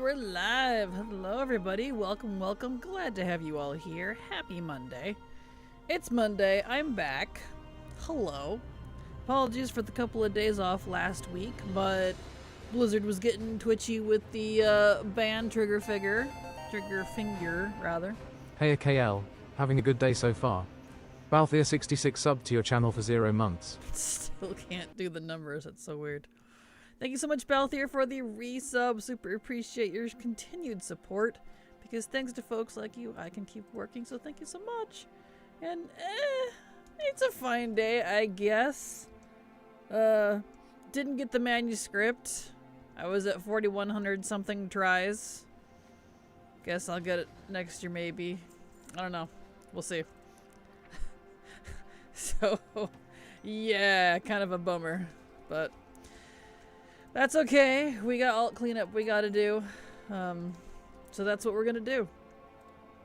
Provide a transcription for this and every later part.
we're live. Hello, everybody. Welcome, welcome. Glad to have you all here. Happy Monday. It's Monday. I'm back. Hello. Apologies for the couple of days off last week, but Blizzard was getting twitchy with the ban trigger finger, rather. Hey AKL, having a good day so far. Balthier66 sub to your channel for 0 months. Still can't do the numbers. That's so weird. Thank you so much, Balthier, for the resub. Super appreciate your continued support. Because thanks to folks like you, I can keep working. So thank you so much. And it's a fine day, I guess. Didn't get the manuscript. I was at 4,100 something tries. Guess I'll get it next year, maybe. I don't know. We'll see. So, yeah, kind of a bummer. But that's okay. We got alt cleanup we gotta do. So that's what we're gonna do.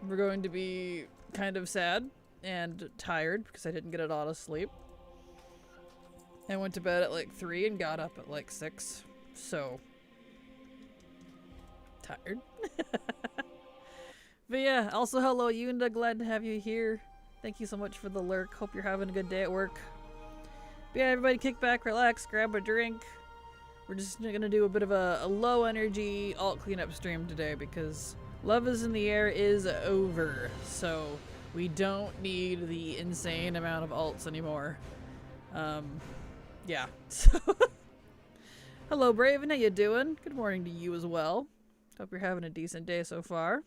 We're going to be kind of sad and tired because I didn't get a lot of sleep. I went to bed at like 3 and got up at like 6. So, tired. But yeah, also hello Yunda, glad to have you here. Thank you so much for the lurk. Hope you're having a good day at work. But yeah, everybody kick back, relax, grab a drink. We're just gonna do a bit of a low energy alt cleanup stream today because Love is in the Air is over. So we don't need the insane amount of alts anymore. Yeah. So hello Braven, how you doing? Good morning to you as well. Hope you're having a decent day so far.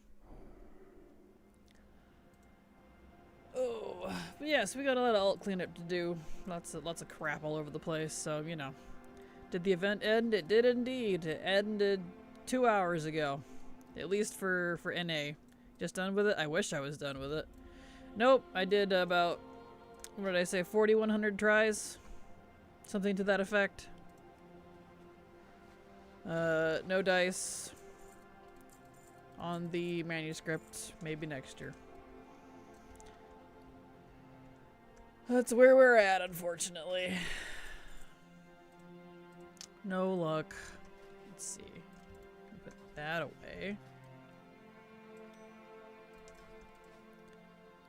Oh, but yeah, so we got a lot of alt cleanup to do. Lots of crap all over the place, so, you know. Did the event end? It did indeed. It ended 2 hours ago. At least for NA. Just done with it? I wish I was done with it. Nope, I did about, what did I say, 4,100 tries? Something to that effect. No dice on the manuscript. Maybe next year. That's where we're at, unfortunately. No luck. Let's see. Put that away.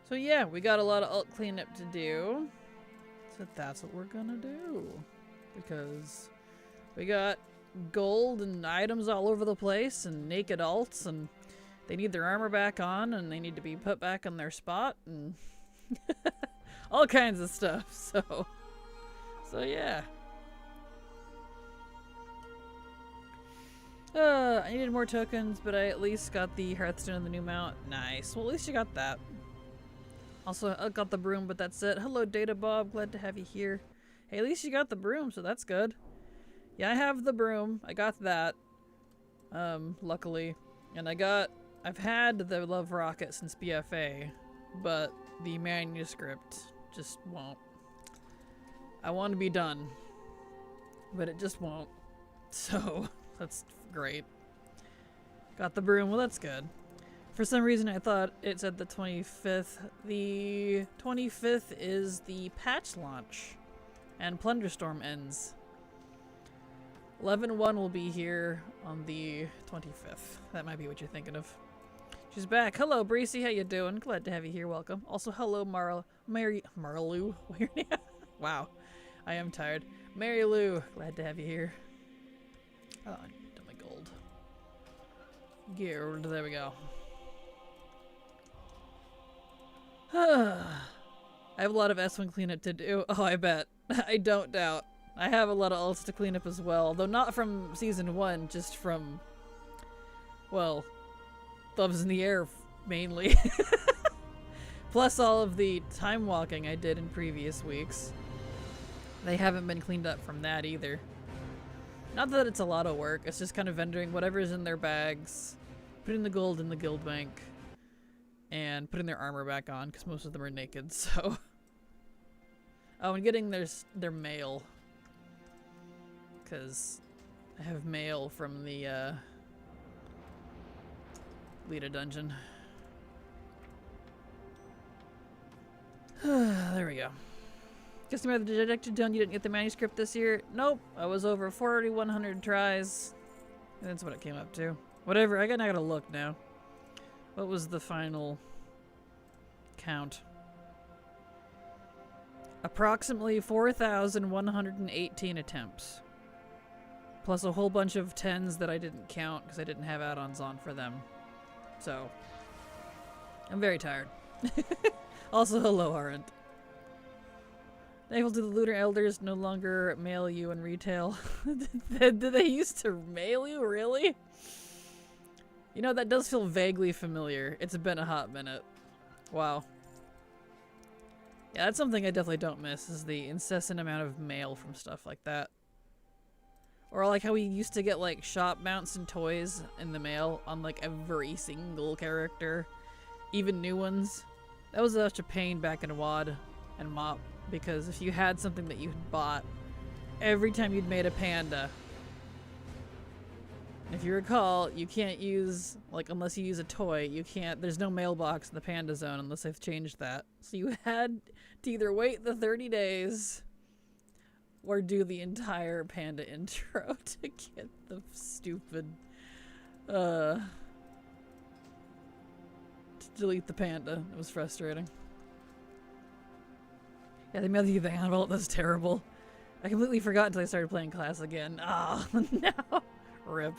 So yeah, we got a lot of alt cleanup to do. So that's what we're gonna do. Because we got gold and items all over the place and naked alts and they need their armor back on and they need to be put back in their spot and all kinds of stuff, so yeah. I needed more tokens, but I at least got the Hearthstone and the new mount. Nice. Well, at least you got that. Also, I got the broom, but that's it. Hello, Data Bob. Glad to have you here. Hey, at least you got the broom, so that's good. Yeah, I have the broom. I got that. Luckily. And I've had the Love Rocket since BFA, but the manuscript just won't. I want to be done, but it just won't. So, that's great. Got the broom. Well, that's good. For some reason, I thought it said the 25th. The 25th is the patch launch, and Plunderstorm ends. 11-1 will be here on the 25th. That might be what you're thinking of. She's back. Hello, Breezy. How you doing? Glad to have you here. Welcome. Also, hello, Marilu. Wow. I am tired. Mary Lou. Glad to have you here. Oh, I done my gold. Geared. There we go. I have a lot of S1 cleanup to do. Oh, I bet. I don't doubt. I have a lot of alts to clean up as well. Though not from Season 1, just from, well, Love's in the Air, mainly. Plus all of the time walking I did in previous weeks. They haven't been cleaned up from that either. Not that it's a lot of work, it's just kind of vendoring whatever's in their bags, putting the gold in the guild bank, and putting their armor back on, because most of them are naked, so. Oh, and getting their mail. Because I have mail from the, Lita dungeon. There we go. Guess the detective done. You didn't get the manuscript this year? Nope. I was over 4,100 tries. And that's what it came up to. Whatever, I gotta look now. What was the final count? Approximately 4,118 attempts. Plus a whole bunch of 10s that I didn't count because I didn't have add-ons on for them. So, I'm very tired. Also, hello, Arendt. Thankful to the Lunar Elders no longer mail you in retail. Did they used to mail you? Really? You know, that does feel vaguely familiar. It's been a hot minute. Wow. Yeah, that's something I definitely don't miss, is the incessant amount of mail from stuff like that. Or like how we used to get like shop mounts and toys in the mail on like every single character. Even new ones. That was such a pain back in WoD and MoP, because if you had something that you had bought, every time you'd made a panda, if you recall, you can't use, like, unless you use a toy, you can't, there's no mailbox in the panda zone unless they've changed that. So you had to either wait the 30 days or do the entire panda intro to get the stupid, to delete the panda. It was frustrating. Yeah, they mailed you the envelope. That's terrible. I completely forgot until I started playing class again. Oh, no. Rip.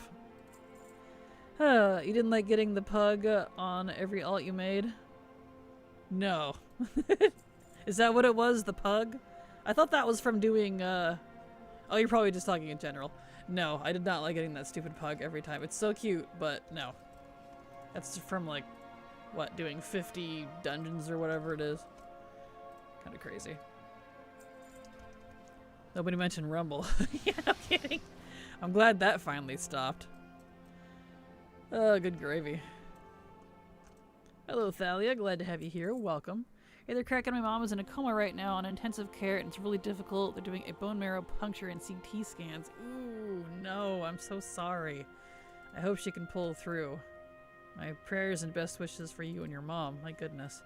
You didn't like getting the pug on every alt you made? No. Is that what it was, the pug? I thought that was from doing, oh, you're probably just talking in general. No, I did not like getting that stupid pug every time. It's so cute, but no. That's from, like, what, doing 50 dungeons or whatever it is. Kind of crazy. Nobody mentioned Rumble. Yeah, no kidding. I'm glad that finally stopped. Oh, good gravy. Hello, Thalia. Glad to have you here. Welcome. Hey, they're cracking. My mom is in a coma right now on intensive care, and it's really difficult. They're doing a bone marrow puncture and CT scans. Ooh, no. I'm so sorry. I hope she can pull through. My prayers and best wishes for you and your mom. My goodness.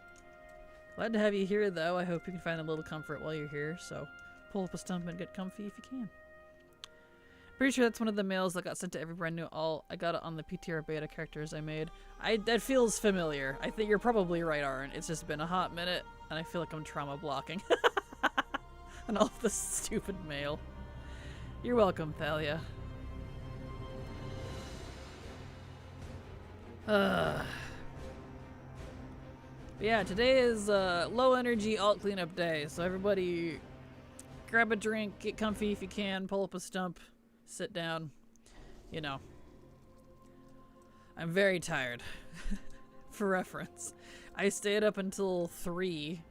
Glad to have you here, though. I hope you can find a little comfort while you're here, so pull up a stump and get comfy if you can. Pretty sure that's one of the mails that got sent to every brand new alt. I got it on the PTR beta characters I made. That feels familiar. I think you're probably right, Aaron. It's just been a hot minute, and I feel like I'm trauma blocking. And all of this stupid mail. You're welcome, Thalia. But yeah, today is low energy alt cleanup day, so everybody grab a drink, get comfy if you can, pull up a stump, sit down, you know. I'm very tired. For reference, I stayed up until 3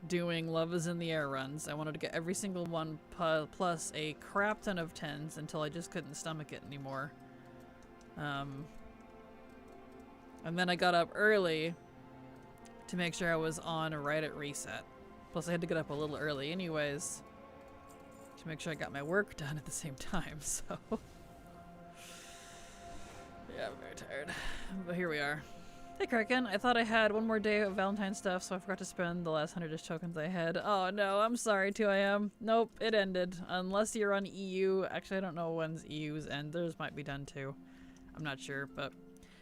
doing Love is in the Air runs. I wanted to get every single one plus a crap ton of 10s until I just couldn't stomach it anymore. And then I got up early to make sure I was on right at reset. Plus I had to get up a little early anyways to make sure I got my work done at the same time, so. Yeah, I'm very tired. But here we are. Hey Kraken, I thought I had one more day of Valentine stuff, so I forgot to spend the last 100-ish tokens I had. Oh no, I'm sorry, 2am. Nope, it ended. Unless you're on EU. Actually, I don't know when's EU's end. Theirs might be done too. I'm not sure, but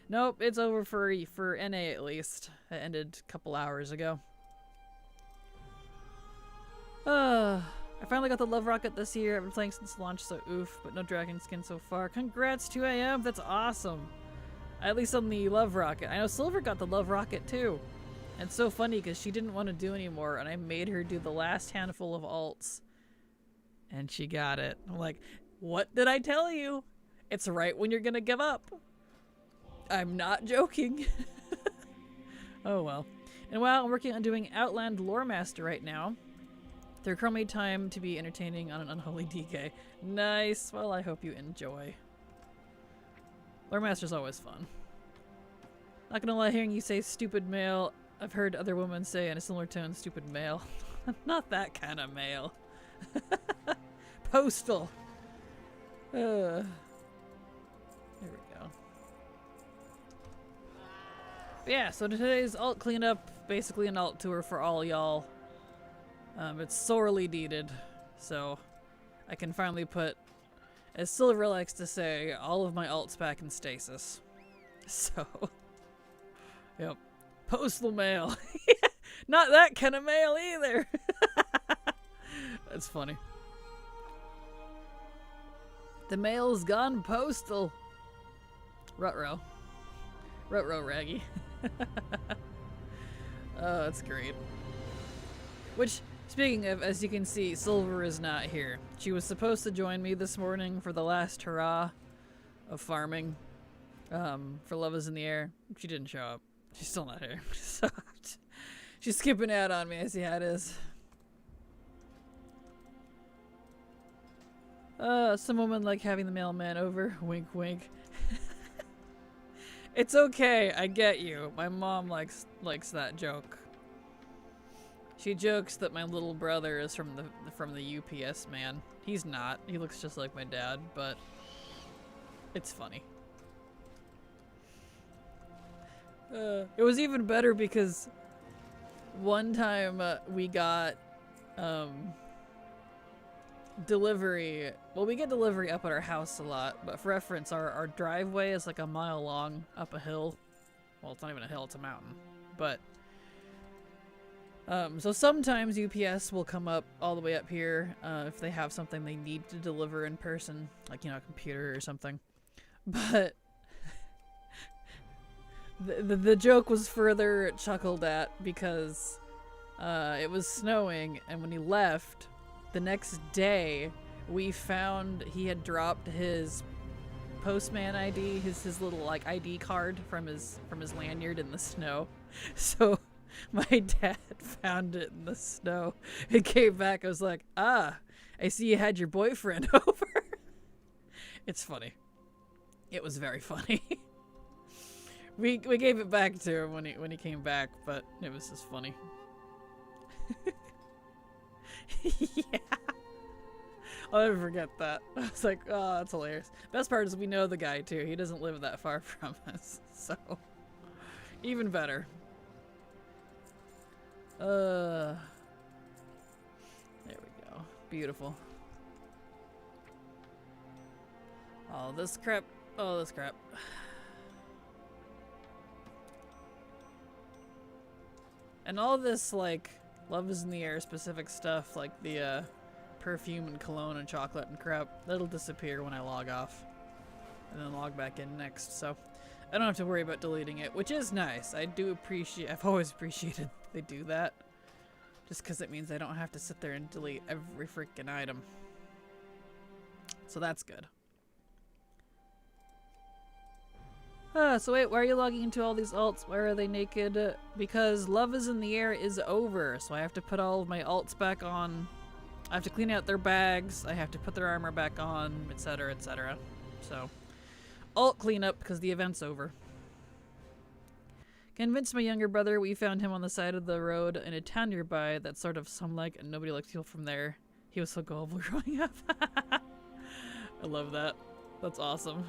nope, it's over for NA at least. It ended a couple hours ago. I finally got the Love Rocket this year. I've been playing since launch, so oof, but no dragon skin so far. Congrats, 2am. That's awesome. At least on the Love Rocket. I know Silver got the Love Rocket too. And it's so funny because she didn't want to do anymore, and I made her do the last handful of alts. And she got it. I'm like, what did I tell you? It's right when you're gonna give up. I'm not joking. Oh well. And while I'm working on doing Outland Lore Master right now, there currently made time to be entertaining on an unholy DK. Nice. Well, I hope you enjoy. Lore Master's always fun. Not gonna lie, hearing you say stupid male, I've heard other women say in a similar tone, stupid male. Not that kind of male. Postal. There we go. But yeah, so today's alt cleanup, basically an alt tour for all y'all. It's sorely needed, so I can finally put, as Silver likes to say, all of my alts back in stasis. So, yep. Postal mail. Not that kind of mail either. That's funny. The mail's gone postal. Ruh-roh. Ruh-roh, Raggy. Oh, that's great. Which, speaking of, as you can see, Silver is not here. She was supposed to join me this morning for the last hurrah of farming. For Love is in the Air. She didn't show up. She's still not here. So, she's skipping out on me. I see how it is. Some women like having the mailman over. Wink, wink. It's okay. I get you. My mom likes that joke. She jokes that my little brother is from the UPS man. He's not. He looks just like my dad, but it's funny. It was even better because one time we got delivery. Well, we get delivery up at our house a lot, but for reference, our driveway is like a mile long up a hill. Well, it's not even a hill, it's a mountain. But so sometimes UPS will come up all the way up here if they have something they need to deliver in person, like, you know, a computer or something. But the joke was further chuckled at because it was snowing, and when he left, the next day we found he had dropped his postman ID, his little like ID card from his lanyard in the snow. So my dad found it in the snow. It came back. I was like, I see you had your boyfriend over. It's funny. It was very funny. We gave it back to him when he came back, but it was just funny. Yeah. I'll never forget that. I was like, oh, that's hilarious. Best part is we know the guy too. He doesn't live that far from us, so even better. There we go. Beautiful. All this crap. Oh, this crap. And all this, like, Love is in the Air specific stuff, like the perfume and cologne and chocolate and crap, that'll disappear when I log off. And then log back in next, so I don't have to worry about deleting it, which is nice. I do appreciate, I've always appreciated they do that. Just because it means I don't have to sit there and delete every freaking item. So that's good. So wait, why are you logging into all these alts? Why are they naked? Because Love is in the Air is over, so I have to put all of my alts back on. I have to clean out their bags, I have to put their armor back on, etc, etc. So, alt cleanup because the event's over. Convinced my younger brother, we found him on the side of the road in a town nearby that's sort of some-like, and nobody liked people from there. He was so gullible growing up. I love that. That's awesome.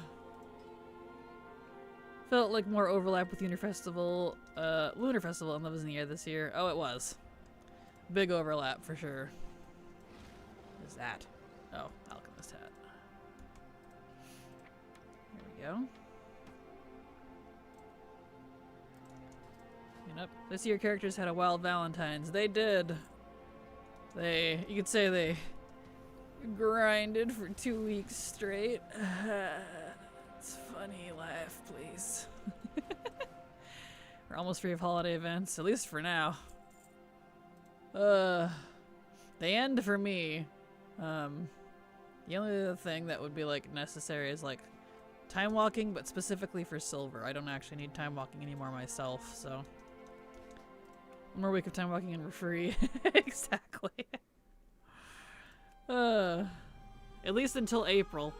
Felt like more overlap with Lunar Festival and Love is in the Air this year. Oh, it was. Big overlap for sure. What is that? Oh, Alchemist hat. There we go. Yep. This year characters had a wild Valentine's. They did. You could say they grinded for 2 weeks straight. It's funny, laugh, please. We're almost free of holiday events, at least for now. They end for me. The only other thing that would be like necessary is like time walking, but specifically for Silver. I don't actually need time walking anymore myself, so one more week of time walking and we're free. Exactly. At least until April,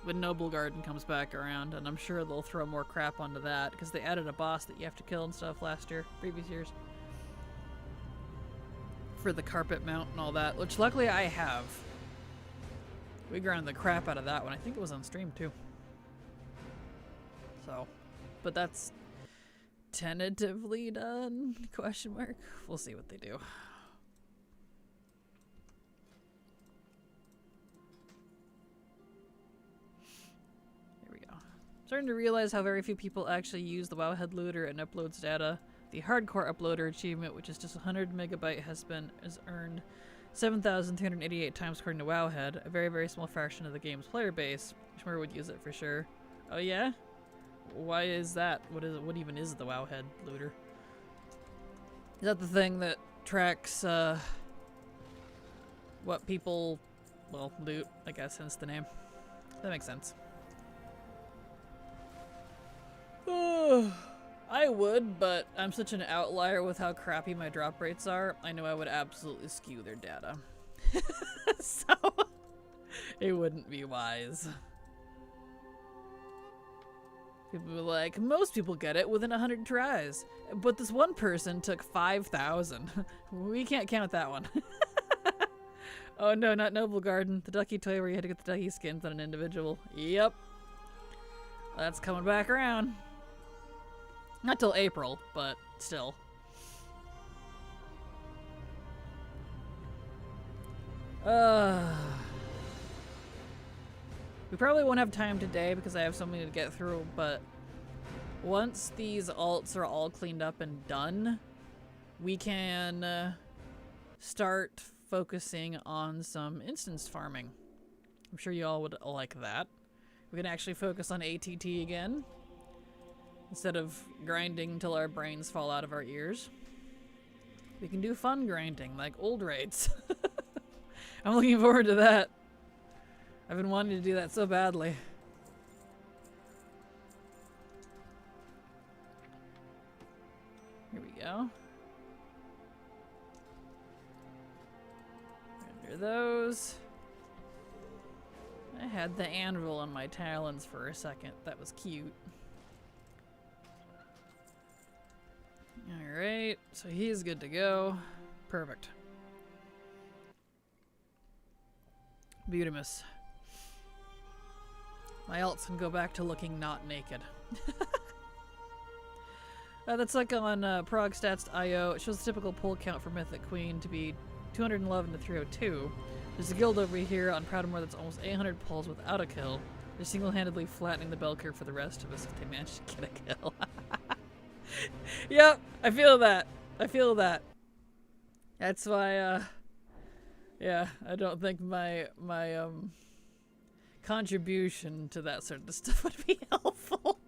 when Noble Garden comes back around, and I'm sure they'll throw more crap onto that because they added a boss that you have to kill and stuff previous years. For the carpet mount and all that, which luckily I have. We ground the crap out of that one. I think it was on stream too. So, but that's tentatively done? Question mark. We'll see what they do. Here we go. Starting to realize how very few people actually use the Wowhead looter and uploads data. The hardcore uploader achievement, which is just 100 megabyte, has earned 7,388 times according to Wowhead, a very, very small fraction of the game's player base. Shmur would use it for sure. Oh yeah? Why is that? What is it? What even is the Wowhead looter? Is that the thing that tracks what people, well, loot, I guess, hence the name. That makes sense. I would, but I'm such an outlier with how crappy my drop rates are. I know I would absolutely skew their data. So, it wouldn't be wise. People were like, most people get it within 100 tries. But this one person took 5,000. We can't count that one. Oh no, not Noble Garden. The ducky toy where you had to get the ducky skins on an individual. Yep. That's coming back around. Not till April, but still. We probably won't have time today because I have something to get through, but once these alts are all cleaned up and done, we can start focusing on some instance farming. I'm sure you all would like that. We can actually focus on ATT again, instead of grinding until our brains fall out of our ears. We can do fun grinding, like old raids. I'm looking forward to that. I've been wanting to do that so badly. Here we go. Render those. I had the anvil on my talons for a second. That was cute. Alright, so he's good to go. Perfect. Beautimus. My alts can go back to looking not naked. That's like on progstats.io. It shows the typical pull count for Mythic Queen to be 211 to 302. There's a guild over here on Proudmoore that's almost 800 pulls without a kill. They're single-handedly flattening the bell curve for the rest of us if they manage to get a kill. Yep, I feel that. I feel that. That's why, yeah, I don't think my contribution to that sort of stuff would be helpful.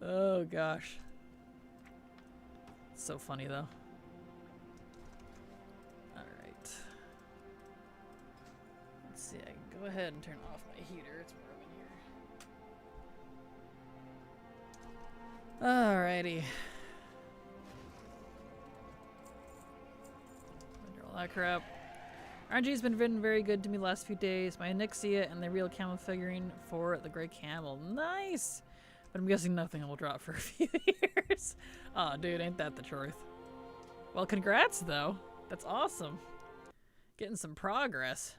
Oh gosh. It's so funny though. Alright. Let's see, I can go ahead and turn off my heater. It's warm in here. Alrighty. Under all that crap. RNG's been very good to me the last few days. My Nixia and the real camel figurine for the Grey Camel. Nice! But I'm guessing nothing will drop for a few years. Aw, dude, ain't that the truth? Well, congrats, though. That's awesome. Getting some progress.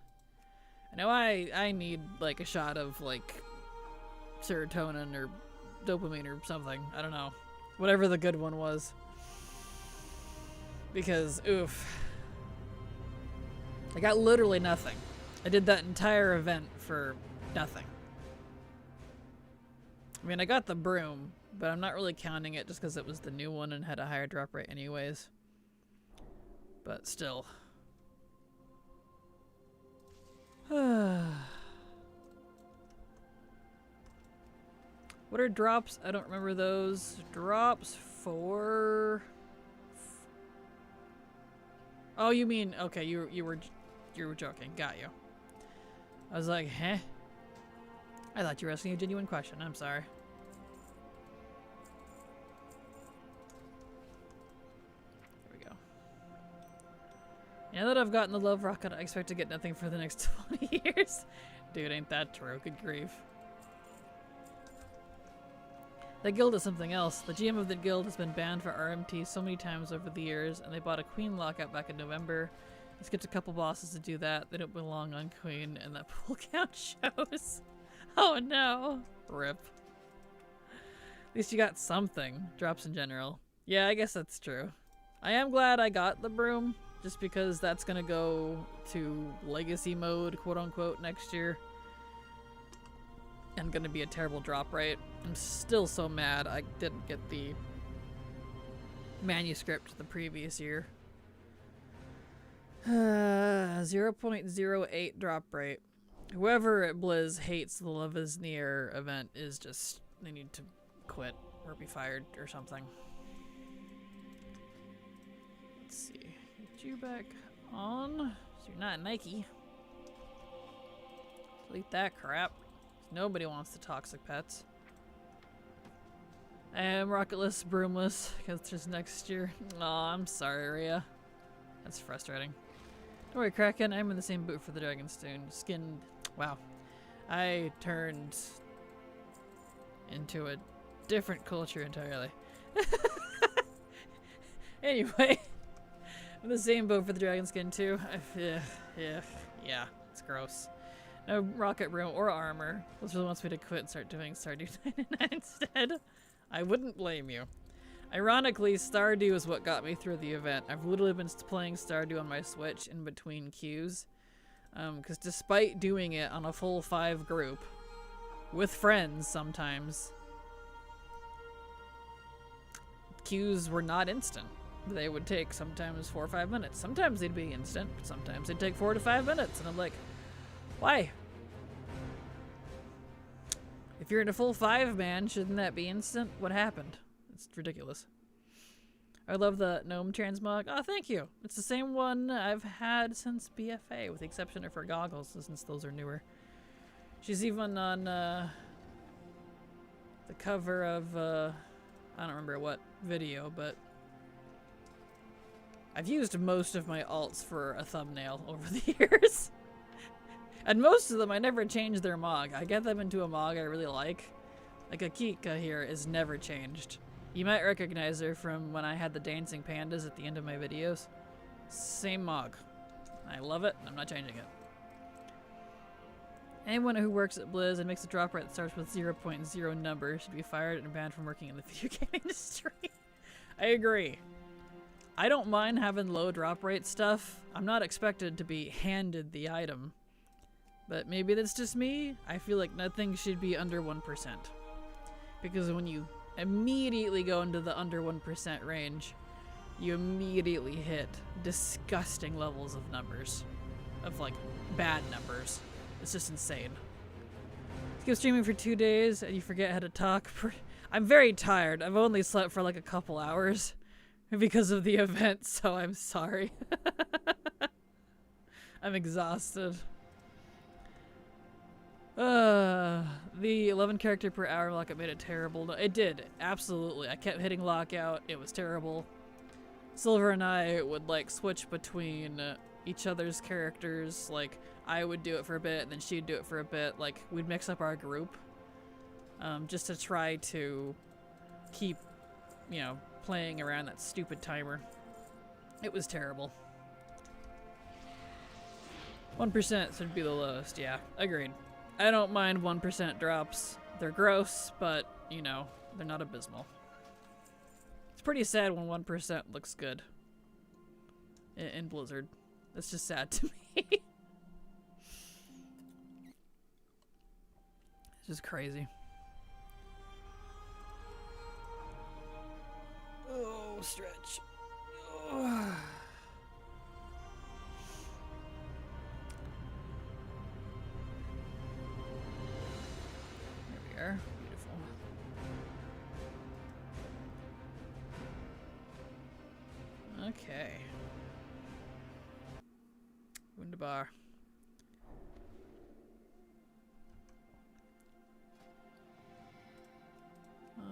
I know I need, like, a shot of, like, serotonin or dopamine or something. I don't know. Whatever the good one was. Because, oof. I got literally nothing. I did that entire event for nothing. I mean, I got the broom, but I'm not really counting it just because it was the new one and had a higher drop rate anyways. But still. What are drops? I don't remember those. Drops for... Oh, you mean... Okay, you were joking. Got you. I was like, huh? I thought you were asking a genuine question. I'm sorry. There we go. Now that I've gotten the love rocket, I expect to get nothing for the next 20 years. Dude, ain't that true? Good grief. That guild is something else. The GM of the guild has been banned for RMT so many times over the years, and they bought a Queen lockout back in November. He skipped a couple bosses to do that. They don't belong on Queen, and that pull count shows. Oh no. Rip. At least you got something. Drops in general. Yeah, I guess that's true. I am glad I got the broom, just because that's gonna go to legacy mode, quote unquote, next year. and gonna be a terrible drop rate. I'm still so mad I didn't get the manuscript the previous year. 0.08 drop rate. Whoever at Blizz hates the Love is Near event is just, they need to quit or be fired or something. Let's see. Get you back on. So you're not Nike. Delete that crap. Nobody wants the toxic pets. I am rocketless, broomless, because it's just next year. Aw, I'm sorry, Rhea. That's frustrating. Don't worry, Kraken, I'm in the same boot for the dragon skin. Wow. I turned into a different culture entirely. Anyway, I'm in the same boat for the dragon skin too. Yeah, it's gross. No rocket room or armor. This really wants me to quit and start doing Stardew 99 instead. I wouldn't blame you. Ironically, Stardew is what got me through the event. I've literally been playing Stardew on my Switch in between queues. Because despite doing it on a full 5 group, with friends sometimes, queues were not instant. They would take sometimes 4 or 5 minutes. Sometimes they'd be instant, but sometimes they'd take 4 to 5 minutes. And I'm like, why? If you're in a full 5-man, shouldn't that be instant? What happened? It's ridiculous. I love the gnome transmog. Oh, thank you. It's the same one I've had since BFA, with the exception of her goggles, since those are newer. She's even on the cover of, I don't remember what video, but I've used most of my alts for a thumbnail over the years. And most of them, I never change their mog. I get them into a mog I really like. Like Akika here is never changed. You might recognize her from when I had the dancing pandas at the end of my videos. Same mog. I love it, and I'm not changing it. Anyone who works at Blizz and makes a drop rate that starts with 0.0 number should be fired and banned from working in the video game industry. I agree. I don't mind having low drop rate stuff. I'm not expected to be handed the item. But maybe that's just me. I feel like nothing should be under 1%. Because when you immediately go into the under 1% range, you immediately hit disgusting levels of numbers. Of like, bad numbers. It's just insane. Keep streaming for 2 days and you forget how to talk. I'm very tired. I've only slept for like a couple hours because of the event, so I'm sorry. I'm exhausted. The 11 character per hour lockout made it terrible. It did, absolutely. I kept hitting lockout. It was terrible. Silver and I would like switch between each other's characters. Like, I would do it for a bit, and then she'd do it for a bit. Like, we'd mix up our group, just to try to keep, you know, playing around that stupid timer. It was terrible. 1% should be the lowest, yeah, agreed. I don't mind 1% drops. They're gross, but, you know, they're not abysmal. It's pretty sad when 1% looks good in Blizzard. That's just sad to me. It's just crazy. Oh, stretch. Oh. There. Beautiful. Okay. Wunderbar.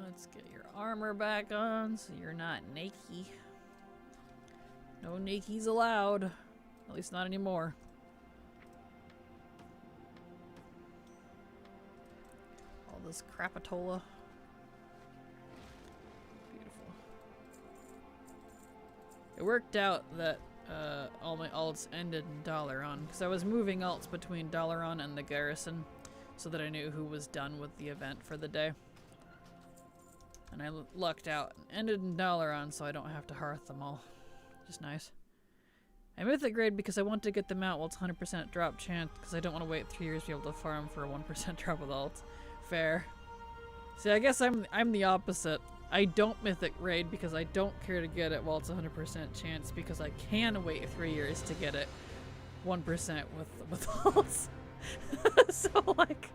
Let's get your armor back on so you're not naked. No nakies allowed. At least not anymore. All this crapatola. Beautiful. It worked out that all my alts ended in Dalaran, because I was moving alts between Dalaran and the garrison so that I knew who was done with the event for the day. And I lucked out and ended in Dalaran so I don't have to hearth them all. Just nice. I mythic grade because I want to get them out while it's 100% drop chance, because I don't want to wait 3 years to be able to farm for a 1% drop with alts. Fair. See, I guess I'm the opposite. I don't mythic raid because I don't care to get it while it's 100% chance because I can wait 3 years to get it 1% with alts. So like,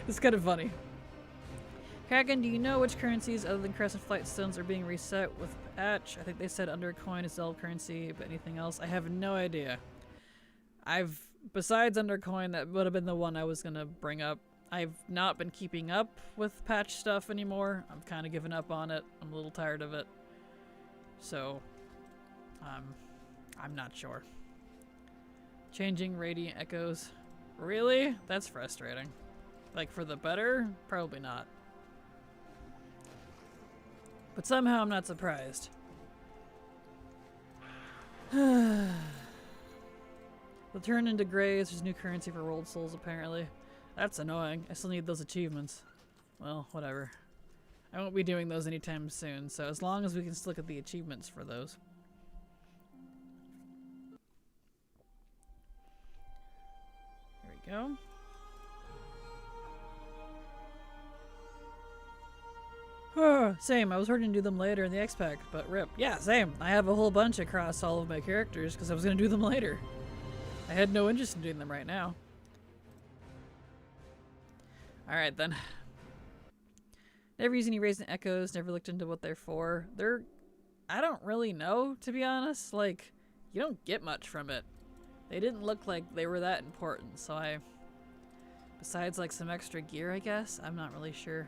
it's kind of funny. Kraken, do you know which currencies other than Crescent Flight Stones are being reset with patch? I think they said Undercoin is Zell currency, but anything else? I have no idea. Besides Undercoin, that would have been the one I was gonna bring up. I've not been keeping up with patch stuff anymore. I've kind of given up on it. I'm a little tired of it. So, I'm not sure. Changing Radiant Echoes. Really? That's frustrating. Like, for the better? Probably not. But somehow I'm not surprised. They'll turn into grays. There's new currency for rolled souls, apparently. That's annoying. I still need those achievements. Well, whatever. I won't be doing those anytime soon, so as long as we can still get the achievements for those. There we go. Same. I was hoping to do them later in the X-Pack, but rip. Yeah, same. I have a whole bunch across all of my characters because I was going to do them later. I had no interest in doing them right now. Alright then. Never used any Radiant Echoes, never looked into what they're for. I don't really know, to be honest. Like, you don't get much from it. They didn't look like they were that important, so besides like some extra gear, I guess, I'm not really sure.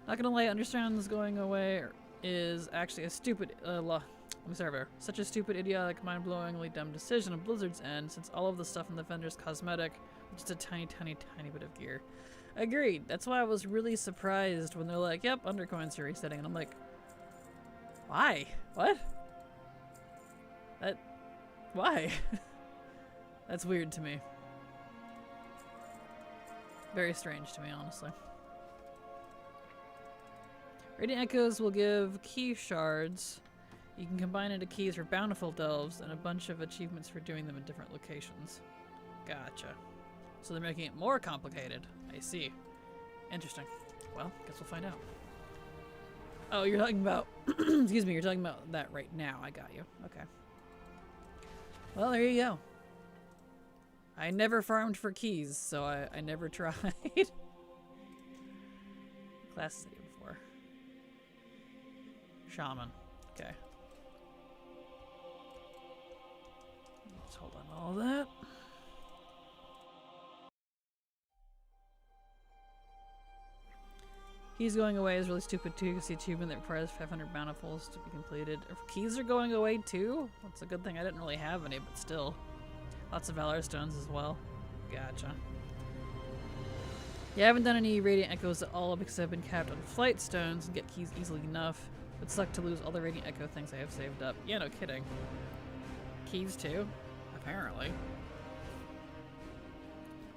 Not gonna lie, Understone's going away is actually a stupid, such a stupid, idiotic, mind-blowingly dumb decision on Blizzard's end, since all of the stuff in the vendor's cosmetic, just a tiny, tiny, tiny bit of gear. Agreed. That's why I was really surprised when they're like, yep, Undercoins are resetting, and I'm like, why? What? Why? That's weird to me. Very strange to me, honestly. Radiant Echoes will give key shards. You can combine into keys for bountiful delves and a bunch of achievements for doing them in different locations. Gotcha. So they're making it more complicated. I see. Interesting. Well, guess we'll find out. Oh, you're talking about... excuse me, you're talking about that right now. I got you. Okay. Well, there you go. I never farmed for keys, so I never tried. Classes I did before. Shaman. Okay. Let's hold on all that. Keys going away is really stupid too, because the achievement that requires 500 bountifuls to be completed. If keys are going away too? That's a good thing I didn't really have any, but still. Lots of Valor Stones as well. Gotcha. Yeah, I haven't done any Radiant Echoes at all because I've been capped on Flight Stones and get keys easily enough. It sucked to lose all the Radiant Echo things I have saved up. Yeah, no kidding. Keys too? Apparently.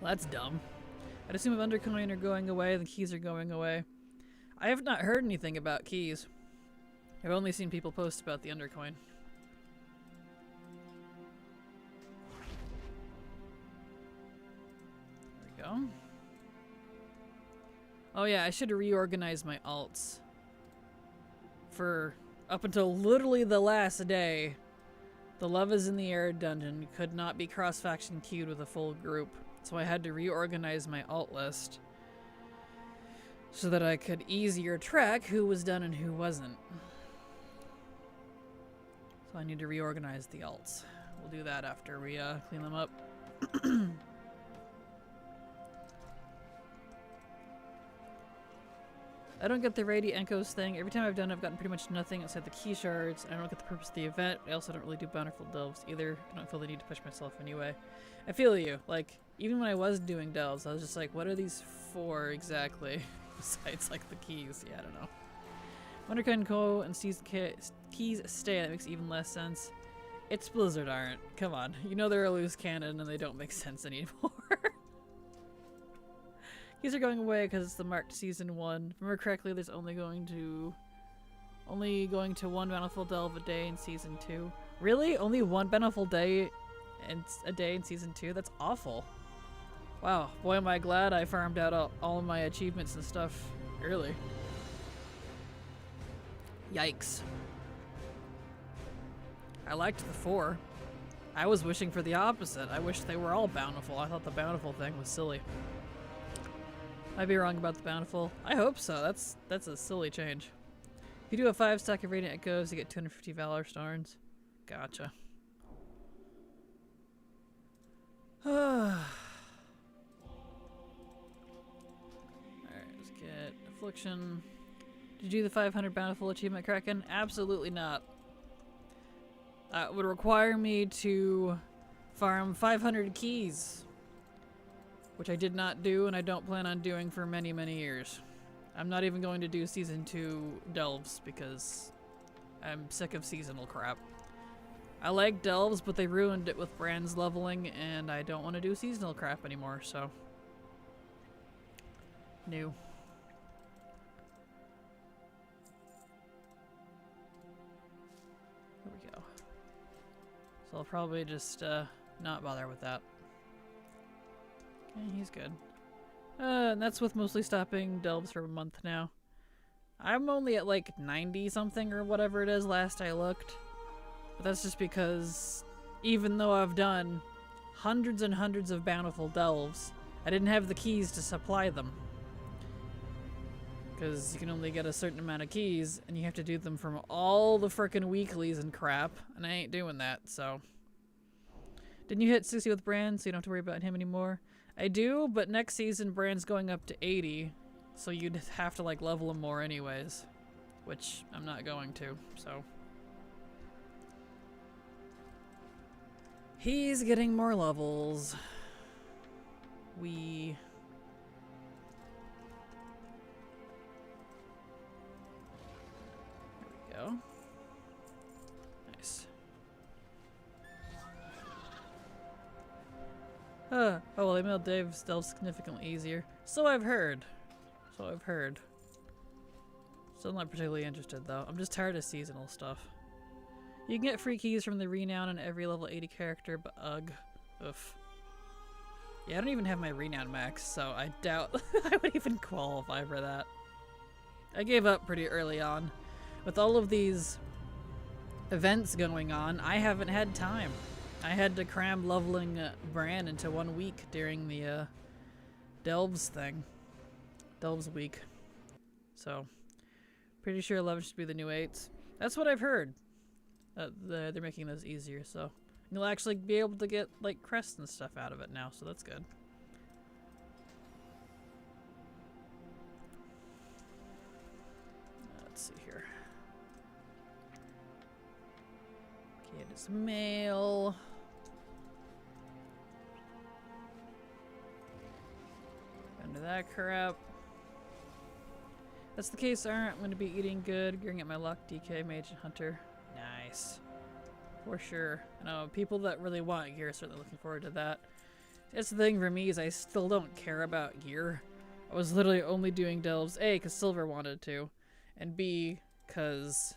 Well, that's dumb. I'd assume if Undercoin are going away, the keys are going away. I have not heard anything about keys. I've only seen people post about the Undercoin. There we go. Oh yeah, I should reorganize my alts. For up until literally the last day, the Love is in the Air dungeon could not be cross-faction queued with a full group, so I had to reorganize my alt list so that I could easier track who was done and who wasn't. So I need to reorganize the alts. We'll do that after we clean them up. I don't get the Radiant Echoes thing. Every time I've done it, I've gotten pretty much nothing outside the key shards. I don't get the purpose of the event. I also don't really do bountiful delves either. I don't feel the need to push myself anyway. I feel you. Like, even when I was doing delves, I was just like, what are these for exactly? Besides, like, the keys. Yeah, I don't know. Wonderkind Co. and sees keys stay. That makes even less sense. It's Blizzard aren't. Come on. You know they're a loose cannon and they don't make sense anymore. Keys are going away because it's the marked season 1. If I remember correctly, there's only going to one bountiful delve a day in season 2. Really? Only one bountiful day and a day in season 2? That's awful. Wow, boy am I glad I farmed out all of my achievements and stuff early. Yikes. I liked the 4. I was wishing for the opposite. I wish they were all bountiful. I thought the bountiful thing was silly. Might be wrong about the bountiful. I hope so. That's a silly change. If you do a 5-stack of Radiant Echoes, you get 250 Valor Stars. Gotcha. Alright, let's get Affliction. Did you do the 500 Bountiful achievement, Kraken? Absolutely not. That would require me to farm 500 keys, which I did not do and I don't plan on doing for many, many years. I'm not even going to do Season 2 Delves because I'm sick of seasonal crap. I like Delves, but they ruined it with Brand's leveling and I don't want to do seasonal crap anymore, so. New. There we go. So I'll probably just not bother with that. Okay, he's good. And that's with mostly stopping Delves for a month now. I'm only at like 90 something or whatever it is last I looked. But that's just because even though I've done hundreds and hundreds of bountiful Delves, I didn't have the keys to supply them. Because you can only get a certain amount of keys and you have to do them from all the frickin' weeklies and crap. And I ain't doing that, so. Didn't you hit 60 with Brand so you don't have to worry about him anymore? I do, but next season Brand's going up to 80, so you'd have to like level him more anyways, which I'm not going to, so. He's getting more levels. There we go. Nice. Oh, well, they made Dave's Delve significantly easier. So I've heard. Still not particularly interested, though. I'm just tired of seasonal stuff. You can get free keys from the Renown on every level 80 character, but ugh. Oof. Yeah, I don't even have my Renown max, so I doubt I would even qualify for that. I gave up pretty early on. With all of these events going on, I haven't had time. I had to cram leveling Bran into 1 week during the Delves thing. Delves week. So, pretty sure 11 should be the new 8s. That's what I've heard. They're making those easier, so you'll actually be able to get like crests and stuff out of it now, so that's good. Let's see here. Okay, it is mail. Under that crap. That's the case, aren't I'm going to be eating good, gearing at my luck, DK, Mage, and Hunter. Nice. For sure. I know, people that really want gear are certainly looking forward to that. That's the thing for me is I still don't care about gear. I was literally only doing Delves, A, because Silver wanted to, and B, because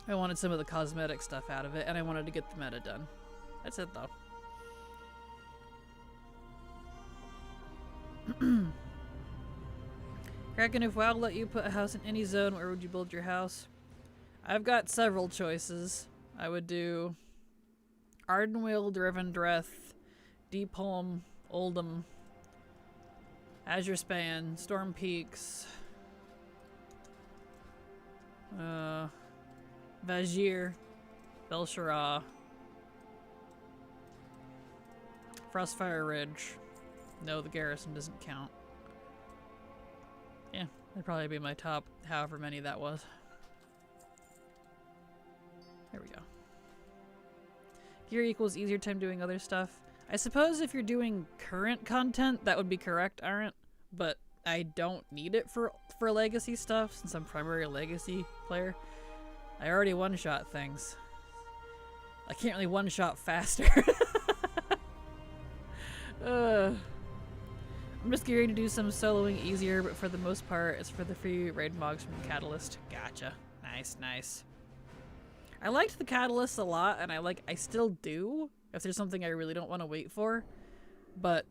I wanted some of the cosmetic stuff out of it, and I wanted to get the meta done. That's it, though. Kraken, if WoW let you put a house in any zone, where would you build your house? I've got several choices. I would do Ardenweald, Rivendreth, Deepholm, Oldham, Azure Span, Storm Peaks, Vajir, Belshara, Frostfire Ridge. No, the garrison doesn't count. Yeah, that'd probably be my top, however many that was. There we go. Gear equals easier time doing other stuff. I suppose if you're doing current content, that would be correct, aren't? But I don't need it for legacy stuff, since I'm primarily a legacy player. I already one-shot things. I can't really one-shot faster. I'm just gearing to do some soloing easier, but for the most part, it's for the free raid mogs from Catalyst. Gotcha. Nice, nice. I liked the Catalyst a lot, and I still do, if there's something I really don't want to wait for. But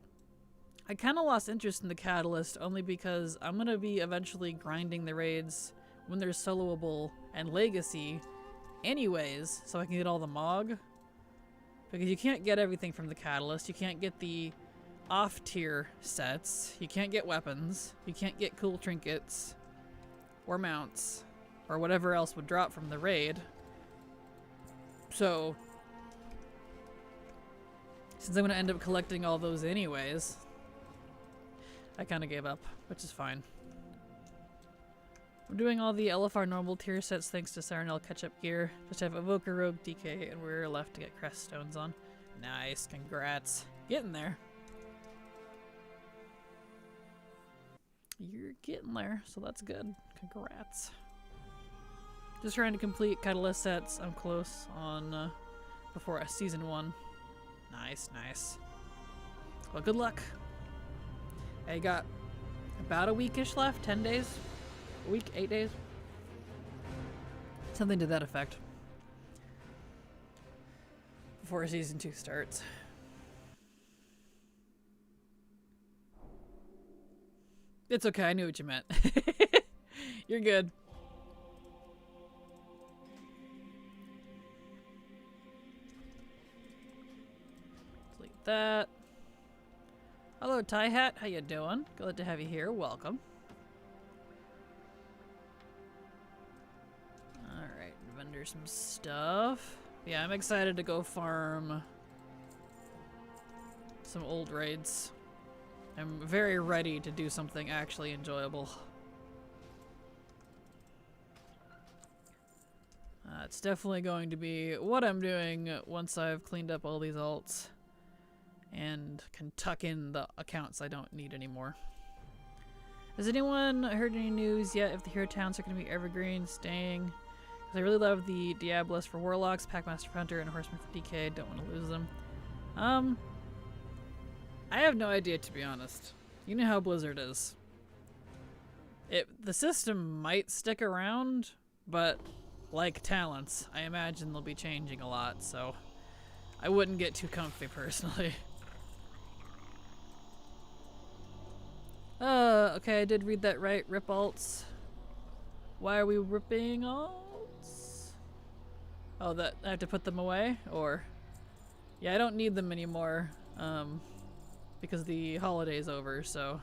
I kind of lost interest in the Catalyst only because I'm going to be eventually grinding the raids when they're soloable and legacy anyways, so I can get all the Mog. Because you can't get everything from the Catalyst. You can't get the off-tier sets. You can't get weapons. You can't get cool trinkets or mounts or whatever else would drop from the raid. So, since I'm going to end up collecting all those anyways, I kind of gave up, which is fine. I'm doing all the LFR normal tier sets thanks to Saranel catch-up gear. Just have Evoker, Rogue, DK, and we're left to get Crest Stones on. Nice, congrats. Getting there. You're getting there, so that's good. Congrats. Just trying to complete Catalyst sets. I'm close on before Season 1. Nice, nice. Well, good luck. I got about a weekish left, 10 days? A week, 8 days? Something to that effect. Before Season 2 starts. It's okay, I knew what you meant. You're good. Delete that. Hello, Tie Hat. How you doing? Glad to have you here. Welcome. Alright, vendor some stuff. Yeah, I'm excited to go farm some old raids. I'm very ready to do something actually enjoyable. It's definitely going to be what I'm doing once I've cleaned up all these alts and can tuck in the accounts I don't need anymore. Has anyone heard any news yet if the hero towns are going to be evergreen, staying? Because I really love the Diabolist for Warlocks, Packmaster for Hunter, and Horseman for DK. Don't want to lose them. I have no idea, to be honest. You know how Blizzard is. The system might stick around, but like talents, I imagine they'll be changing a lot, so I wouldn't get too comfy personally. Okay, I did read that right. Rip alts. Why are we ripping alts? Oh, that I have to put them away? Or... yeah, I don't need them anymore, because the holiday's over, so...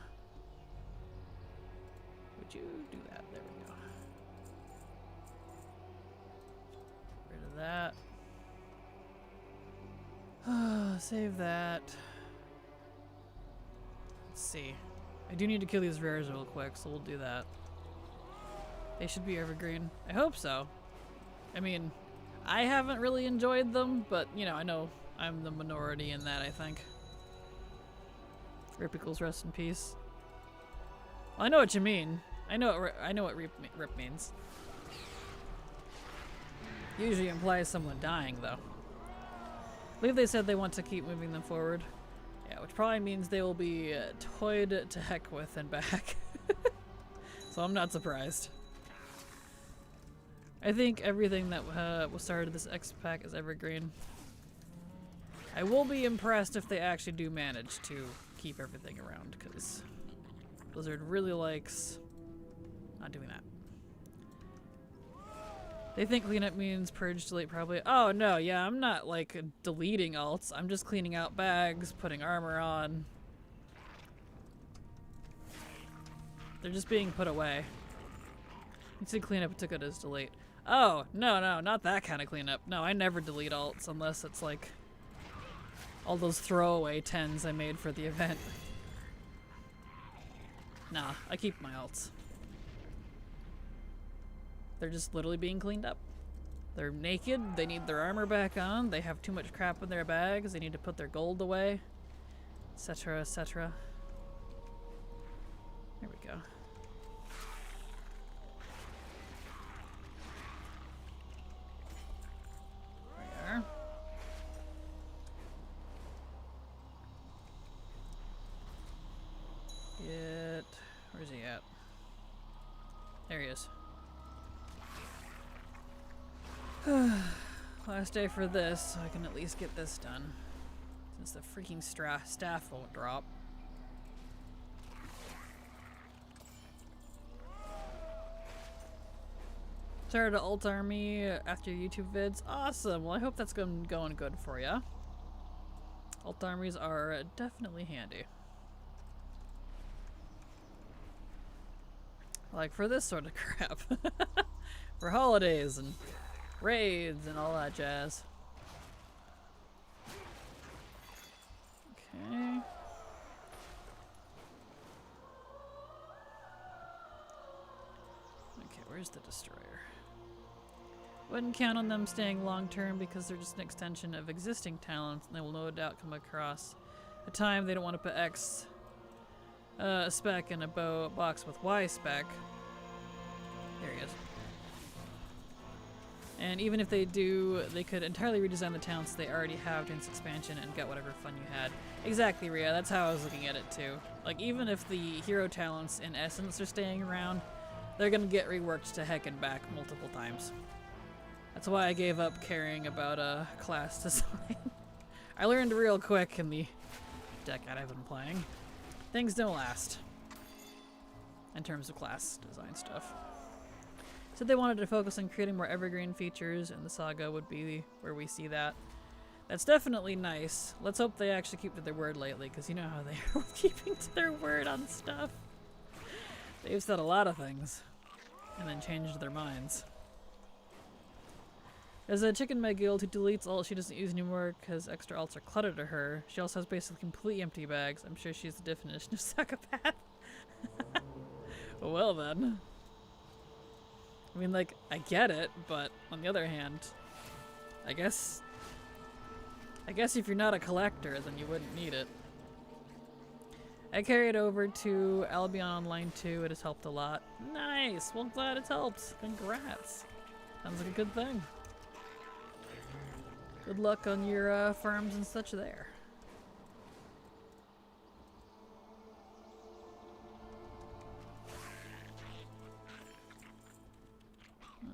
would you do that? There we go. Get rid of that. Save that. Let's see. I do need to kill these rares real quick, so we'll do that. They should be evergreen. I hope so. I mean, I haven't really enjoyed them, but, you know, I know I'm the minority in that, I think. Rip equals rest in peace. Well, I know what you mean. I know what rip means. Usually implies someone dying, though. I believe they said they want to keep moving them forward. Yeah, which probably means they will be toyed to heck with and back. So I'm not surprised. I think everything that was started this X pack is evergreen. I will be impressed if they actually do manage to keep everything around, because Blizzard really likes not doing that. They think cleanup means purge, delete, probably. Oh no, yeah, I'm not like deleting alts. I'm just cleaning out bags, putting armor on. They're just being put away. You said cleanup, it took it as delete. Oh, no, no, not that kind of cleanup. No, I never delete alts unless it's like all those throwaway 10s I made for the event. Nah, I keep my alts. They're just literally being cleaned up. They're naked, they need their armor back on, they have too much crap in their bags, they need to put their gold away, etc, etc. There we go. There we are. Where's he at? There he is. Last day for this, so I can at least get this done. Since the freaking staff won't drop. Started an alt army after your YouTube vids. Awesome. Well, I hope that's going good for you. Alt armies are definitely handy. Like for this sort of crap. For holidays and raids and all that jazz. Okay. Okay, where's the destroyer? Wouldn't count on them staying long term because they're just an extension of existing talents and they will no doubt come across a time they don't want to put X spec in a box with Y spec. There he is. And even if they do, they could entirely redesign the talents they already have during this expansion and get whatever fun you had. Exactly, Rhea. That's how I was looking at it too. Like, even if the hero talents in essence are staying around, they're gonna get reworked to heck and back multiple times. That's why I gave up caring about class design. I learned real quick in the decade I've been playing. Things don't last in terms of class design stuff. So they wanted to focus on creating more evergreen features, and the saga would be where we see that. That's definitely nice. Let's hope they actually keep to their word lately, because you know how they are with keeping to their word on stuff. They've said a lot of things, and then changed their minds. There's a chick in my guild who deletes alts she doesn't use anymore because extra alts are clutter to her. She also has basically completely empty bags. I'm sure she's the definition of psychopath. Well then. I mean, like, I get it, but on the other hand, I guess if you're not a collector, then you wouldn't need it. I carried over to Albion Online too. It has helped a lot. Nice! Well, I'm glad it's helped. Congrats. Sounds like a good thing. Good luck on your farms and such there.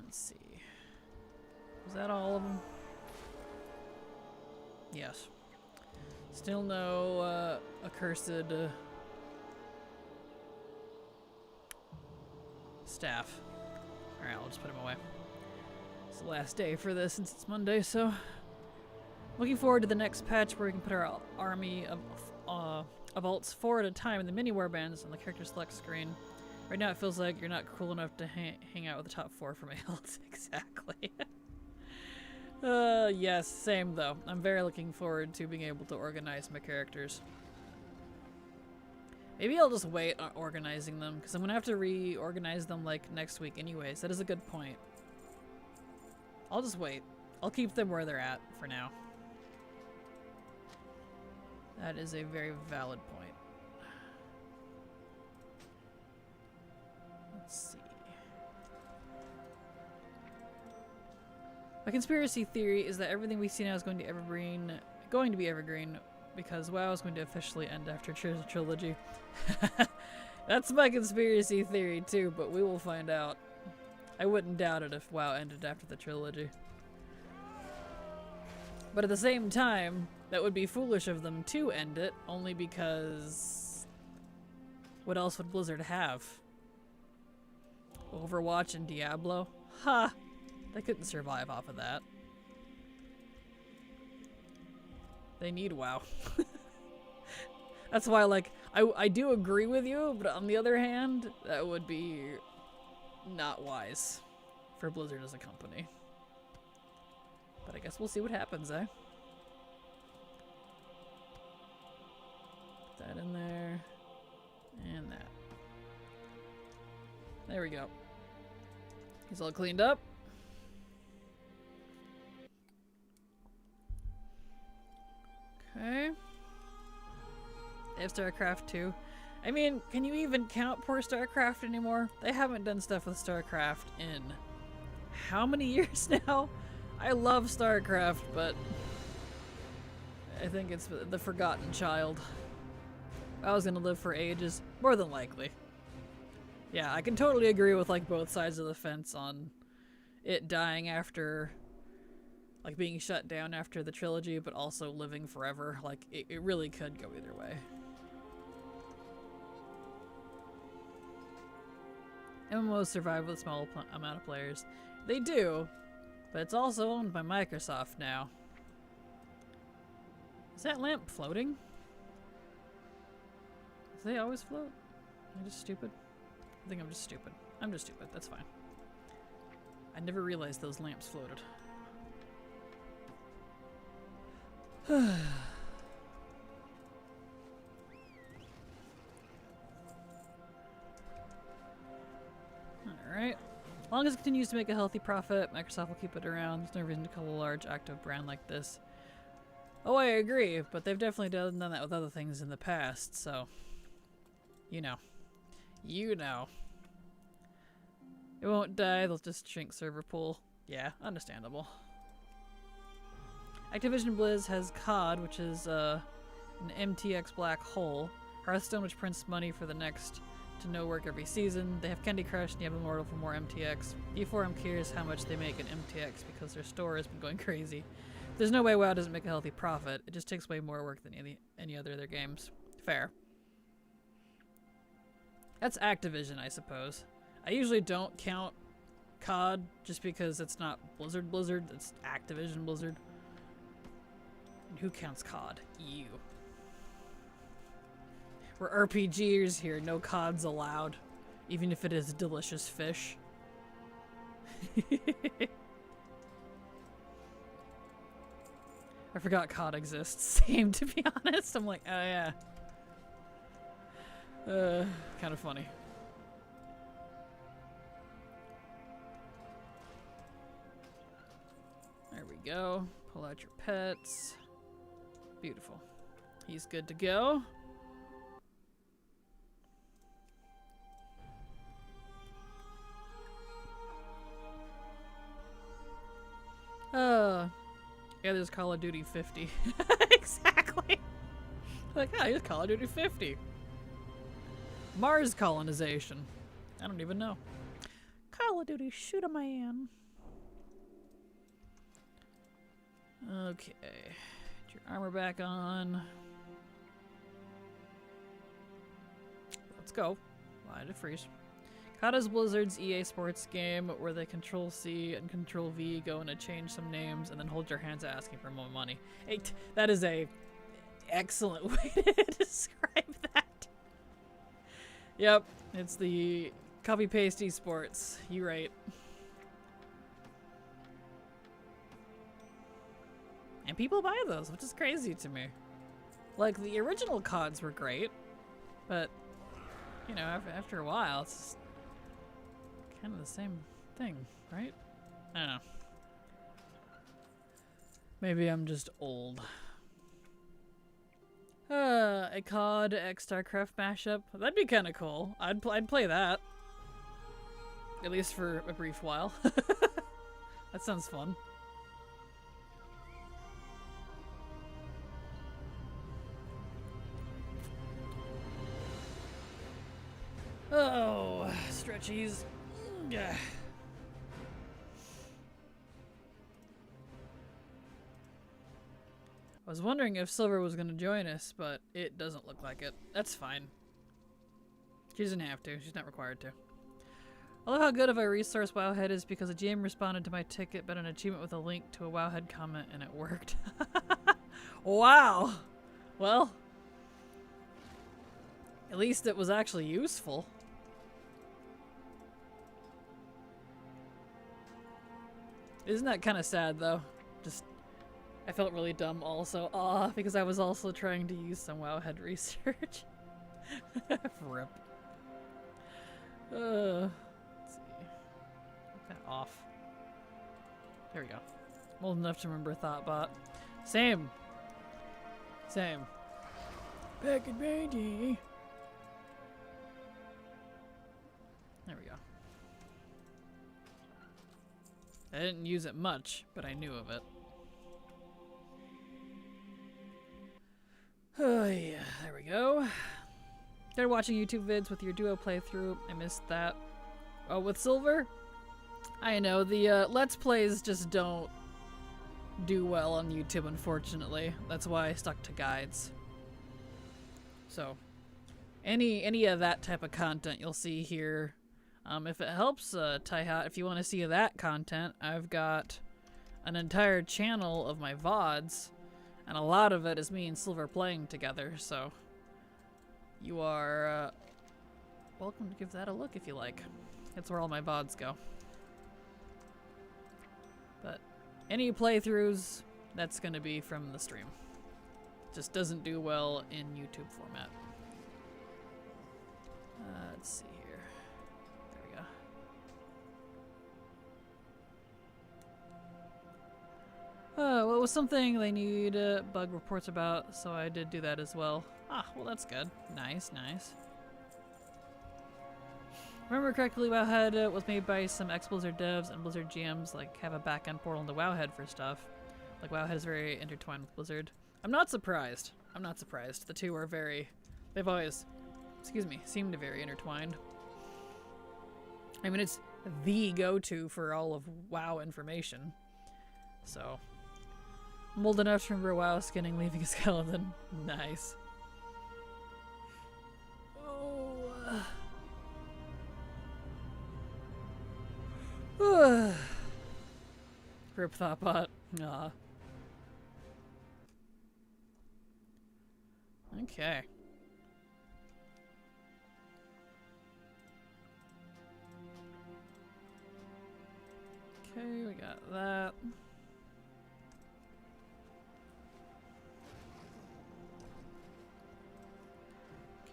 Let's see. Was that all of them? Yes. Still no accursed staff. Alright, I'll just put him away. It's the last day for this since it's Monday, so looking forward to the next patch where we can put our army of alts 4 at a time in the mini warbands on the character select screen. Right now it feels like you're not cool enough to hang out with the top 4 for my alts. Exactly. Yes, same though. I'm very looking forward to being able to organize my characters. Maybe I'll just wait on organizing them, because I'm gonna have to reorganize them like next week anyways. That is a good point. I'll just wait. I'll keep them where they're at for now. That is a very valid point. Let's see. My conspiracy theory is that everything we see now is going to be evergreen because WoW is going to officially end after Trilogy. That's my conspiracy theory too, but we will find out. I wouldn't doubt it if WoW ended after the Trilogy. But at the same time, that would be foolish of them to end it, only because what else would Blizzard have? Overwatch and Diablo? Ha! They couldn't survive off of that. They need WoW. That's why, like, I do agree with you, but on the other hand, that would be not wise for Blizzard as a company. But I guess we'll see what happens, eh? Put that in there. And that. There we go. He's all cleaned up. Okay. They have StarCraft 2. I mean, can you even count poor StarCraft anymore? They haven't done stuff with StarCraft in how many years now? I love StarCraft, but I think it's the forgotten child. I was gonna live for ages, more than likely. Yeah, I can totally agree with like both sides of the fence on it dying after, like being shut down after the trilogy, but also living forever. Like it really could go either way. MMOs survive with a small amount of players. They do, but it's also owned by Microsoft now. Is that lamp floating? Do they always float? Am I just stupid? I think I'm just stupid. I'm just stupid. That's fine. I never realized those lamps floated. Alright. As long as it continues to make a healthy profit, Microsoft will keep it around. There's no reason to call a large active brand like this. Oh, I agree, but they've definitely done that with other things in the past, so... You know. You know. It won't die, they'll just shrink server pool. Yeah, understandable. Activision Blizz has COD, which is an MTX black hole. Hearthstone, which prints money for the next to no work every season. They have Candy Crush and you have Immortal for more MTX. D4, I'm curious how much they make in MTX because their store has been going crazy. There's no way WoW doesn't make a healthy profit. It just takes way more work than any other of their games. Fair. That's Activision, I suppose. I usually don't count COD just because it's not Blizzard, it's Activision Blizzard. And who counts COD? You. We're RPGers here, no CODs allowed. Even if it is delicious fish. I forgot COD exists. Same, to be honest. I'm like, oh yeah. Kind of funny. There we go. Pull out your pets. Beautiful. He's good to go. Yeah, there's Call of Duty 50. Exactly. Like, oh, here's Call of Duty 50. Mars colonization. I don't even know. Call of Duty, shoot a man. Okay. Get your armor back on. Let's go. Why did it freeze? COD is Blizzard's EA Sports game where they Control-C and Control-V go in to change some names and then hold your hands asking for more money. Hey, that is a excellent way to describe that. Yep, it's the copy-paste esports. You right. And people buy those, which is crazy to me. Like, the original CODs were great, but, you know, after a while, it's just kind of the same thing, right? I don't know. Maybe I'm just old. A COD X StarCraft mashup. That'd be kind of cool. I'd play that. At least for a brief while. That sounds fun. Oh, stretchies. Yeah. I was wondering if Silver was going to join us, but it doesn't look like it. That's fine. She doesn't have to. She's not required to. I love how good of a resource Wowhead is because a GM responded to my ticket but an achievement with a link to a Wowhead comment and it worked. Wow. Well, at least it was actually useful. Isn't that kind of sad though? Just, I felt really dumb also. Aw, because I was also trying to use some Wowhead research. Rip. Let's see. Get that off. There we go. I'm old enough to remember Thoughtbot. Same. Same. Back in Baby. There we go. I didn't use it much, but I knew of it. Oh yeah, there we go. Started watching YouTube vids with your duo playthrough. I missed that. Oh, with Silver? I know, the Let's Plays just don't do well on YouTube, unfortunately. That's why I stuck to guides. So, any of that type of content you'll see here If it helps, Taihat, if you want to see that content, I've got an entire channel of my VODs, and a lot of it is me and Silver playing together, so you are welcome to give that a look if you like. That's where all my VODs go. But any playthroughs, that's going to be from the stream. Just doesn't do well in YouTube format. Let's see here. There we go. What was something they need bug reports about, so I did do that as well. Ah, well that's good. Nice, nice. Remember correctly, Wowhead was made by some ex-Blizzard devs, and Blizzard GMs like have a back-end portal into Wowhead for stuff. Like Wowhead is very intertwined with Blizzard. I'm not surprised. I'm not surprised. The two are they've always, excuse me, seemed very intertwined. I mean, it's the go-to for all of WoW information. So, I'm old enough to remember WoW skinning leaving a skeleton. Nice. Rip Thoughtbot. Aw. Okay. Okay, we got that.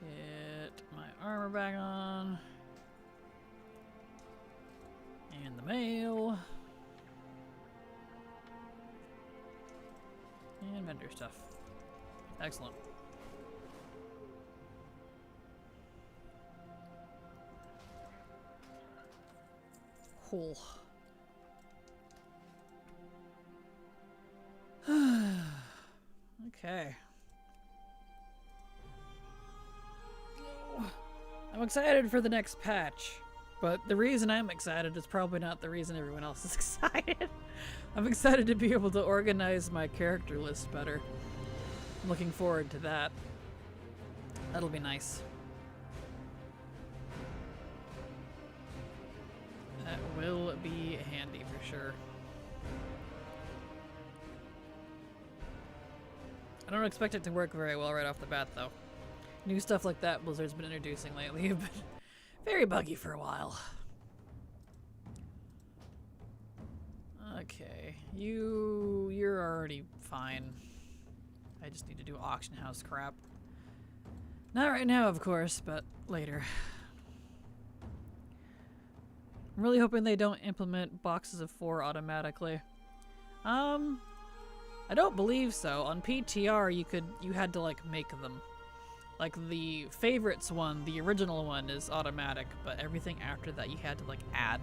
Get my armor back on. And the mail. And vendor stuff. Excellent. Cool. Okay. I'm excited for the next patch, but the reason I'm excited is probably not the reason everyone else is excited. I'm excited to be able to organize my character list better. I'm looking forward to that. That'll be nice. That will be handy for sure. I don't expect it to work very well right off the bat, though. New stuff like that Blizzard's been introducing lately have been very buggy for a while. Okay, you're already fine. I just need to do auction house crap. Not right now, of course, but later. I'm really hoping they don't implement boxes of 4 automatically. I don't believe so. On PTR, you had to like make them. Like the favorites one, the original one is automatic, but everything after that you had to like add.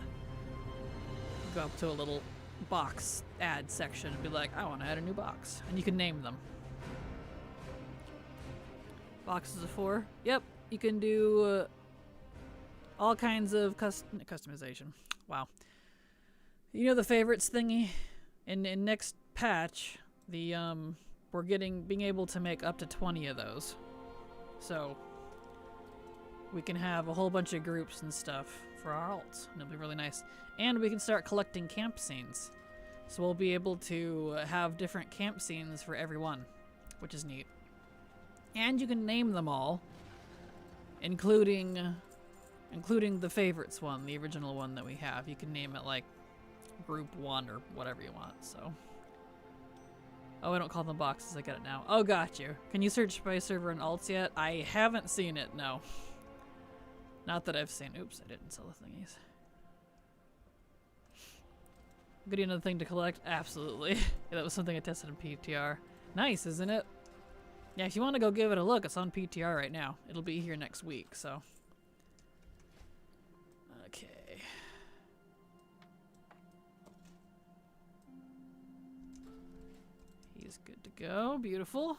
Go up to a little box add section and be like, I want to add a new box, and you can name them. Boxes of 4. Yep, you can do all kinds of customization. Wow. You know the favorites thingy? In next patch, the we're being able to make up to 20 of those. So we can have a whole bunch of groups and stuff for our alts, and it'll be really nice. And we can start collecting camp scenes. So we'll be able to have different camp scenes for everyone, which is neat. And you can name them all, including the favorites one, the original one that we have. You can name it like Group 1 or whatever you want, so. Oh, I don't call them boxes, I get it now. Oh, got you. Can you search by server and alts yet? I haven't seen it, no. Not that I've seen. Oops, I didn't sell the thingies. Good, another thing to collect? Absolutely. Yeah, that was something I tested in PTR. Nice, isn't it? Yeah, if you want to go give it a look, it's on PTR right now. It'll be here next week, so. Okay. He's good to go. Beautiful.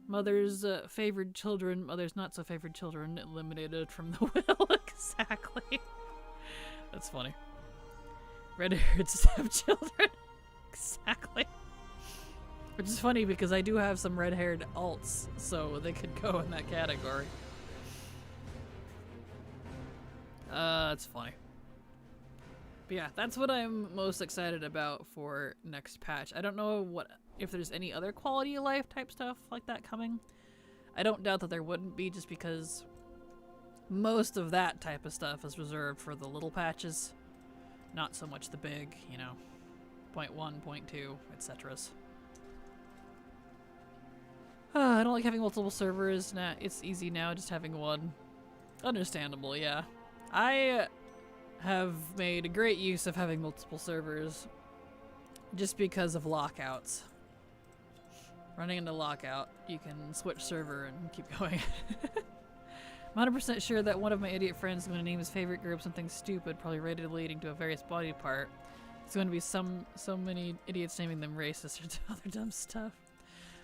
Mother's favored children, mother's not so favored children eliminated from the will. Exactly. That's funny. Red-haired stepchildren. Exactly. Which is funny because I do have some red-haired alts, so they could go in that category. That's funny. But yeah, that's what I'm most excited about for next patch. I don't know if there's any other quality of life type stuff like that coming. I don't doubt that there wouldn't be, just because most of that type of stuff is reserved for the little patches, not so much the big, you know, 0.1, 0.2, etc. I don't like having multiple servers. Nah, it's easy now just having one. Understandable, yeah. I have made great use of having multiple servers just because of lockouts. Running into lockout, you can switch server and keep going. I'm 100% sure that one of my idiot friends is going to name his favorite group something stupid, probably related leading to a various body part. It's going to be so many idiots naming them racist or other dumb stuff.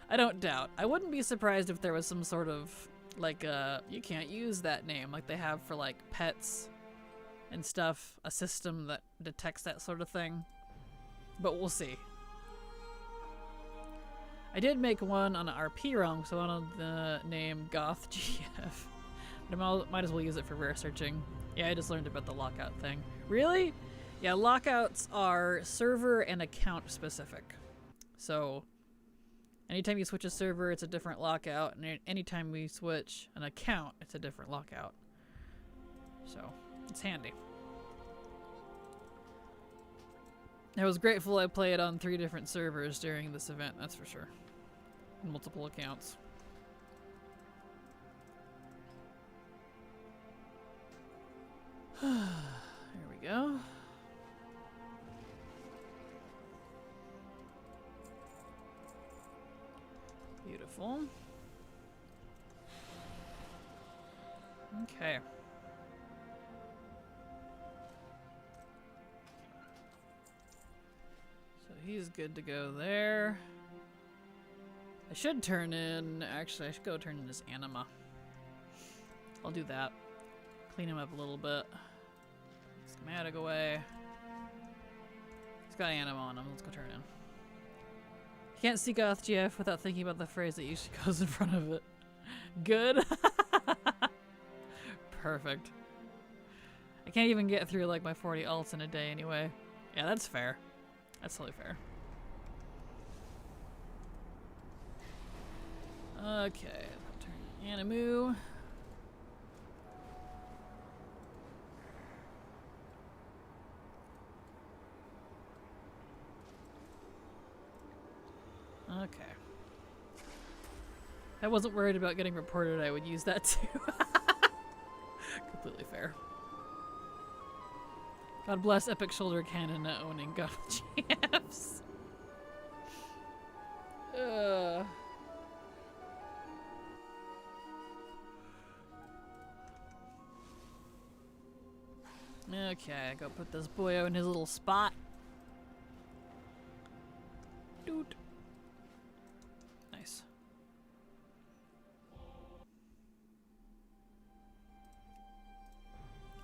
I don't doubt. I wouldn't be surprised if there was some sort of, like, you can't use that name, like they have for, like, pets and stuff, a system that detects that sort of thing. But we'll see. I did make one on an RP realm, so I wanted the name GothGF. But I might as well use it for rare searching. Yeah, I just learned about the lockout thing. Really? Yeah, lockouts are server and account specific. So anytime you switch a server, it's a different lockout, and anytime we switch an account, it's a different lockout. So it's handy. I was grateful I played on 3 different servers during this event, that's for sure. Multiple accounts. Here we go. Beautiful. Okay. So he's good to go there. I should turn in, actually I should go turn in his anima. I'll do that. Clean him up a little bit. Schematic away. He's got anima on him, let's go turn it in. You can't see GothGF without thinking about the phrase that usually goes in front of it. Good? Perfect. I can't even get through like my 40 alts in a day anyway. Yeah, that's fair. That's totally fair. Okay, turn Animu. Okay. I wasn't worried about getting reported, I would use that too. Completely fair. God bless Epic Shoulder Cannon owning GothGFs. Okay, go put this boyo in his little spot. Dude. Nice.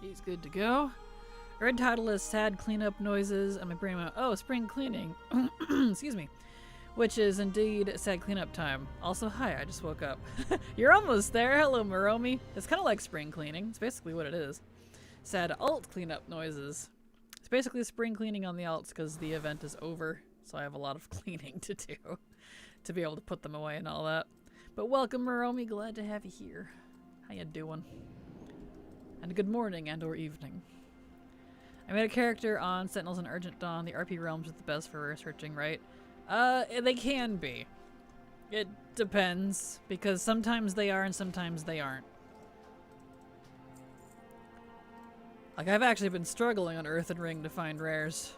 He's good to go. Red title is sad cleanup noises, and my brain went, oh, spring cleaning. Excuse me. Which is indeed sad cleanup time. Also, hi, I just woke up. You're almost there. Hello, Maromi. It's kind of like spring cleaning. It's basically what it is. Sad alt cleanup noises. It's basically spring cleaning on the alts because the event is over, so I have a lot of cleaning to do to be able to put them away and all that. But welcome, Maromi. Glad to have you here. How you doing? And good morning and or evening. I made a character on Sentinels and Urgent Dawn. The RP realms is the best for researching, right? They can be. It depends, because sometimes they are and sometimes they aren't. Like, I've actually been struggling on Earthen Ring to find rares.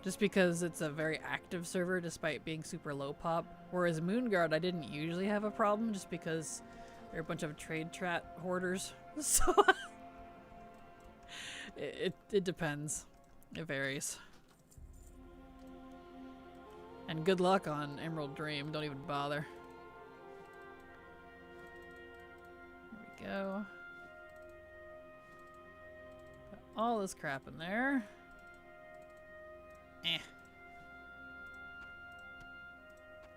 Just because it's a very active server despite being super low pop. Whereas Moonguard, I didn't usually have a problem just because they're a bunch of trade trat hoarders. So it depends. It varies. And good luck on Emerald Dream. Don't even bother. Here we go. Put all this crap in there. Eh.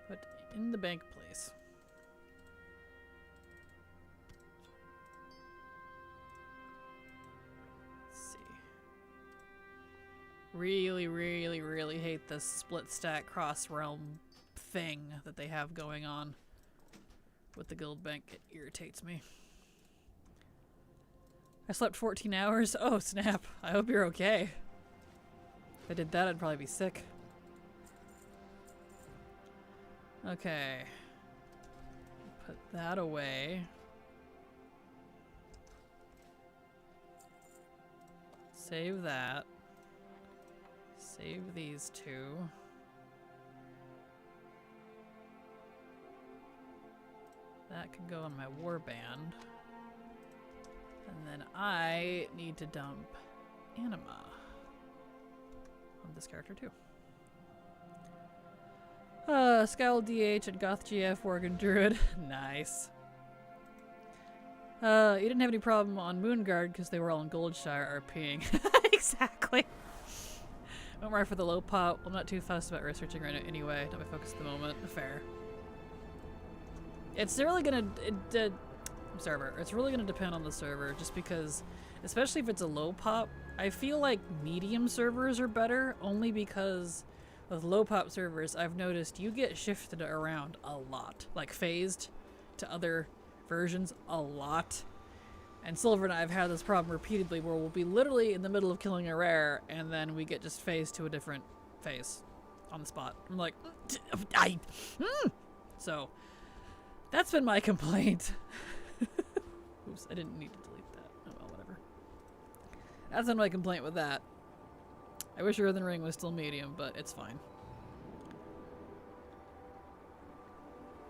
Put in the bank, please. Really, really, really hate this split stack cross realm thing that they have going on with the guild bank. It irritates me. I slept 14 hours. Oh, snap. I hope you're okay. If I did that, I'd probably be sick. Okay. Put that away. Save that. Save these two. That could go on my warband. And then I need to dump anima on this character too. Scowl DH and Goth GF Worgen Druid. Nice. You didn't have any problem on Moonguard because they were all in Goldshire RPing. Exactly. Went more for the low pop. I'm not too fussed about researching right now anyway. Not my focus at the moment. Fair. It's really gonna... It's really gonna depend on the server, just because, especially if it's a low pop, I feel like medium servers are better, only because with low pop servers, I've noticed you get shifted around a lot. Like phased to other versions a lot. And Silver and I have had this problem repeatedly where we'll be literally in the middle of killing a rare and then we get just phased to a different phase on the spot. I'm like, So, that's been my complaint. Oops, I didn't need to delete that. Oh well, whatever. That's been my complaint with that. I wish Earthen Ring was still medium, but it's fine.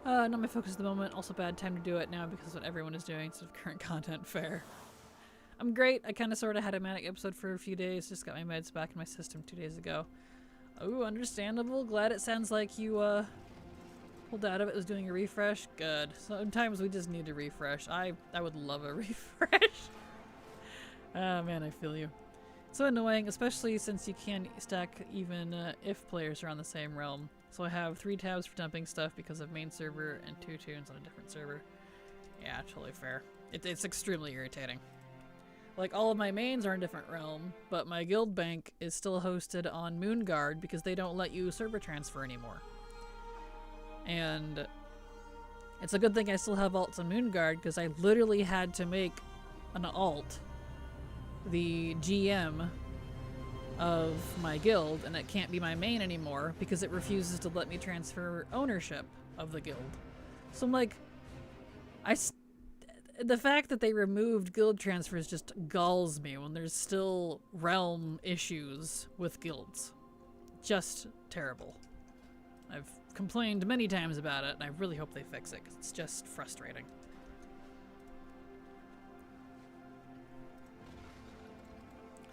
Not my focus at the moment. Also bad time to do it now because of what everyone is doing instead of current content. Fair. I'm great. I kind of sort of had a manic episode for a few days. Just got my meds back in my system 2 days ago. Ooh, understandable. Glad it sounds like you pulled out of it. Was doing a refresh. Good. Sometimes we just need a refresh. I would love a refresh. Oh man, I feel you. So annoying, especially since you can't stack even if players are on the same realm. So I have 3 tabs for dumping stuff because of main server and 2 tunes on a different server. Yeah, totally fair. It's extremely irritating. Like, all of my mains are in a different realm, but my guild bank is still hosted on Moonguard because they don't let you server transfer anymore. And it's a good thing I still have alts on Moonguard because I literally had to make an alt the GM of my guild, and it can't be my main anymore because it refuses to let me transfer ownership of the guild. So I'm like, the fact that they removed guild transfers just galls me when there's still realm issues with guilds. Just terrible. I've complained many times about it, and I really hope they fix it because it's just frustrating.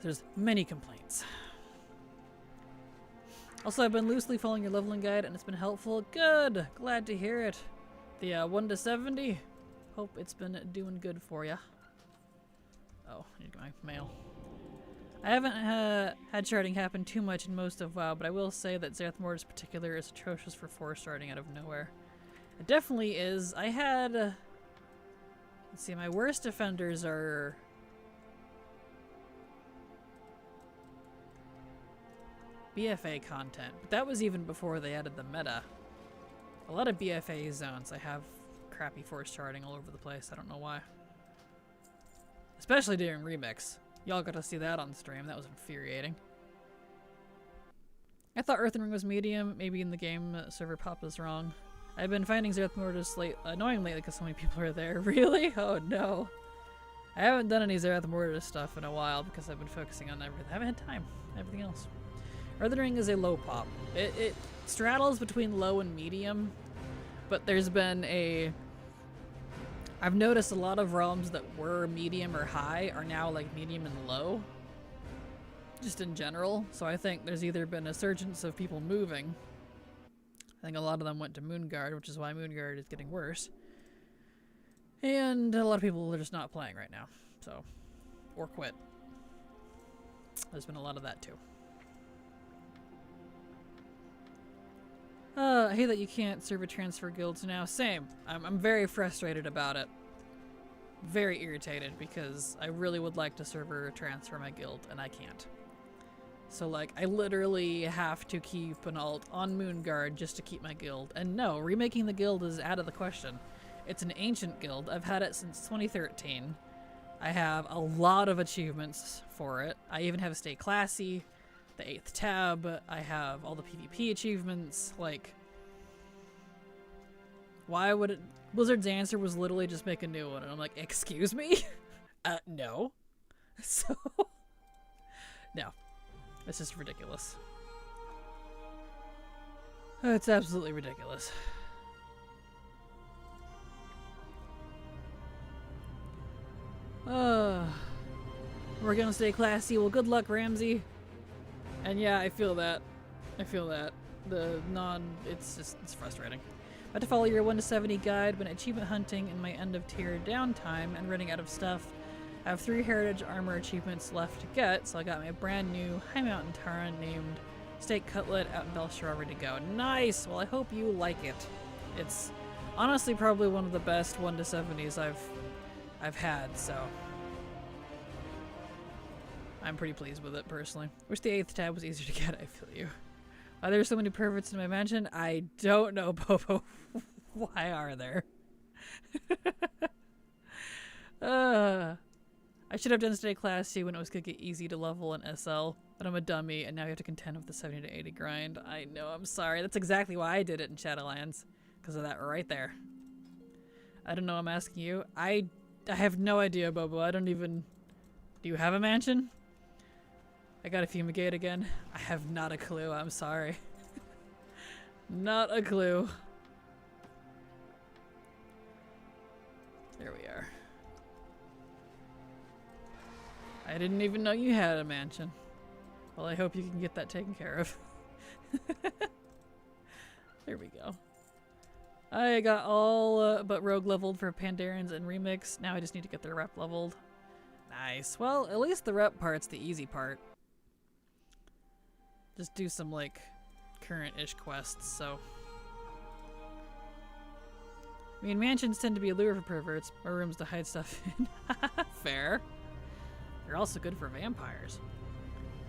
There's many complaints. Also, I've been loosely following your leveling guide and it's been helpful. Good! Glad to hear it. The 1 to 70. Hope it's been doing good for ya. Oh, I need to get my mail. I haven't had sharding happen too much in most of WoW, but I will say that Zerath Mortis in particular is atrocious for 4 starting out of nowhere. It definitely is. I had... let's see, my worst offenders are... BFA content, but that was even before they added the meta. A lot of BFA zones I have crappy force charting all over the place. I don't know why. Especially during Remix. Y'all got to see that on stream. That was infuriating. I thought Earthen Ring was medium. Maybe in the game server pop was wrong. I've been finding Zerath Mortis annoying lately because so many people are there. Really? Oh no. I haven't done any Zerath Mortis stuff in a while because I've been focusing on everything. I haven't had time. Everything else. Earthen Ring is a low pop. It straddles between low and medium, but there's been a... I've noticed a lot of realms that were medium or high are now like medium and low, just in general. So I think there's either been a surgence of people moving. I think a lot of them went to Moonguard, which is why Moonguard is getting worse. And a lot of people are just not playing right now, so... or quit. There's been a lot of that too. I hate that you can't server transfer guilds now. Same. I'm very frustrated about it. Very irritated because I really would like to server transfer my guild and I can't. So like, I literally have to keep an alt on Moonguard just to keep my guild. And no, remaking the guild is out of the question. It's an ancient guild. I've had it since 2013. I have a lot of achievements for it. I even have Stay Classy, the 8th tab. I have all the PvP achievements. Like, why would it... Blizzard's answer was literally just make a new one. And I'm like, excuse me? No. So, no. It's just ridiculous. It's absolutely ridiculous. We're gonna stay classy. Well, good luck, Ramsey. And yeah, I feel that. I feel that. It's frustrating. I had to follow your 1 to 70 guide, but achievement hunting in my end of tier downtime and running out of stuff. I have 3 heritage armor achievements left to get, so I got my brand new High Mountain Tara named Steak Cutlet out in Belshore ready to go. Nice! Well, I hope you like it. It's honestly probably one of the best 1 to 70s I've had, so I'm pretty pleased with it personally. Wish the 8th tab was easier to get, I feel you. Why there's so many perverts in my mansion? I don't know, Bobo. Why are there? I should have done Stay Classy when it was gonna get easy to level in SL, but I'm a dummy and now you have to contend with the 70 to 80 grind. I know, I'm sorry. That's exactly why I did it in Shadowlands. Because of that right there. I don't know, I'm asking you. I have no idea, Bobo. I don't even... Do you have a mansion? I gotta fumigate again. I have not a clue, I'm sorry. Not a clue. There we are. I didn't even know you had a mansion. Well, I hope you can get that taken care of. There we go. I got all but Rogue leveled for Pandarians and Remix. Now I just need to get their rep leveled. Nice. Well, at least the rep part's the easy part. Just do some, like, current-ish quests, so... I mean, mansions tend to be a lure for perverts. More rooms to hide stuff in. Fair. They're also good for vampires.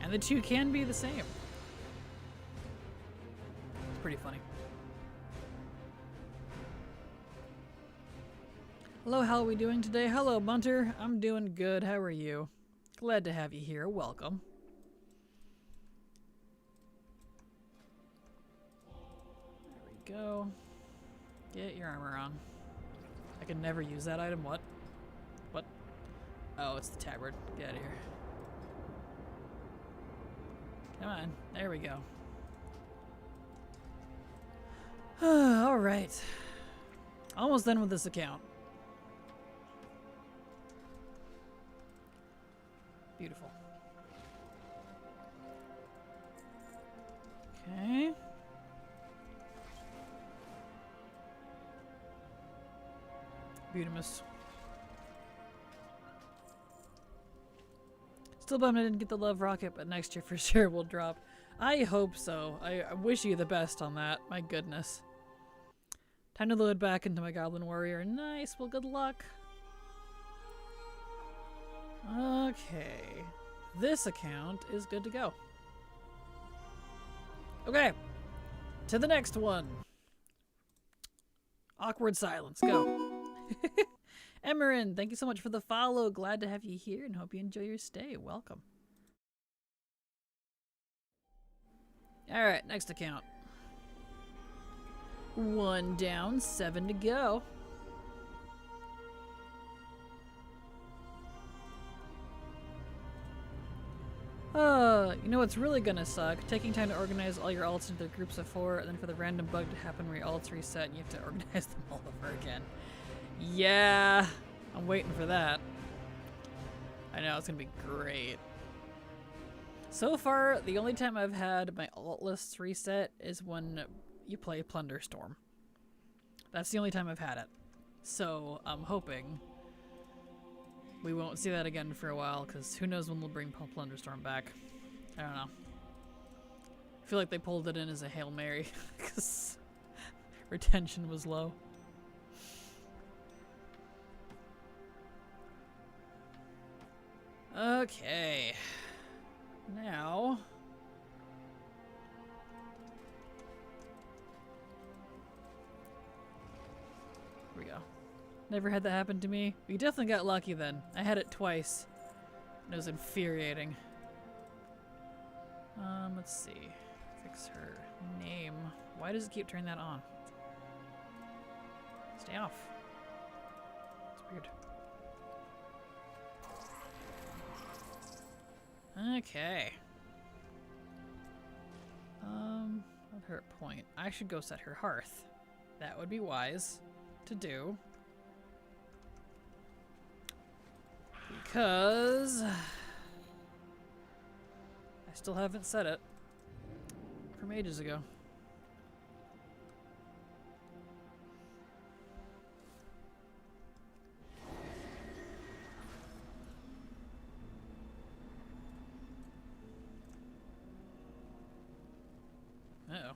And the two can be the same. It's pretty funny. Hello, how are we doing today? Hello, Bunter. I'm doing good. How are you? Glad to have you here. Welcome. There we go. Get your armor on. I can never use that item. What? What? Oh, it's the tabard. Get out of here. Come on. There we go. Alright. Almost done with this account. Beautiful. Okay. Beautimus. Still bummed I didn't get the love rocket, but next year for sure will drop. I hope so. I wish you the best on that. My goodness. Time to load back into my Goblin Warrior. Nice. Well, good luck. Okay. This account is good to go. Okay. To the next one. Awkward silence. Go. Emerin, thank you so much for the follow. Glad to have you here and hope you enjoy your stay. Welcome. Alright, next account. 1 down, 7 to go. You know what's really gonna suck? Taking time to organize all your alts into their groups of 4, and then for the random bug to happen where your alts reset and you have to organize them all over again. Yeah, I'm waiting for that. I know, it's gonna be great. So far, the only time I've had my alt lists reset is when you play Plunderstorm. That's the only time I've had it. So, I'm hoping we won't see that again for a while, because who knows when they'll bring Plunderstorm back. I don't know. I feel like they pulled it in as a Hail Mary, because retention was low. Okay. Now, Here we go. Never had that happen to me. We definitely got lucky then. I had it twice. And it was infuriating. Let's see. Fix her name. Why does it keep turning that on? Stay off. It's weird. Okay. At her point, I should go set her hearth. That would be wise to do. Because I still haven't set it from ages ago. Uh-oh.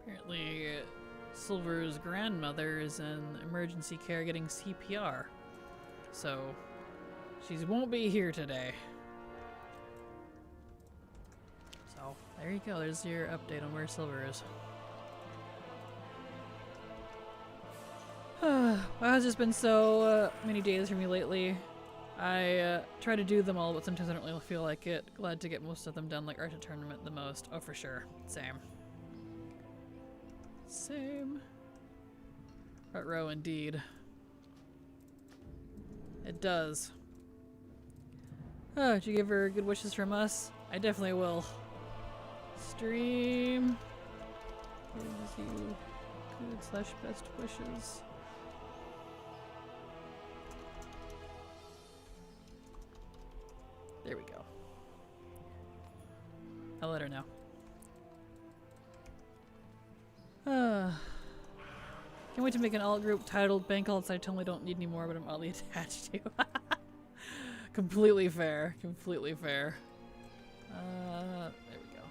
Apparently, Silver's grandmother is in emergency care getting CPR. So, she won't be here today. So, there you go. There's your update on where Silver is. Wow, it's just been so many days for me lately. I try to do them all, but sometimes I don't really feel like it. Glad to get most of them done, like Arctic Tournament the most. Oh, for sure. Same. Same. Front row indeed. It does. Oh, did you give her good wishes from us? I definitely will. Stream gives you good / best wishes. There we go. I'll let her know. Can't wait to make an alt group titled Bank Alts I totally don't need anymore, but I'm oddly attached to. Completely fair. Completely fair. There we go.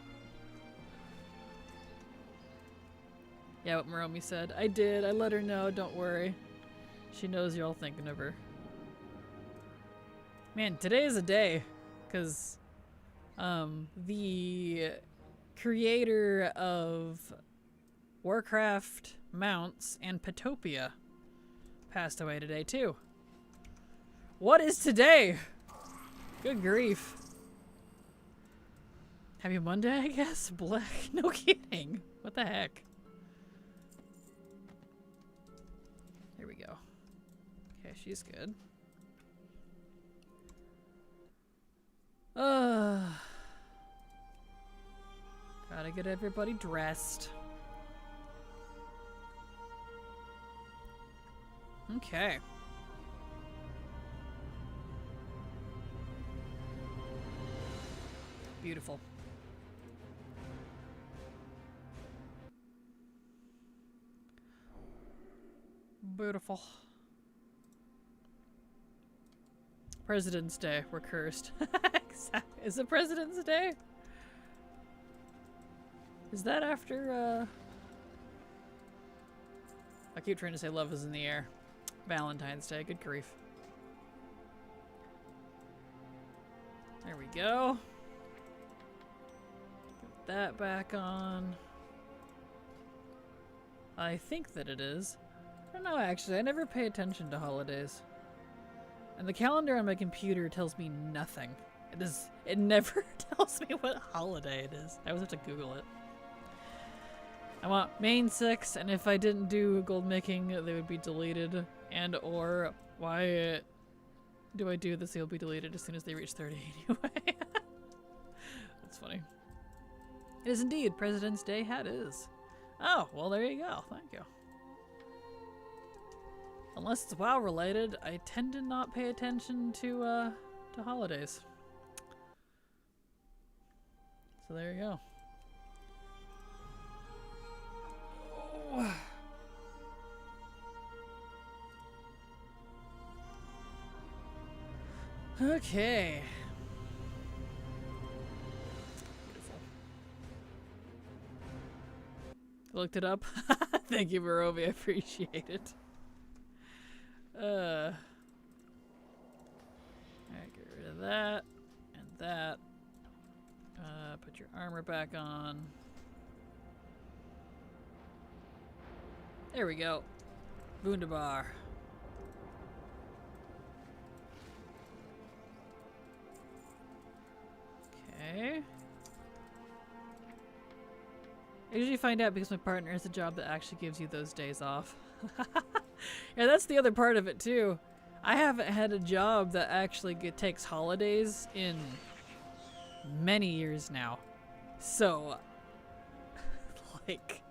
Yeah, what Moromi said. I did. I let her know. Don't worry. She knows you're all thinking of her. Man, today is a day. Because the creator of Warcraft mounts and Petopia passed away today too. What is today? Good grief. Happy Monday, I guess? Black. No kidding. What the heck? Here we go. Okay, she's good. Gotta get everybody dressed. Okay. Beautiful. Beautiful. President's Day. We're cursed. Is it President's Day? Is that after, I keep trying to say love is in the air. Valentine's Day. Good grief. There we go. Put that back on. I think that it is. I don't know, actually. I never pay attention to holidays. And the calendar on my computer tells me nothing. It never tells me what holiday it is. I always have to Google it. I want main 6, and if I didn't do gold making, they would be deleted. And or why do I do this? They'll be deleted as soon as they reach 30 anyway. That's funny. It is indeed President's Day. Hat is. Oh, well there you go. Thank you. Unless it's WoW related, I tend to not pay attention to holidays. So there you go. Oh. Okay. Beautiful. Looked it up. Thank you, Barovia. I appreciate it. Alright, get rid of that and that. Put your armor back on. There we go. Wunderbar. Okay. I usually find out because my partner has a job that actually gives you those days off. Yeah, that's the other part of it too. I haven't had a job that actually takes holidays in many years now. So, like,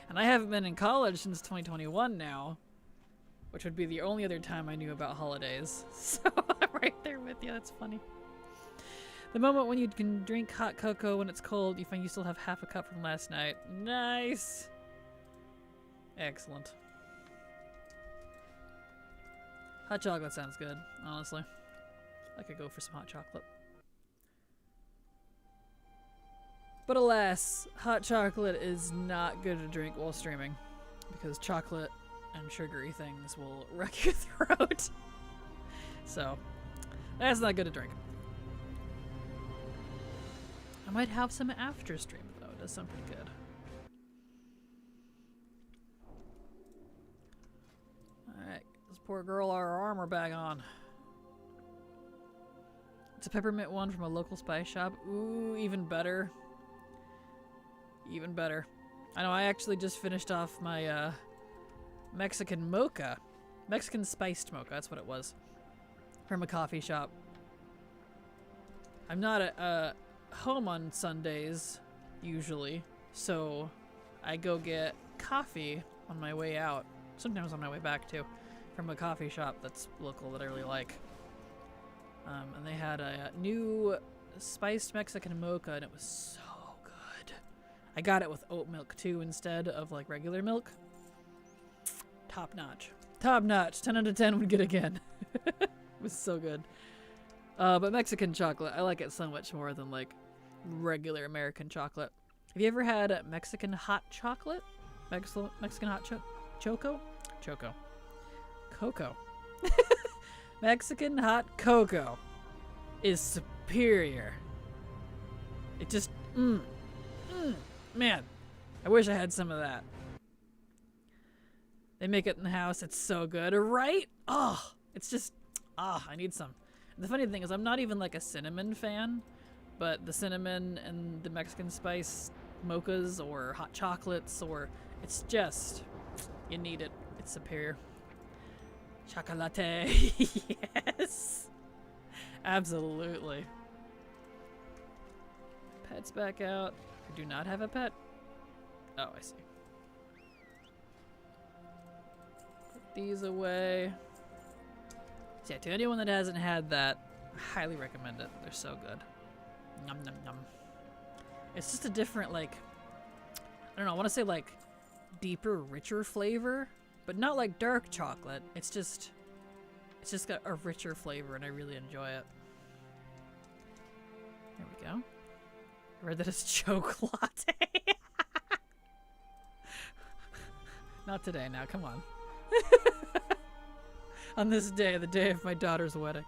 and I haven't been in college since 2021 now, which would be the only other time I knew about holidays. So I'm right there with you. That's funny. The moment when you can drink hot cocoa when it's cold, you find you still have half a cup from last night. Nice. Excellent. Hot chocolate sounds good, honestly. I could go for some hot chocolate. But alas, hot chocolate is not good to drink while streaming, because chocolate and sugary things will wreck your throat. So, that's not good to drink. I might have some after stream, though. It does sound pretty good. Alright, let's poor girl our armor back on. It's a peppermint one from a local spice shop. Ooh, even better. Even better. I know, I actually just finished off my Mexican mocha. Mexican spiced mocha, that's what it was. From a coffee shop. I'm not at home on Sundays, usually, so I go get coffee on my way out. Sometimes on my way back, too. From a coffee shop that's local that I really like. And they had a new spiced Mexican mocha, and it was so good. I got it with oat milk, too, instead of, like, regular milk. Top notch. Top notch. 10 out of 10 would get again. It was so good. But Mexican chocolate, I like it so much more than, like, regular American chocolate. Have you ever had Mexican hot chocolate? Mexican hot choco? Choco. Cocoa. Mexican hot cocoa is superior. It just, man, I wish I had some of that. They make it in the house. It's so good, right? Oh, it's just, I need some. The funny thing is I'm not even like a cinnamon fan, but the cinnamon and the Mexican spice mochas or hot chocolates, or it's just, you need it. It's superior. Chocolate. Yes. Absolutely. Pet's back out. I do not have a pet. Oh, I see. Put these away. So yeah, to anyone that hasn't had that, I highly recommend it. They're so good. Nom nom nom. It's just a different, like, I don't know, I want to say like deeper, richer flavor, but not like dark chocolate. It's just got a richer flavor, and I really enjoy it. There we go. I read that it's choke latte. Not today now, come on. On this day, the day of my daughter's wedding.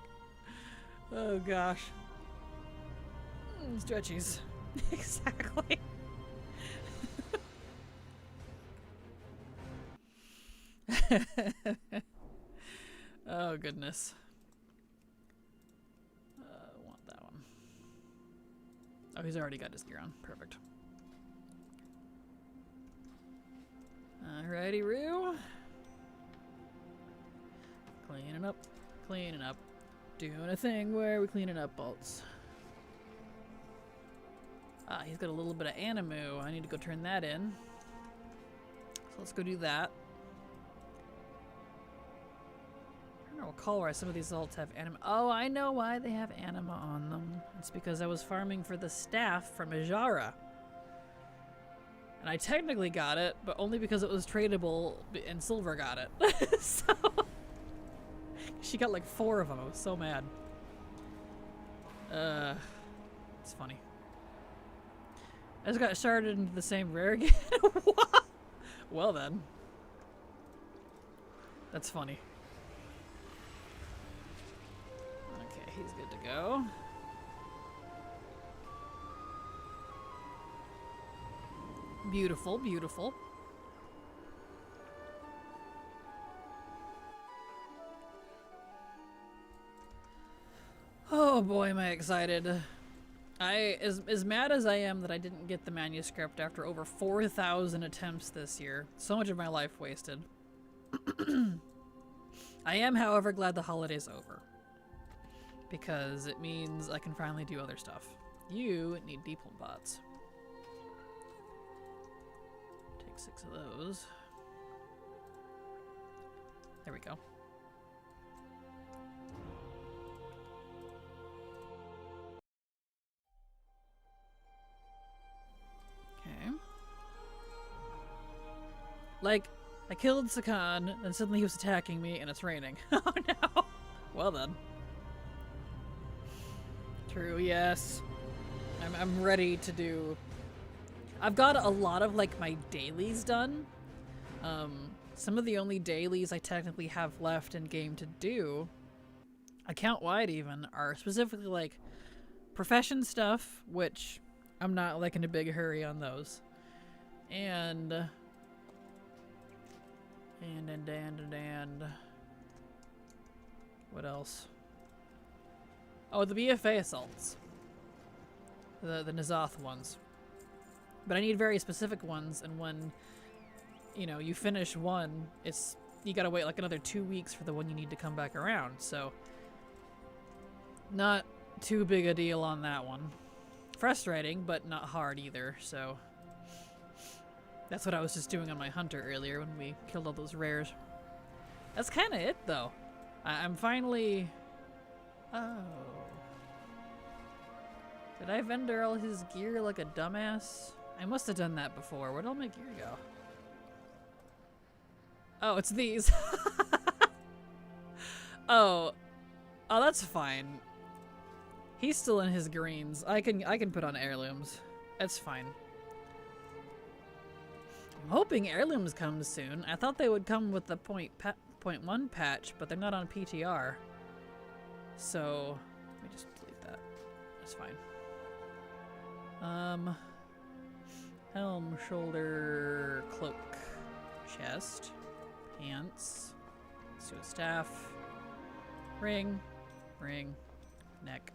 Oh gosh. Stretchies. Exactly. Oh goodness. I want that one. Oh, he's already got his gear on. Perfect. Alrighty, Roo. Cleaning up, cleaning up. Doing a thing where we cleaning up bolts. Ah, he's got a little bit of animu. I need to go turn that in. So let's go do that. I don't recall why some of these alts have anima. Oh, I know why they have anima on them. It's because I was farming for the staff from Ijara. And I technically got it, but only because it was tradable and Silver got it. So she got like 4 of them. I was so mad. It's funny. I just got sharded into the same rare again. What? Well then. That's funny. Okay, he's good to go. Beautiful, beautiful. Oh boy, am I excited. As mad as I am that I didn't get the manuscript after over 4,000 attempts this year. So much of my life wasted. I am, however, glad the holiday's over. Because it means I can finally do other stuff. You need depot pots. Take 6 of those. There we go. Okay. Like, I killed Sakan, and suddenly he was attacking me, and it's raining. Oh no! Well then. True, yes. I'm ready to do... I've got a lot of, like, my dailies done. Some of the only dailies I technically have left in game to do, account-wide even, are specifically, like, profession stuff, which I'm not, like, in a big hurry on those. And what else? Oh, the BFA assaults. The N'Zoth ones. But I need very specific ones, and when, you know, you finish one, you gotta wait like another 2 weeks for the one you need to come back around, so not too big a deal on that one. Frustrating, but not hard either, so that's what I was just doing on my hunter earlier when we killed all those rares. That's kind of it, though. I'm finally... Oh. Did I vendor all his gear like a dumbass? I must have done that before. Where'd all my gear go? Oh, it's these. Oh. Oh, that's fine. He's still in his greens. I can put on heirlooms. That's fine. I'm hoping heirlooms come soon. I thought they would come with the .1 patch, but they're not on PTR. So, let me just delete that. That's fine. Helm, shoulder, cloak, chest, pants, let's do a staff, ring, neck,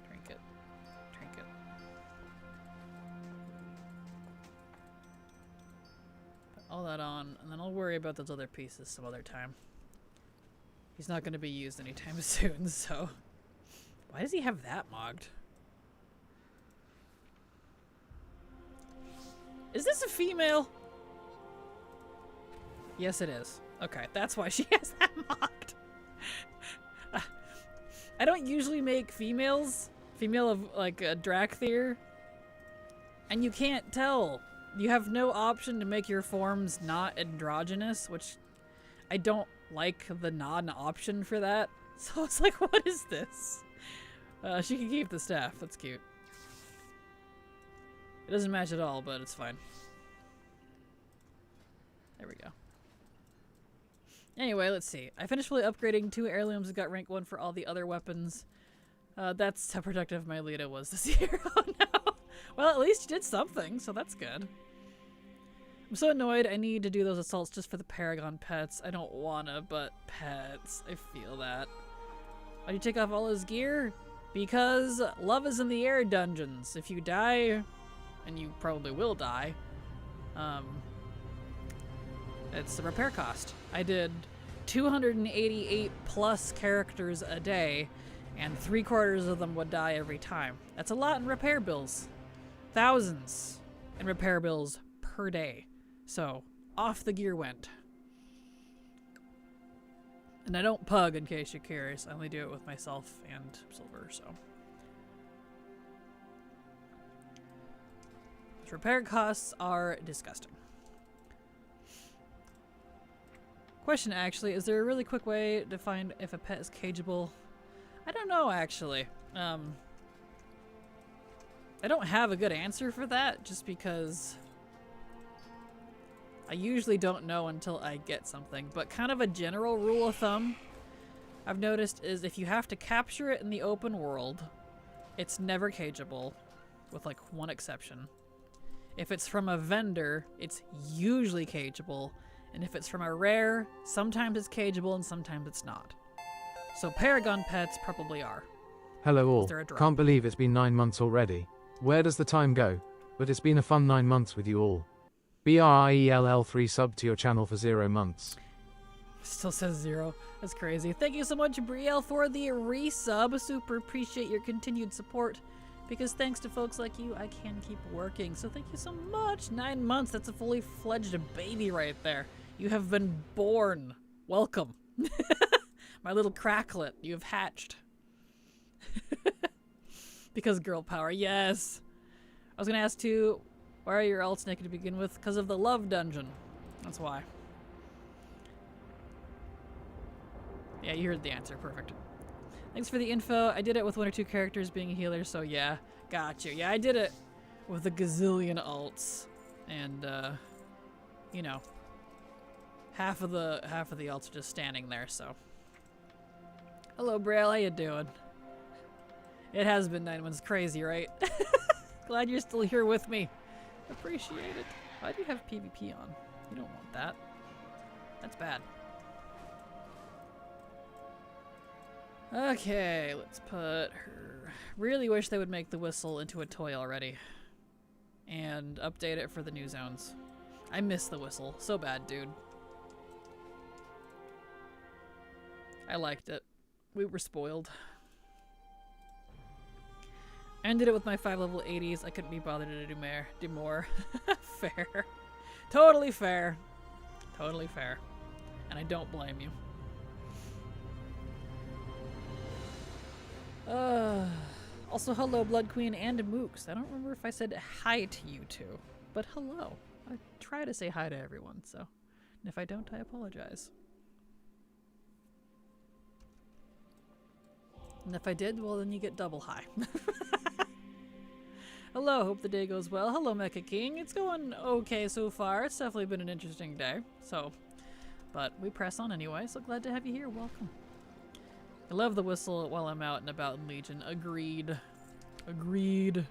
trinket. Put all that on, and then I'll worry about those other pieces some other time. He's not going to be used anytime soon, so... Why does he have that mogged? Is this a female? Yes, it is. Okay, that's why she has that mocked. I don't usually make female of, like, a Drakthir. And you can't tell. You have no option to make your forms not androgynous, which I don't like the non-option for that. So it's like, what is this? She can keep the staff. That's cute. It doesn't match at all, but it's fine. There we go. Anyway, let's see. I finished fully upgrading 2 heirlooms and got rank 1 for all the other weapons. That's how productive my Lita was this year. Oh no! Well, at least you did something, so that's good. I'm so annoyed I need to do those assaults just for the Paragon pets. I don't wanna, but pets. I feel that. Why'd you take off all his gear? Because love is in the air dungeons. If you die... and you probably will die, it's the repair cost. I did 288 plus characters a day, and 3/4 of them would die every time. That's a lot in repair bills. Thousands in repair bills per day. So, off the gear went. And I don't pug, in case you're curious. I only do it with myself and Silver, so... Repair costs are disgusting. Question, actually, is there a really quick way to find if a pet is cageable? I don't know, actually. I don't have a good answer for that, just because I usually don't know until I get something, but kind of a general rule of thumb I've noticed is if you have to capture it in the open world, it's never cageable, with like one exception. If it's from a vendor, it's usually cageable, and if it's from a rare, sometimes it's cageable and sometimes it's not. So Paragon pets probably are. Hello all. Is there a drop? Can't believe it's been 9 months already. Where does the time go? But it's been a fun 9 months with you all. BRIELL3 sub to your channel for 0 months. Still says 0. That's crazy. Thank you so much, Brielle, for the resub. Super appreciate your continued support. Because thanks to folks like you, I can keep working. So thank you so much. 9 months. That's a fully fledged baby right there. You have been born. Welcome. My little cracklet. You have hatched. Because girl power. Yes. I was going to ask too, why are your alts naked to begin with? Because of the love dungeon. That's why. Yeah, you heard the answer. Perfect. Thanks for the info. I did it with 1 or 2 characters being a healer, so yeah. Got you. Yeah, I did it with a gazillion alts. And, you know, half of the alts are just standing there, so. Hello, Braille. How you doing? It has been 9 months. Crazy, right? Glad you're still here with me. Appreciate it. Why do you have PvP on? You don't want that. That's bad. Okay, let's put her... Really wish they would make the whistle into a toy already. And update it for the new zones. I miss the whistle. So bad, dude. I liked it. We were spoiled. I ended it with my 5 level 80s. I couldn't be bothered to do more. Fair. Totally fair. Totally fair. And I don't blame you. Also, hello, Blood Queen and Mooks. I don't remember if I said hi to you two, but hello. I try to say hi to everyone, so. And if I don't, I apologize. And if I did, well, then you get double hi. Hello, hope the day goes well. Hello, Mecha King. It's going okay so far. It's definitely been an interesting day, so. But we press on anyway, so glad to have you here. Welcome. I love the whistle while I'm out and about in Legion. Agreed. Agreed.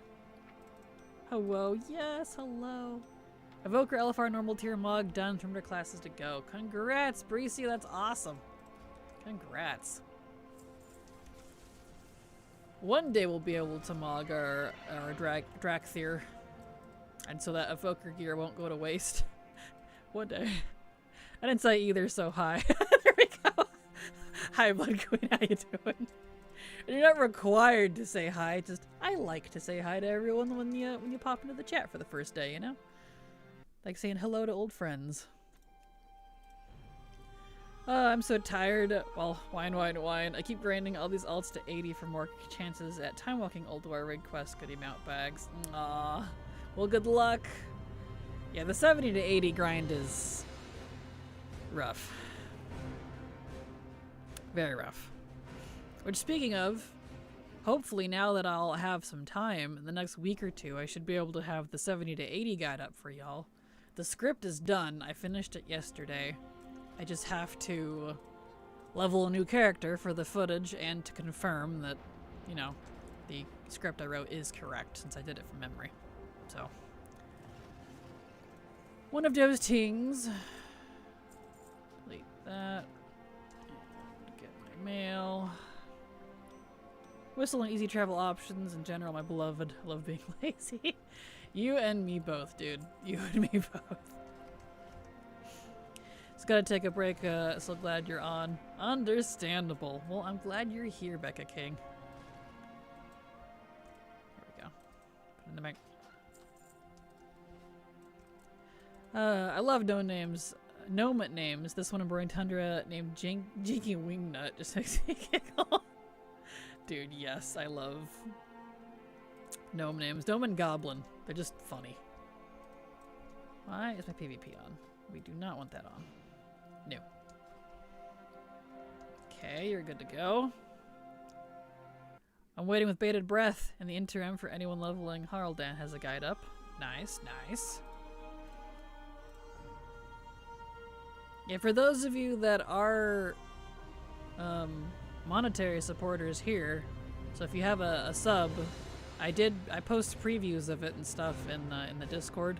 Hello. Yes, hello. Evoker LFR normal tier mog done. 300 classes to go. Congrats, Breezy. That's awesome. Congrats. One day we'll be able to mog our Drakthir. And so that Evoker gear won't go to waste. One day. I didn't say either, so hi. There we go. Hi, Blood Queen, how you doing? You're not required to say hi, just I like to say hi to everyone when you pop into the chat for the first day, you know? Like saying hello to old friends. I'm so tired. Well, wine. I keep grinding all these alts to 80 for more chances at time walking Old War Rig Quest goodie mount bags. Aw. Well, good luck. Yeah, the 70 to 80 grind is rough. Very rough. Which, speaking of, hopefully now that I'll have some time in the next week or two, I should be able to have the 70 to 80 guide up for y'all. The script is done. I finished it yesterday. I just have to level a new character for the footage and to confirm that, you know, the script I wrote is correct since I did it from memory. So, one of those things. Delete that. Get my mail. Whistle and easy travel options in general, my beloved. I love being lazy. You and me both, dude. You and me both. Just gotta take a break. So glad you're on. Understandable. Well, I'm glad you're here, Becca King. Here we go. Put in the mic. I love gnome names. Gnome names. This one in Burning Tundra named Jinky Wingnut just makes me giggle. Dude, yes, I love gnome names. Gnome and Goblin. They're just funny. Why is my PvP on? We do not want that on. No. Okay, you're good to go. I'm waiting with bated breath in the interim for anyone leveling. Harldan has a guide up. Nice, nice. Yeah, for those of you that are monetary supporters here, so if you have a sub, I post previews of it and stuff in the Discord.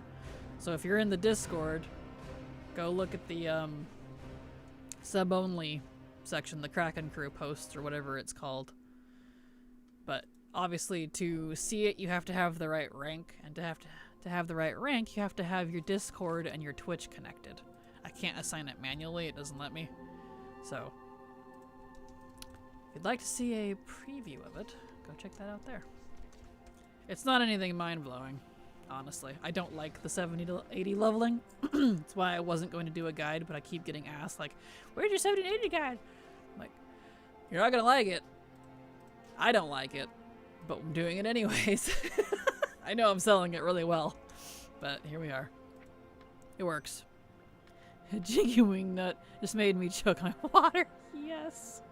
So if you're in the Discord, go look at the sub only section, the Kraken Crew posts or whatever it's called. But obviously to see it, you have to have the right rank, and to have the right rank, you have to have your Discord and your Twitch connected. I can't assign it manually, it doesn't let me. So, if you'd like to see a preview of it, go check that out there. It's not anything mind-blowing, honestly. I don't like the 70 to 80 leveling. That's why I wasn't going to do a guide, but I keep getting asked, like, where's your 70 to 80 guide? I'm like, you're not gonna like it. I don't like it, but I'm doing it anyways. I know I'm selling it really well, but here we are. It works. A jiggy wing nut just made me choke on water. Yes.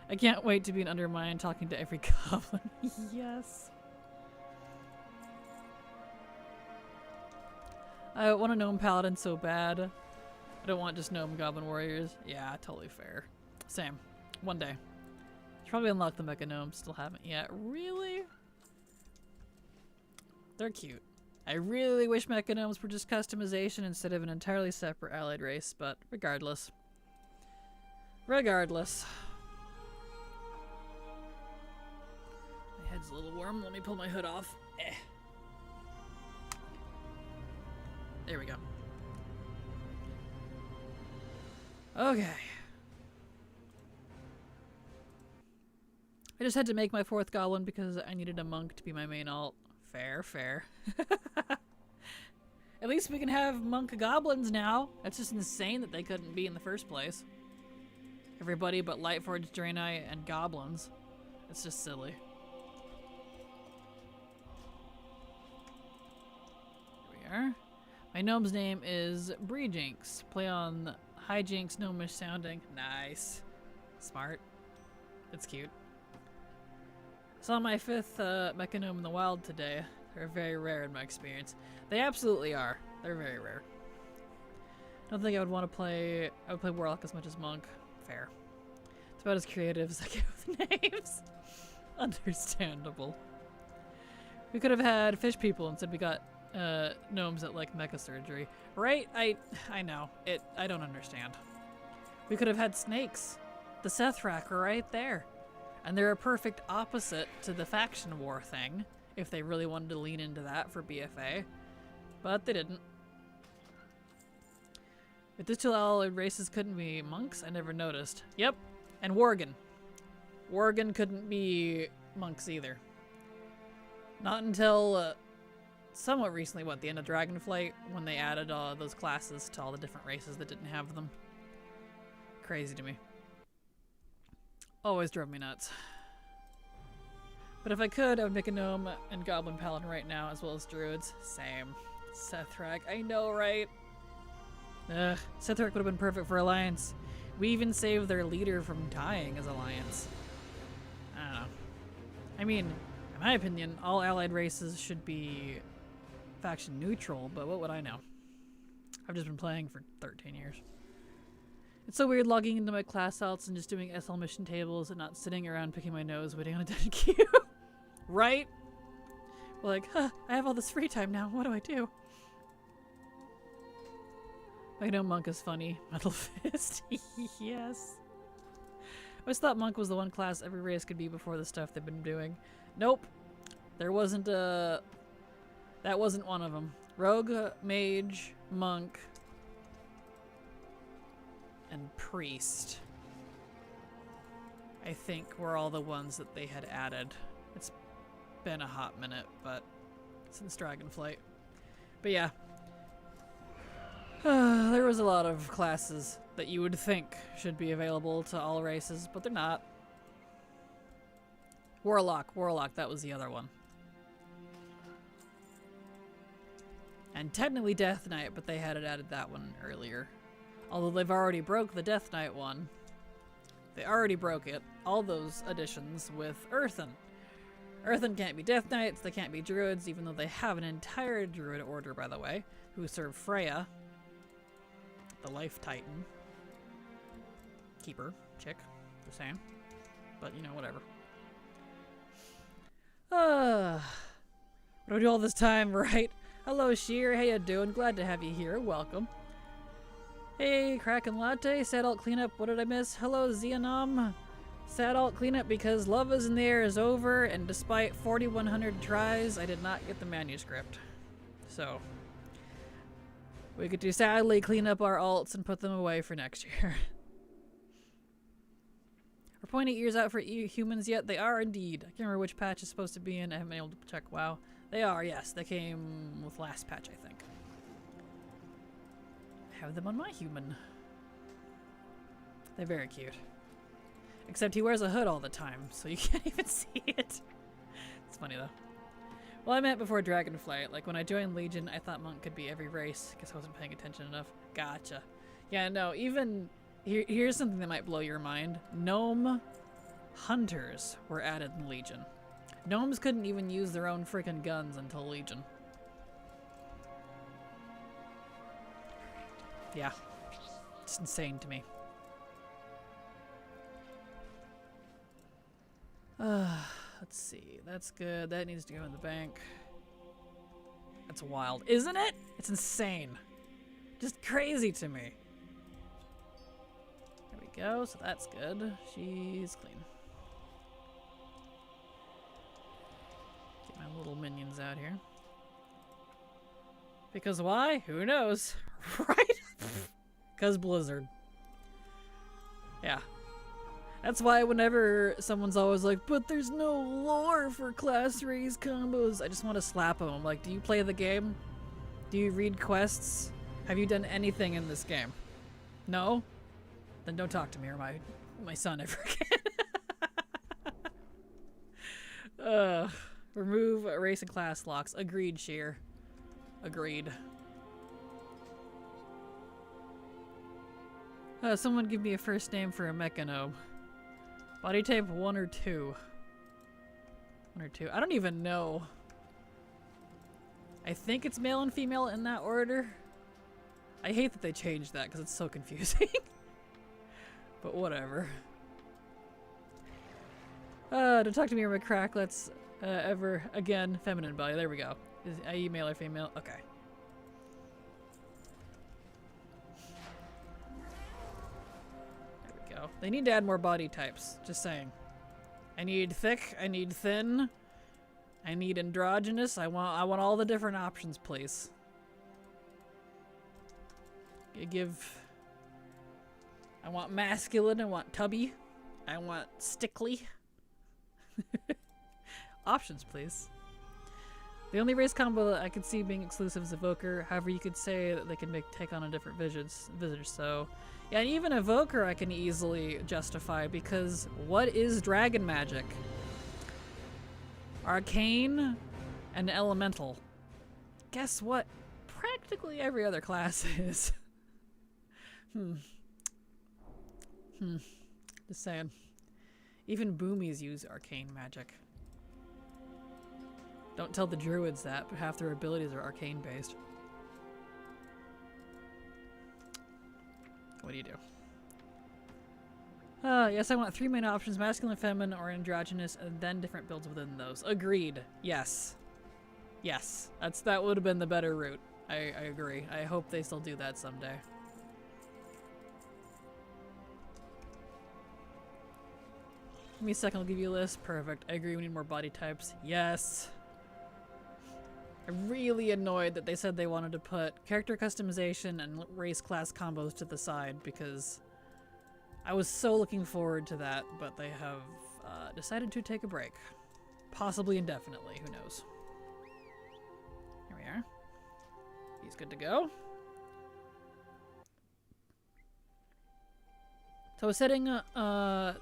I can't wait to be an Undermine talking to every goblin. Yes. I want a gnome paladin so bad. I don't want just gnome goblin warriors. Yeah, totally fair. Same. One day. Should probably unlock the mecha gnomes. Still haven't yet. Really? They're cute. I really wish mecha gnomes were just customization instead of an entirely separate allied race, but regardless. Regardless. My head's a little warm. Let me pull my hood off. There we go. Okay. I just had to make my 4th goblin because I needed a monk to be my main alt. Fair, fair. At least we can have monk goblins now. That's just insane that they couldn't be in the first place. Everybody but Lightforged, Draenei, and goblins. It's just silly. Here we are. My gnome's name is Breejinx. Play on hijinks, gnomish sounding. Nice. Smart. It's cute. Saw my 5th mecha gnome in the wild today. They're very rare in my experience. They absolutely are. They're very rare. I don't think I would want to play... I would play Warlock as much as Monk. Fair. It's about as creative as I get with names. Understandable. We could have had fish people instead we got gnomes that like mecha surgery. Right? I know. I don't understand. We could have had snakes. The Sethrak are right there. And they're a perfect opposite to the faction war thing, if they really wanted to lean into that for BFA. But they didn't. If these 2 allied races couldn't be monks, I never noticed. Yep, and Worgen. Worgen couldn't be monks either. Not until somewhat recently, the end of Dragonflight, when they added those classes to all the different races that didn't have them. Crazy to me. Always drove me nuts. But if I could, I would make a gnome and goblin paladin right now, as well as druids. Same. Sethrak, I know, right? Ugh, Sethrak would have been perfect for Alliance. We even saved their leader from dying as Alliance. I don't know. I mean, in my opinion, all allied races should be faction neutral, but what would I know? I've just been playing for 13 years. It's so weird logging into my class alts and just doing SL mission tables and not sitting around picking my nose waiting on a dead queue. Right? We're like, huh, I have all this free time now. What do I do? I know Monk is funny. Metal Fist. Yes. I always thought Monk was the one class every race could be before the stuff they've been doing. Nope. There wasn't a... That wasn't one of them. Rogue, Mage, Monk... and Priest, I think, were all the ones that they had added. It's been a hot minute, but since Dragonflight. But yeah. There was a lot of classes that you would think should be available to all races, but they're not. Warlock, that was the other one. And technically Death Knight, but they had added that one earlier. Although they've already broke the Death Knight one. They already broke it. All those additions with Earthen. Earthen can't be Death Knights, they can't be Druids, even though they have an entire Druid order, by the way, who serve Freya. the life titan. Keeper. Chick. Just saying. But, you know, whatever. What do I do all this time, right? Hello, Sheer. How you doing? Glad to have you here. Welcome. Hey, Kraken Latte. Sad alt cleanup. What did I miss? Hello, Xeonom. Sad alt cleanup because Love is in the Air is over, and despite 4,100 tries, I did not get the manuscript. So, we get to sadly clean up our alts and put them away for next year. We're 0.8 years out for humans yet. They are indeed. I can't remember which patch is supposed to be in. I haven't been able to check. Wow. They are, yes. They came with last patch, I think. I have them on my human. They're very cute. Except he wears a hood all the time, so you can't even see it. It's funny, though. Well, I meant before Dragonflight. Like, when I joined Legion, I thought Monk could be every race, because I wasn't paying attention enough. Gotcha. Yeah, no, even... Here's something that might blow your mind. Gnome hunters were added in Legion. Gnomes couldn't even use their own freaking guns until Legion. Yeah. It's insane to me. Let's see. That's good. That needs to go in the bank. That's wild, isn't it? It's insane. Just crazy to me. There we go. So that's good. She's clean. Get my little minions out here. Because why? Who knows? Right? Because Blizzard. Yeah. That's why whenever someone's always like, but there's no lore for class raise combos, I just want to slap them. I'm like, do you play the game? Do you read quests? Have you done anything in this game? No? Then don't talk to me or my son ever again. Remove race and class locks. Agreed, Sheer. Agreed. Someone give me a first name for a mechanobe. Body type 1 or 2. 1 or 2. I don't even know. I think it's male and female in that order. I hate that they changed that because it's so confusing. But whatever. Don't talk to me or my cracklets ever again. Feminine body. There we go. Is IE male or female? Okay. They need to add more body types. Just saying. I need thick. I need thin. I need androgynous. I want all the different options, please. I want masculine. I want tubby. I want stickly. Options, please. The only race combo that I could see being exclusive is Evoker. However, you could say that they can take on a different visitors. So, yeah, and even Evoker I can easily justify because what is dragon magic? Arcane and elemental. Guess what? Practically every other class is. Just saying. Even boomies use arcane magic. Don't tell the druids that, but half their abilities are arcane based. What do you do? Yes, I want 3 main options, masculine, feminine, or androgynous, and then different builds within those. Agreed. Yes. Yes. That would have been the better route. I agree. I hope they still do that someday. Give me a second, I'll give you a list. Perfect. I agree, we need more body types. Yes. I'm really annoyed that they said they wanted to put character customization and race class combos to the side because I was so looking forward to that, but they have decided to take a break. Possibly indefinitely, who knows. Here we are. He's good to go. So I was setting, get on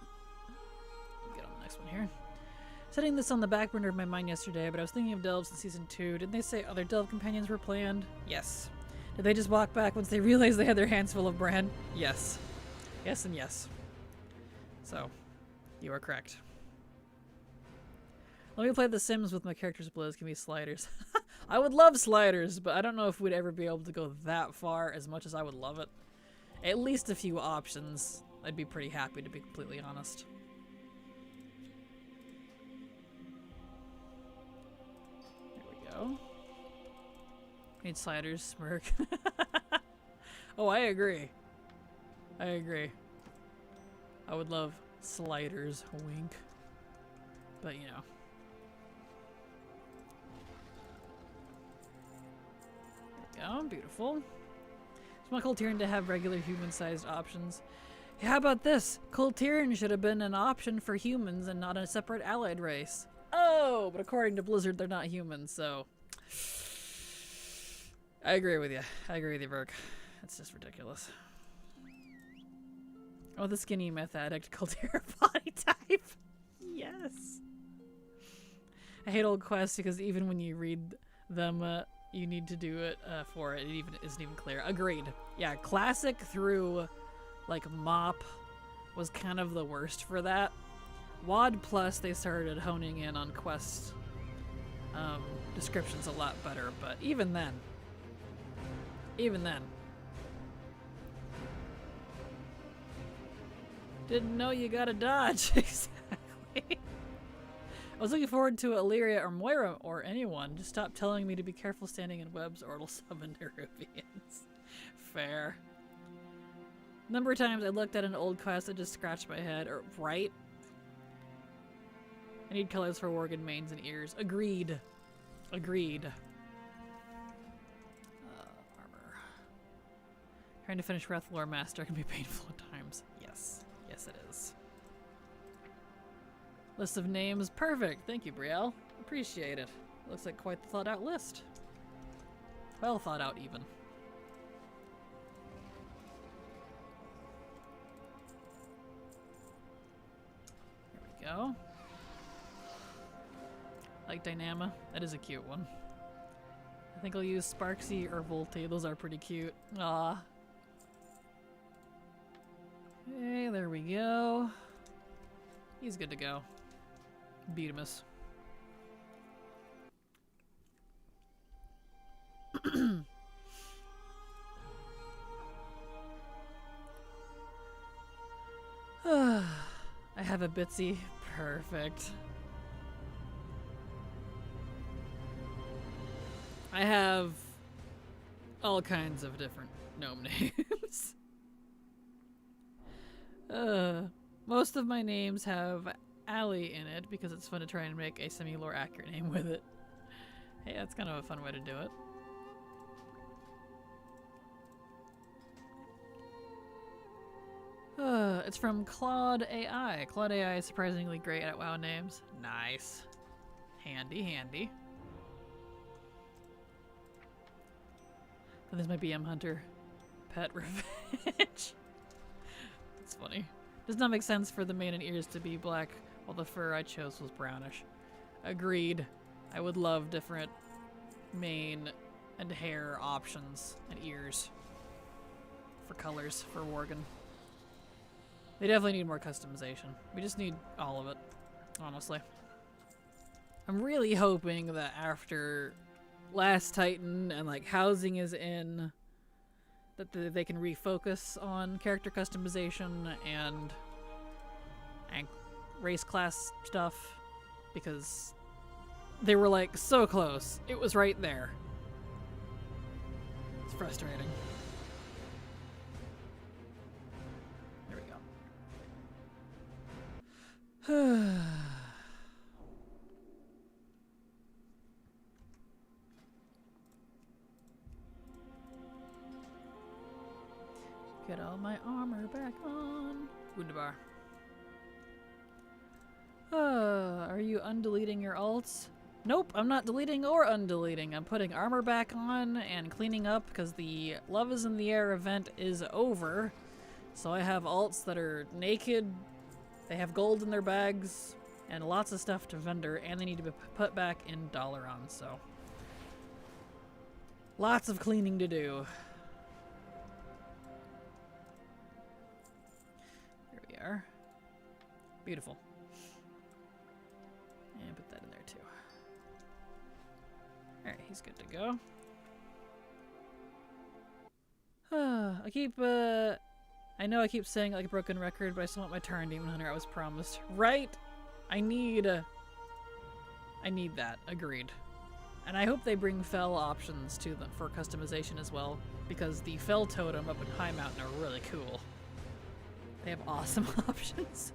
the next one here. Setting this on the back burner of my mind yesterday, but I was thinking of delves in Season 2. Didn't they say other delve companions were planned? Yes. Did they just walk back once they realized they had their hands full of Bran? Yes. Yes and yes. So, you are correct. Let me play The Sims with my character's blizz. Give me sliders. I would love sliders, but I don't know if we'd ever be able to go that far as much as I would love it. at least a few options, I'd be pretty happy, to be completely honest. There we go. Need sliders, smirk. Oh, I agree. I agree. I would love sliders, wink. But, you know. There we go, beautiful. It's my Coltirian to have regular human-sized options. Hey, how about this? Coltirian should have been an option for humans and not a separate allied race. Oh, but according to Blizzard, they're not humans, so... I agree with you. I agree with you, Burke. It's just ridiculous. Oh, the skinny meth addict Coltirian body type. Yes. I hate old quests because even when you read them, you need to do it for it. It even isn't even clear. Agreed. Yeah, classic through like MOP was kind of the worst for that. WoD Plus, they started honing in on quest descriptions a lot better, but even then. Didn't know you gotta dodge. Exactly. I was looking forward to Illyria or Moira or anyone. Just stop telling me to be careful standing in webs or it'll summon Nerubians. Fair. Number of times I looked at an old quest that just scratched my head. Or right? I need colors for Worgen manes and ears. Agreed. Agreed. Armor. Trying to finish Wrath Lore Master can be painful at times. Yes. Yes, it is. List of names. Perfect. Thank you, Brielle. Appreciate it. Looks like quite the thought out list. Well thought out, even. Here we go. Like Dynama. That is a cute one. I think I'll use Sparksy or Voltae. Those are pretty cute. Aw. Okay, there we go. He's good to go. Beatimus. I have a Bitsy. Perfect. I have all kinds of different gnome names. Most of my names have Allie in it because it's fun to try and make a semi-lore accurate name with it. Hey, that's kind of a fun way to do it. It's from Claude AI. Claude AI is surprisingly great at WoW names. Nice. Handy, handy. And this might be M Hunter. Pet Revenge. That's funny. Does not make sense for the mane and ears to be black while the fur I chose was brownish. Agreed. I would love different mane and hair options and ears for colors for Worgen. They definitely need more customization. We just need all of it, honestly. I'm really hoping that after Last Titan and like housing is in, that they can refocus on character customization and race class stuff, because they were like so close. It was right there. It's frustrating. There we go. Get all my armor back on. Wunderbar. Are you undeleting your alts? Nope, I'm not deleting or undeleting. I'm putting armor back on and cleaning up because the Love is in the Air event is over. So I have alts that are naked, they have gold in their bags, and lots of stuff to vendor, and they need to be put back in Dalaran, so. Lots of cleaning to do. Here we are. Beautiful. And put that in there too. Alright, he's good to go. I keep I know I keep saying it like a broken record, but I still want my Tyrant Demon Hunter I was promised. Right? I need that. Agreed. And I hope they bring fell options to them for customization as well, because the fell totem up in High Mountain are really cool. They have awesome options.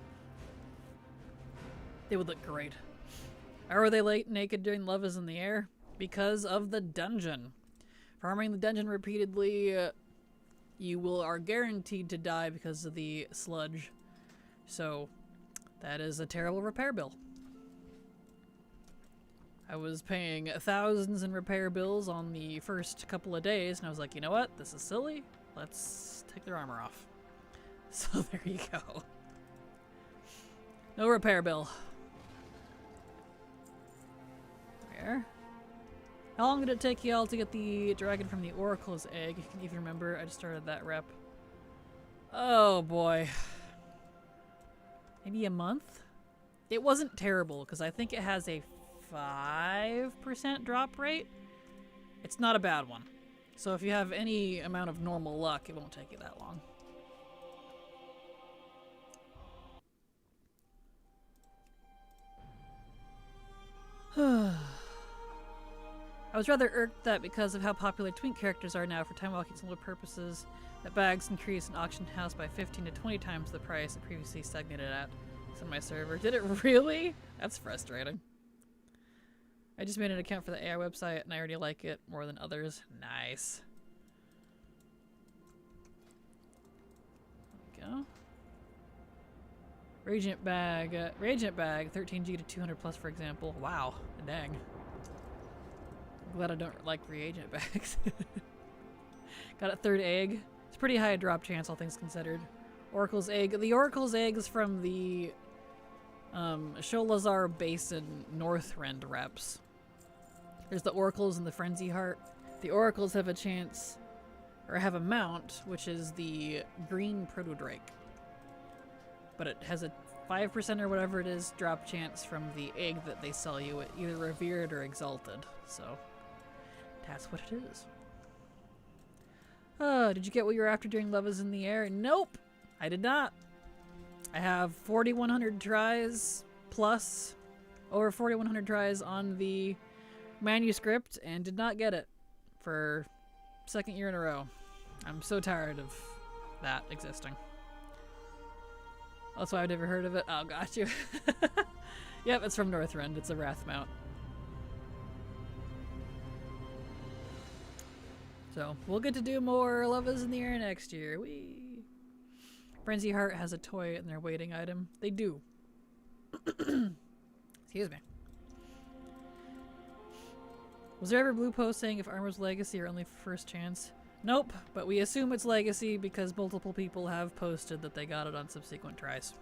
They would look great. Or were they late naked doing Love is in the Air? Because of the dungeon. Farming the dungeon repeatedly, you are guaranteed to die because of the sludge. So, that is a terrible repair bill. I was paying thousands in repair bills on the first couple of days, and I was like, you know what? This is silly. Let's take their armor off. So there you go. No repair bill. There. How long did it take y'all to get the dragon from the Oracle's egg? You can even remember. I just started that rep. Oh boy. Maybe a month? It wasn't terrible, because I think it has a 5% drop rate. It's not a bad one. So if you have any amount of normal luck, it won't take you that long. I was rather irked that because of how popular twink characters are now for time walking similar purposes, that bags increase an auction house by 15 to 20 times the price it previously stagnated at. It's on my server. Did it really? That's frustrating. I just made an account for the AI website and I already like it more than others. Nice. There we go. Reagent bag, 13G to 200 plus, for example. Wow, dang. I'm glad I don't like reagent bags. Got a third egg. It's pretty high drop chance, all things considered. Oracle's egg. The Oracle's egg is from the Sholazar Basin Northrend reps. There's the Oracles and the Frenzy Heart. The Oracles have a chance, or have a mount, which is the green Proto-Drake. But it has a 5% or whatever it is drop chance from the egg that they sell you, either revered or exalted. So that's what it is. Did you get what you were after during Love is in the Air? Nope, I did not. I have 4,100 tries plus, over 4,100 tries on the manuscript and did not get it for second year in a row. I'm so tired of that existing. That's why I've never heard of it. Oh, got you. Yep, it's from Northrend. It's a Wrath mount. So, we'll get to do more Love is in the Air next year. Whee! Frenzy Heart has a toy in their waiting item. They do. Excuse me. Was there ever blue post saying if armor's legacy or only first chance? Nope, but we assume it's legacy because multiple people have posted that they got it on subsequent tries.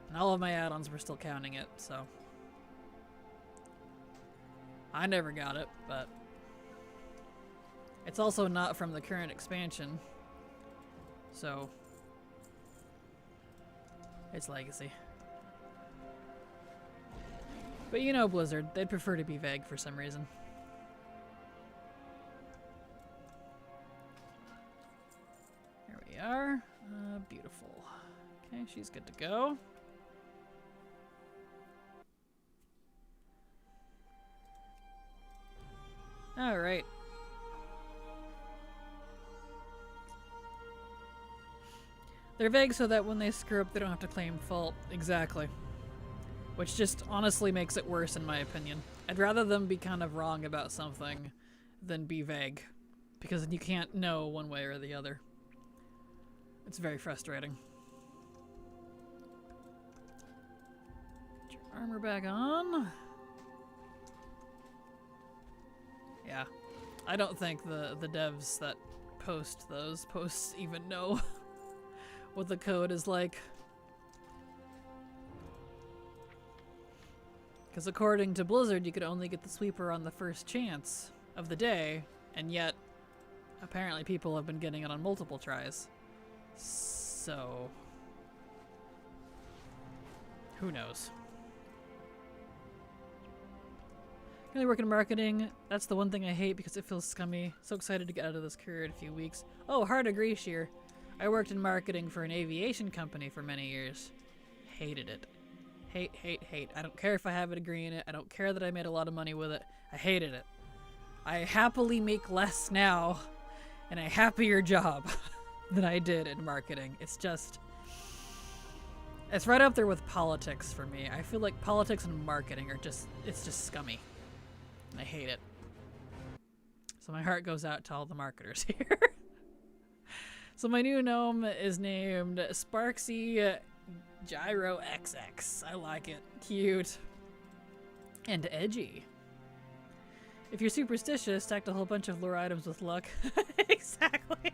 And all of my add-ons were still counting it, so. I never got it, but it's also not from the current expansion, so it's legacy. But you know Blizzard, they'd prefer to be vague for some reason. There we are. Beautiful. Okay, she's good to go. Alright. They're vague so that when they screw up, they don't have to claim fault. Exactly. Which just honestly makes it worse, in my opinion. I'd rather them be kind of wrong about something than be vague. Because then you can't know one way or the other. It's very frustrating. Put your armor back on. Yeah. I don't think the devs that post those posts even know what the code is like. Because according to Blizzard, you could only get the sweeper on the first chance of the day, and yet apparently people have been getting it on multiple tries. So who knows? Really working in marketing. That's the one thing I hate because it feels scummy. So excited to get out of this career in a few weeks. Oh, hard agree, Sheer. I worked in marketing for an aviation company for many years. Hated it. Hate, hate, hate. I don't care if I have a degree in it. I don't care that I made a lot of money with it. I hated it. I happily make less now in a happier job than I did in marketing. It's just... It's right up there with politics for me. I feel like politics and marketing are just... It's just scummy. And I hate it. So my heart goes out to all the marketers here. So my new gnome is named Sparksy Gyro XX. I like it. Cute. And edgy. If you're superstitious, stack a whole bunch of lure items with luck. Exactly.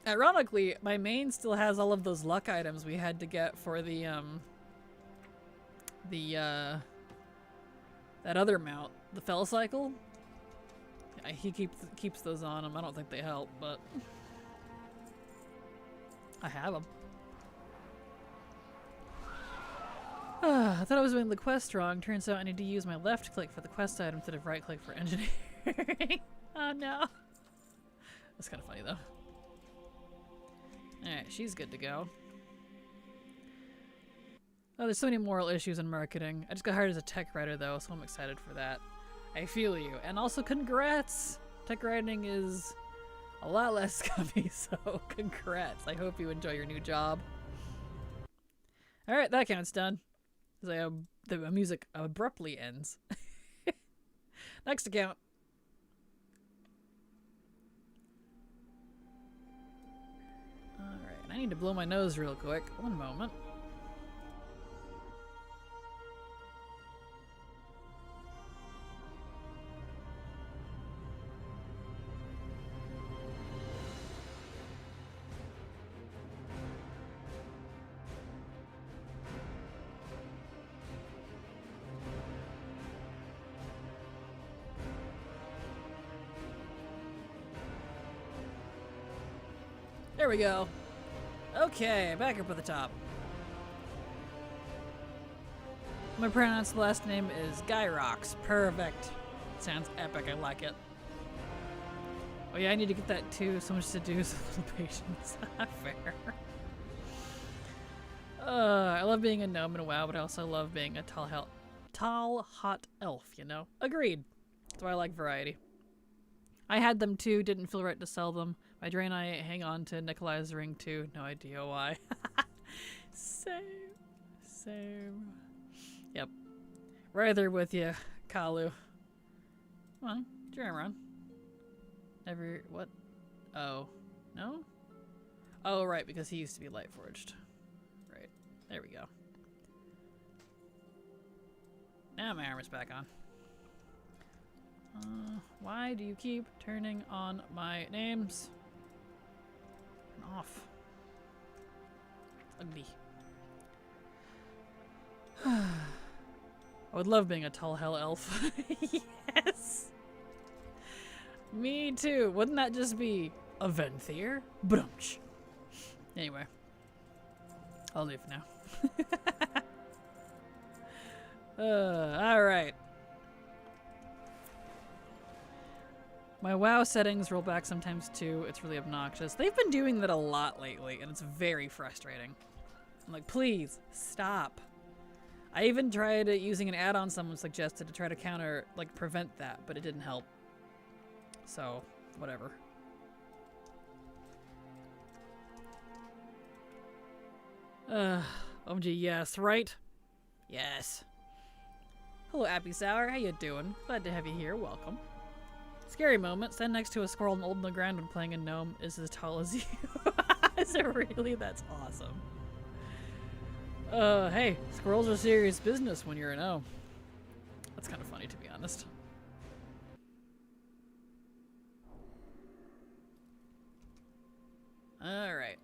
Ironically, my main still has all of those luck items we had to get for that other mount, the Fell Cycle. Yeah, he keeps those on him. I don't think they help, but I have them. I thought I was doing the quest wrong. Turns out I need to use my left click for the quest item instead of right click for engineering. Oh no. That's kind of funny though. Alright, she's good to go. Oh, there's so many moral issues in marketing. I just got hired as a tech writer though, so I'm excited for that. I feel you. And also congrats! Tech writing is a lot less scummy, so congrats. I hope you enjoy your new job. Alright, that count's done. The music abruptly ends. Next account. Alright, I need to blow my nose real quick. One moment. There we go. Okay, back up at the top. My pronounced last name is Gyrox. Perfect. Sounds epic. I like it. Oh yeah, I need to get that too. So much to do, so little patience. Fair. I love being a gnome in WoW, but I also love being a tall, hot elf, you know? Agreed. That's why I like variety. I had them too, didn't feel right to sell them. My drain I hang on to Nikolai's ring too, no idea why. Same. Yep. Right there with you, Kalu. Come on, turn around. Never, what? Oh, no? Oh, right, because he used to be Lightforged. Right, there we go. Now my armor's back on. Why do you keep turning on my names? Turn off. It's ugly. I would love being a tall hell elf. Yes! Me too. Wouldn't that just be a Venthyr? Brunch. Anyway. I'll leave now. Alright. My WoW settings roll back sometimes too. It's really obnoxious. They've been doing that a lot lately, and it's very frustrating. I'm like, please, stop. I even tried using an add-on someone suggested to try to prevent that, but it didn't help. So, whatever. OMG, yes, right? Yes. Hello, Appy Sour. How you doing? Glad to have you here. Welcome. Scary moment. Stand next to a squirrel and old on the ground when playing a gnome is as tall as you. Is it really? That's awesome. Hey, squirrels are serious business when you're a gnome. That's kind of funny, to be honest. Alright.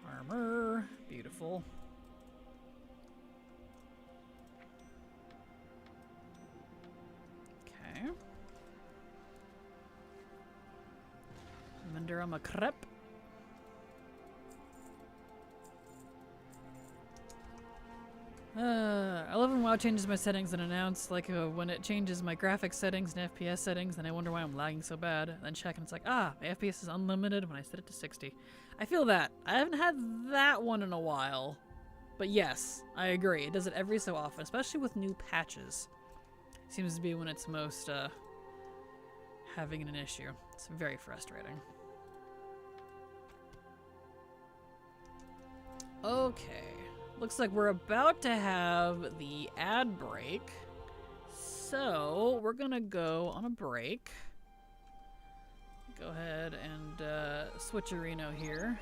Armor. Beautiful. Okay. Mandarama crepe. I love when WoW changes my settings and announce, like, when it changes my graphics settings and FPS settings, then I wonder why I'm lagging so bad. And then check and it's like, ah, my FPS is unlimited when I set it to 60. I feel that. I haven't had that one in a while. But yes, I agree. It does it every so often, especially with new patches. Seems to be when it's most, having an issue. It's very frustrating. Okay. Looks like we're about to have the ad break. So, we're gonna go on a break. Go ahead and switcherino here.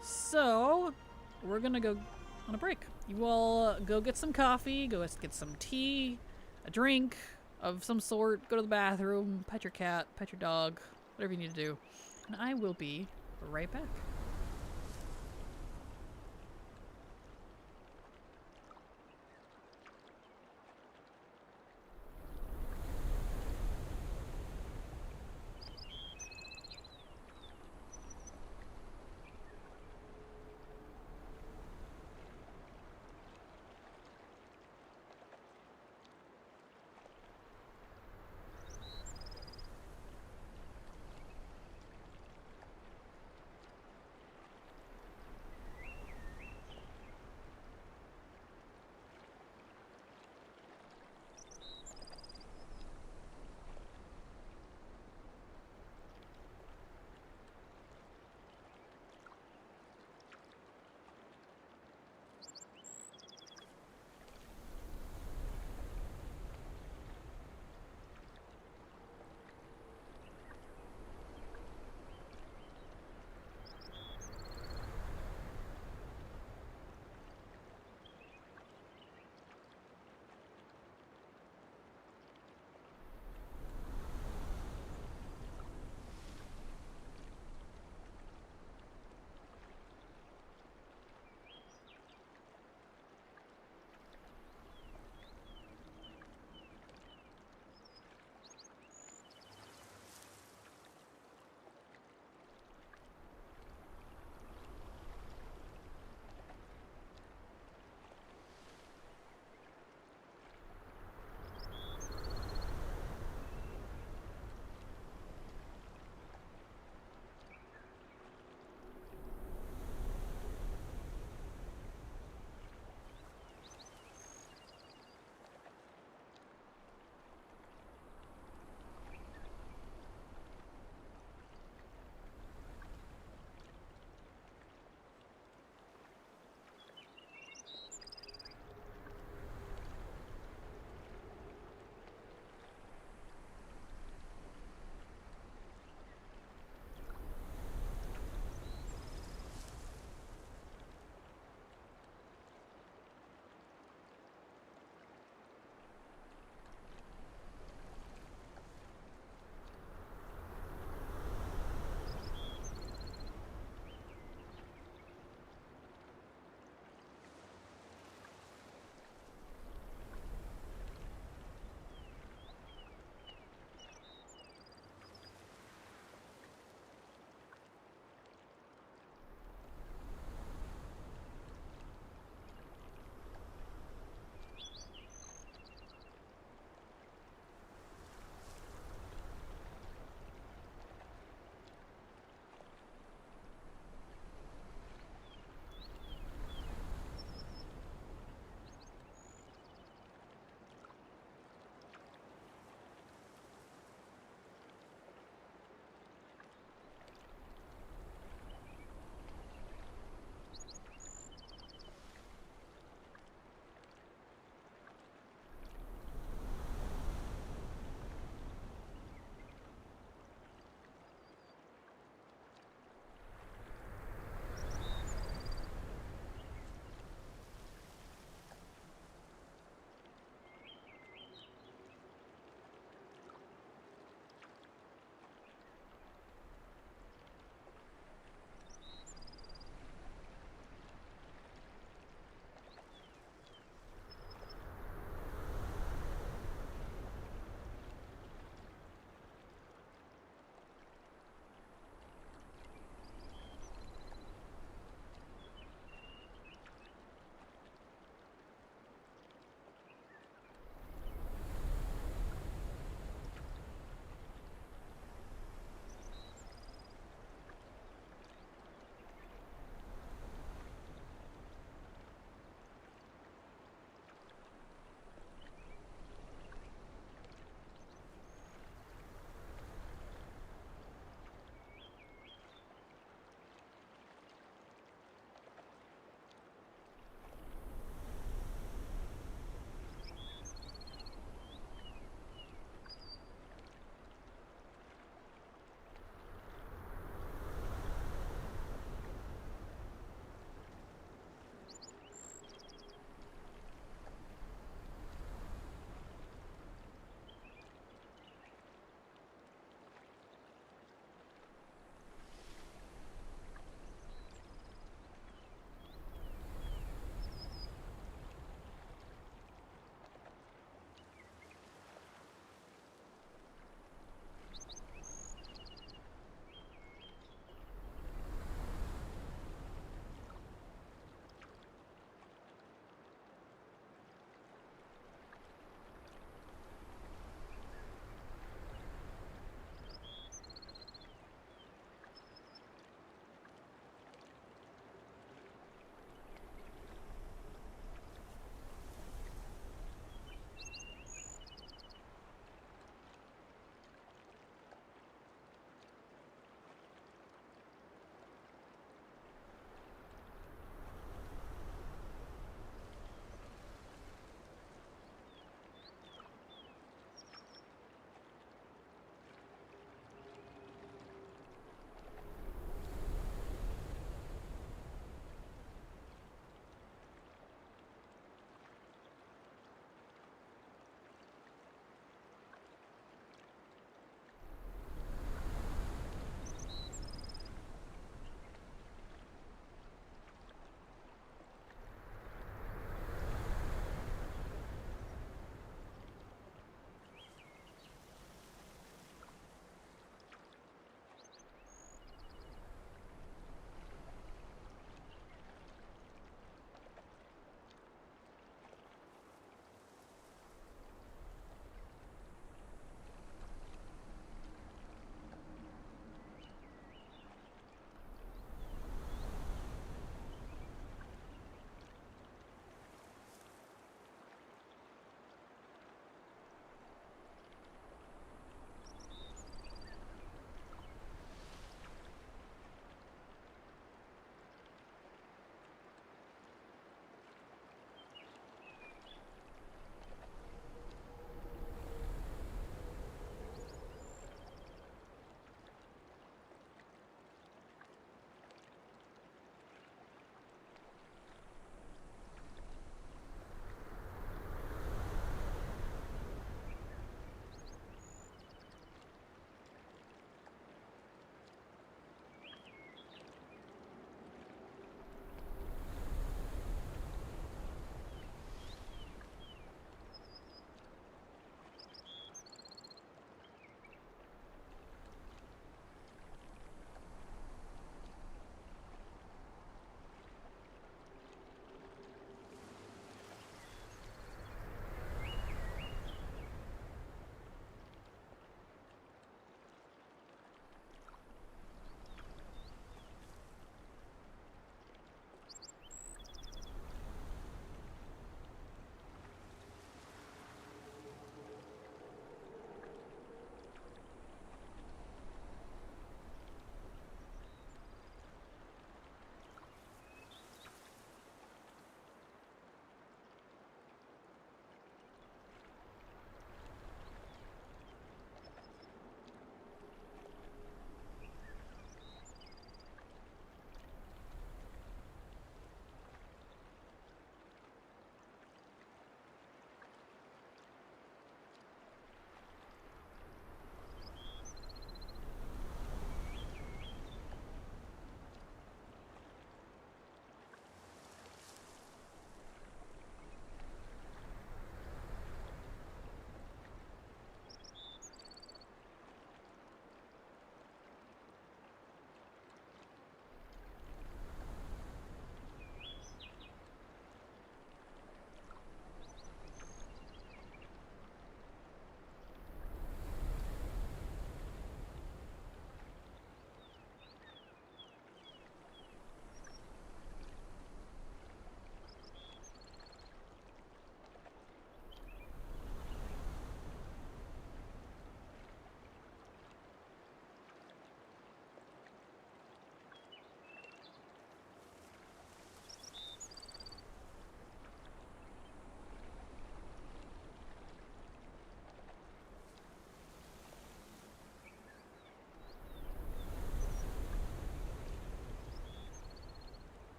So, we're gonna go on a break. You all go get some coffee, go get some tea, a drink of some sort, go to the bathroom, pet your cat, pet your dog, whatever you need to do. And I will be right back.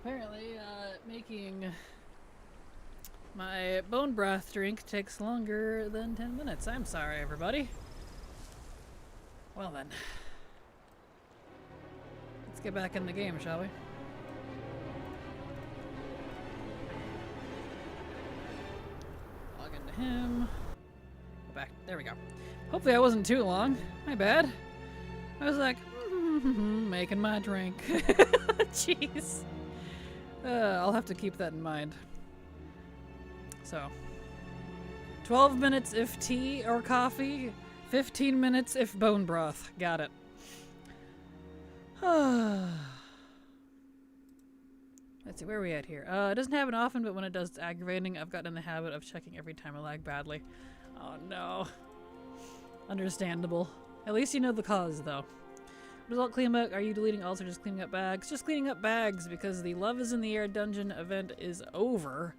Apparently, making my bone broth drink takes longer than 10 minutes. I'm sorry, everybody. Well then. Let's get back in the game, shall we? Log into him. Go back. There we go. Hopefully I wasn't too long. My bad. I was like, making my drink. Jeez. I'll have to keep that in mind. So, 12 minutes if tea or coffee, 15 minutes if bone broth. Got it. Let's see, where are we at here? It doesn't happen often, but when it does, it's aggravating. I've gotten in the habit of checking every time I lag badly. Oh no. Understandable. At least you know the cause, though. Result cleanup. Are you deleting alts or just cleaning up bags? Just cleaning up bags because the Love is in the Air dungeon event is over.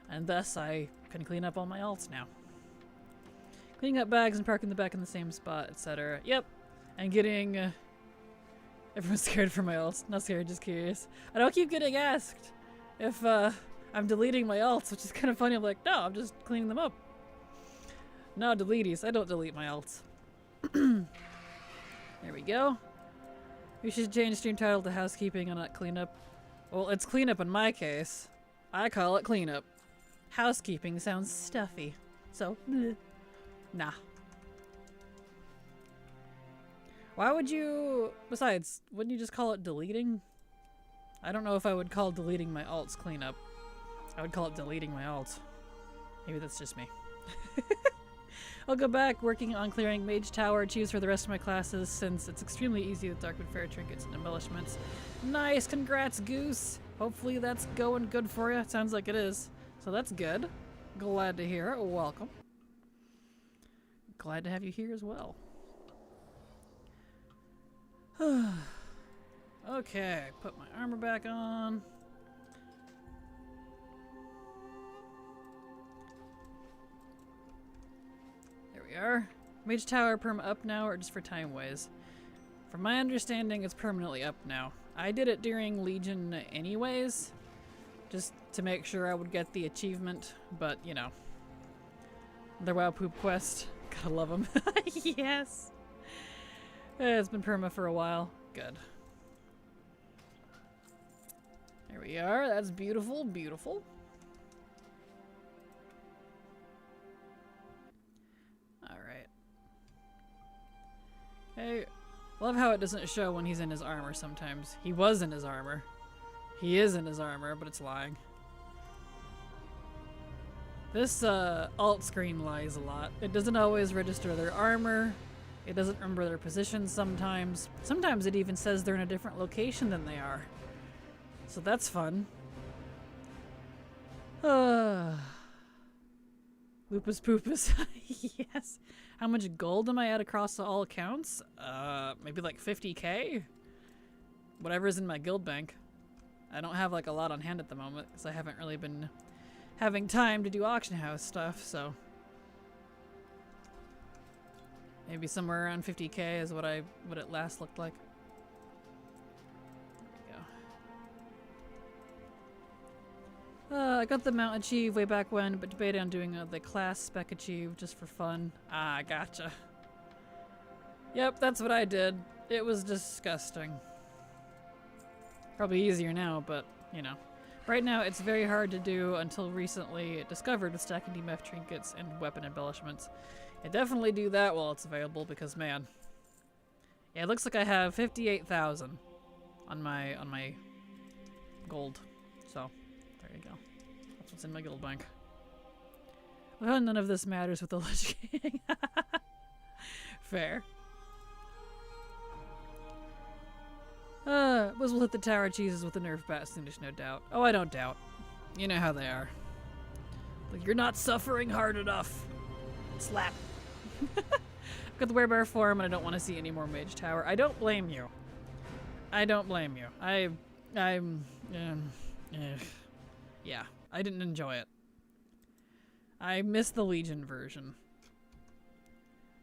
And thus I can clean up all my alts now. Cleaning up bags and parking the back in the same spot, etc. Yep. And getting... everyone's scared for my alts. Not scared, just curious. I don't keep getting asked if I'm deleting my alts, which is kind of funny. I'm like, no, I'm just cleaning them up. No, deletes. I don't delete my alts. There we go. We should change stream title to housekeeping and not cleanup. Well, it's cleanup in my case. I call it cleanup. Housekeeping sounds stuffy. So, bleh. Nah. Why would you... Besides, wouldn't you just call it deleting? I don't know if I would call deleting my alts cleanup. I would call it deleting my alts. Maybe that's just me. I'll go back working on clearing Mage Tower achieves for the rest of my classes since it's extremely easy with Darkwood Fair trinkets and embellishments. Nice! Congrats, Goose! Hopefully that's going good for you. It sounds like it is. So that's good. Glad to hear it. Welcome. Glad to have you here as well. Okay, put my armor back on. There we are. Mage Tower perm up now or just for time ways? From my understanding, it's permanently up now. I did it during Legion anyways, just to make sure I would get the achievement, but you know. The WoW Poop Quest. Gotta love them. Yes! It's been perma for a while. Good. There we are. That's beautiful, beautiful. Alright. Hey, love how it doesn't show when he's in his armor sometimes. He was in his armor. He is in his armor, but it's lying. This alt screen lies a lot. It doesn't always register their armor. It doesn't remember their position sometimes. Sometimes it even says they're in a different location than they are. So that's fun. Lupus Poopus. Yes. How much gold am I at across all accounts? Maybe like 50k? Whatever's in my guild bank. I don't have like a lot on hand at the moment because I haven't really been having time to do auction house stuff, so maybe somewhere around 50k is what it last looked like. There we go. I got the mount achieve way back when, but debated on doing the class spec achieve just for fun. Ah, gotcha. Yep, that's what I did. It was disgusting. Probably easier now, but you know. Right now, it's very hard to do until recently discovered with stacking DMF trinkets and weapon embellishments. I definitely do that while it's available because, man, yeah, it looks like I have 58,000 on my gold. So there you go. That's what's in my guild bank. Well, none of this matters with the Lich King. Fair. Wiz will hit the tower cheeses with the nerf bat soonish, no doubt. Oh, I don't doubt. You know how they are. Like, you're not suffering hard enough. Slap. I've got the werebear form and I don't want to see any more Mage Tower. I don't blame you. I don't blame you. Yeah, I didn't enjoy it. I missed the Legion version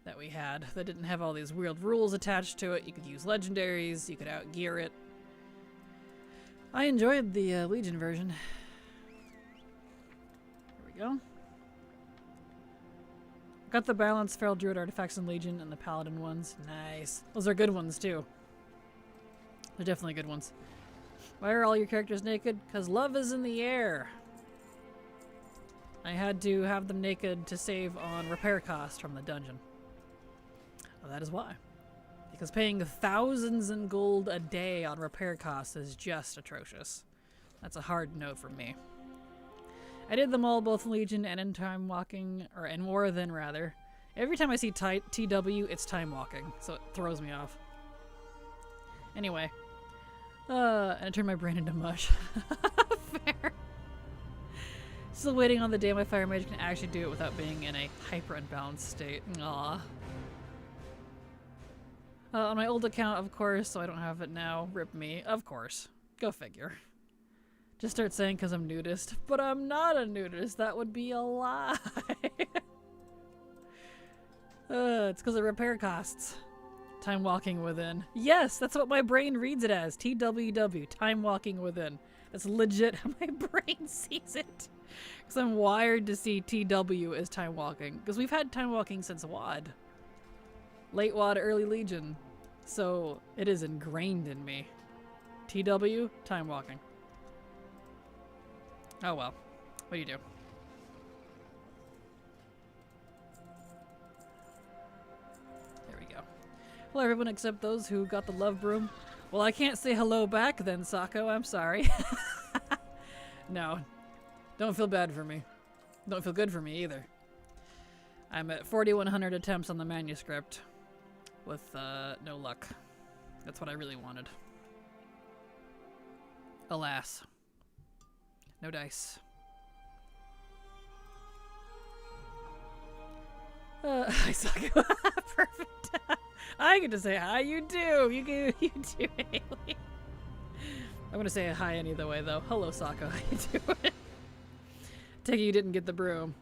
that we had that didn't have all these weird rules attached to it. You could use legendaries, you could outgear it. I enjoyed the Legion version. There we go. Got the balanced Feral Druid artifacts in Legion and the Paladin ones. Nice. Those are good ones too. They're definitely good ones. Why are all your characters naked? Because love is in the air. I had to have them naked to save on repair costs from the dungeon. Well, that is why. Because paying thousands in gold a day on repair costs is just atrocious. That's a hard no for me. I did them all both in Legion and in Time Walking, or in War Then rather. Every time I see TW, it's Time Walking, so it throws me off. Anyway. And I turned my brain into mush. Fair. Still waiting on the day my Fire Mage can actually do it without being in a hyper unbalanced state. Aww. On my old account, of course, so I don't have it now. Rip me. Of course. Go figure. Just start saying because I'm nudist. But I'm not a nudist. That would be a lie. It's because of repair costs. Time Walking Within. Yes, that's what my brain reads it as. TWW. Time Walking Within. That's legit how my brain sees it. Because I'm wired to see TW as Time Walking. Because we've had Time Walking since WoD. Late WoD, early Legion. So it is ingrained in me. TW, Time Walking. Oh well. What do you do? There we go. Hello everyone except those who got the love broom. Well, I can't say hello back then, Sako. I'm sorry. No. Don't feel bad for me. Don't feel good for me either. I'm at 4,100 attempts on the manuscript. With no luck. That's what I really wanted. Alas. No dice. Hi, Sako. Perfect. I get to say hi. You do. You do, Haley. I'm gonna say hi any other way, though. Hello, Sako. How you doing? Take it you didn't get the broom.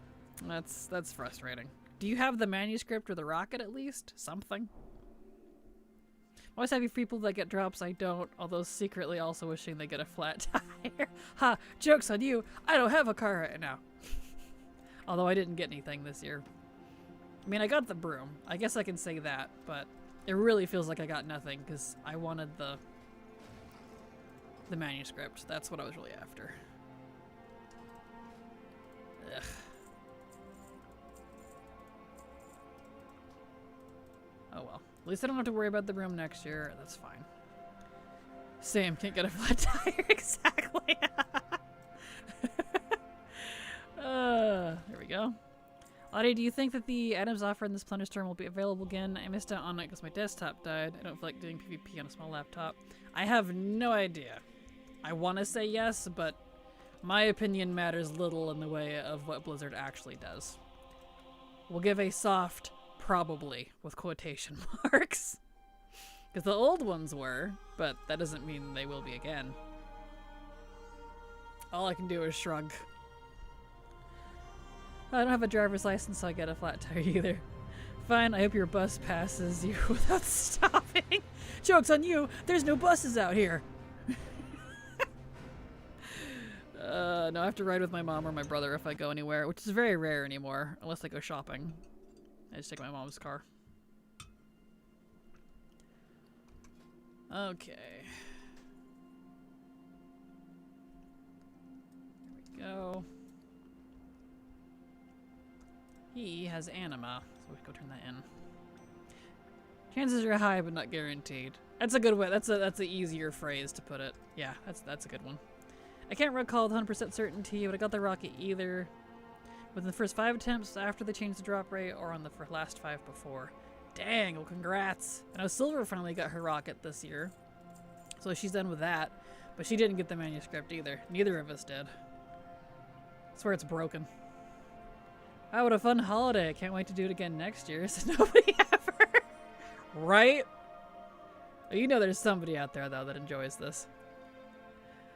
That's frustrating. Do you have the manuscript or the rocket at least? Something? I always have you people that get drops I don't, although secretly also wishing they get a flat tire. Ha! Joke's on you! I don't have a car right now. Although I didn't get anything this year. I mean, I got the broom. I guess I can say that, but it really feels like I got nothing because I wanted the manuscript. That's what I was really after. Ugh. Oh well. At least I don't have to worry about the broom next year. That's fine. Same. Can't get a flat tire. Exactly. There we go. Latte, do you think that the items offered in this Plunder Storm will be available again? I missed out on it because my desktop died. I don't feel like doing PvP on a small laptop. I have no idea. I want to say yes, but my opinion matters little in the way of what Blizzard actually does. We'll give a soft probably with quotation marks. Because the old ones were, but that doesn't mean they will be again. All I can do is shrug. I don't have a driver's license, so I get a flat tire either. Fine, I hope your bus passes you without stopping. Joke's on you! There's no buses out here! No, I have to ride with my mom or my brother if I go anywhere, which is very rare anymore, unless I go shopping. I just take my mom's car. Okay. There we go. He has anima, so we can go turn that in. Chances are high, but not guaranteed. That's a good way. That's an easier phrase to put it. Yeah, that's a good one. I can't recall with 100% certainty, but I got the rocket either within the first 5 attempts after they changed the drop rate, or on the last 5 before. Dang, well congrats. I know Silver finally got her rocket this year, so she's done with that, but she didn't get the manuscript either. Neither of us did. I swear it's broken. Oh, what a fun holiday. I can't wait to do it again next year, so nobody ever. Right? Oh, you know there's somebody out there, though, that enjoys this.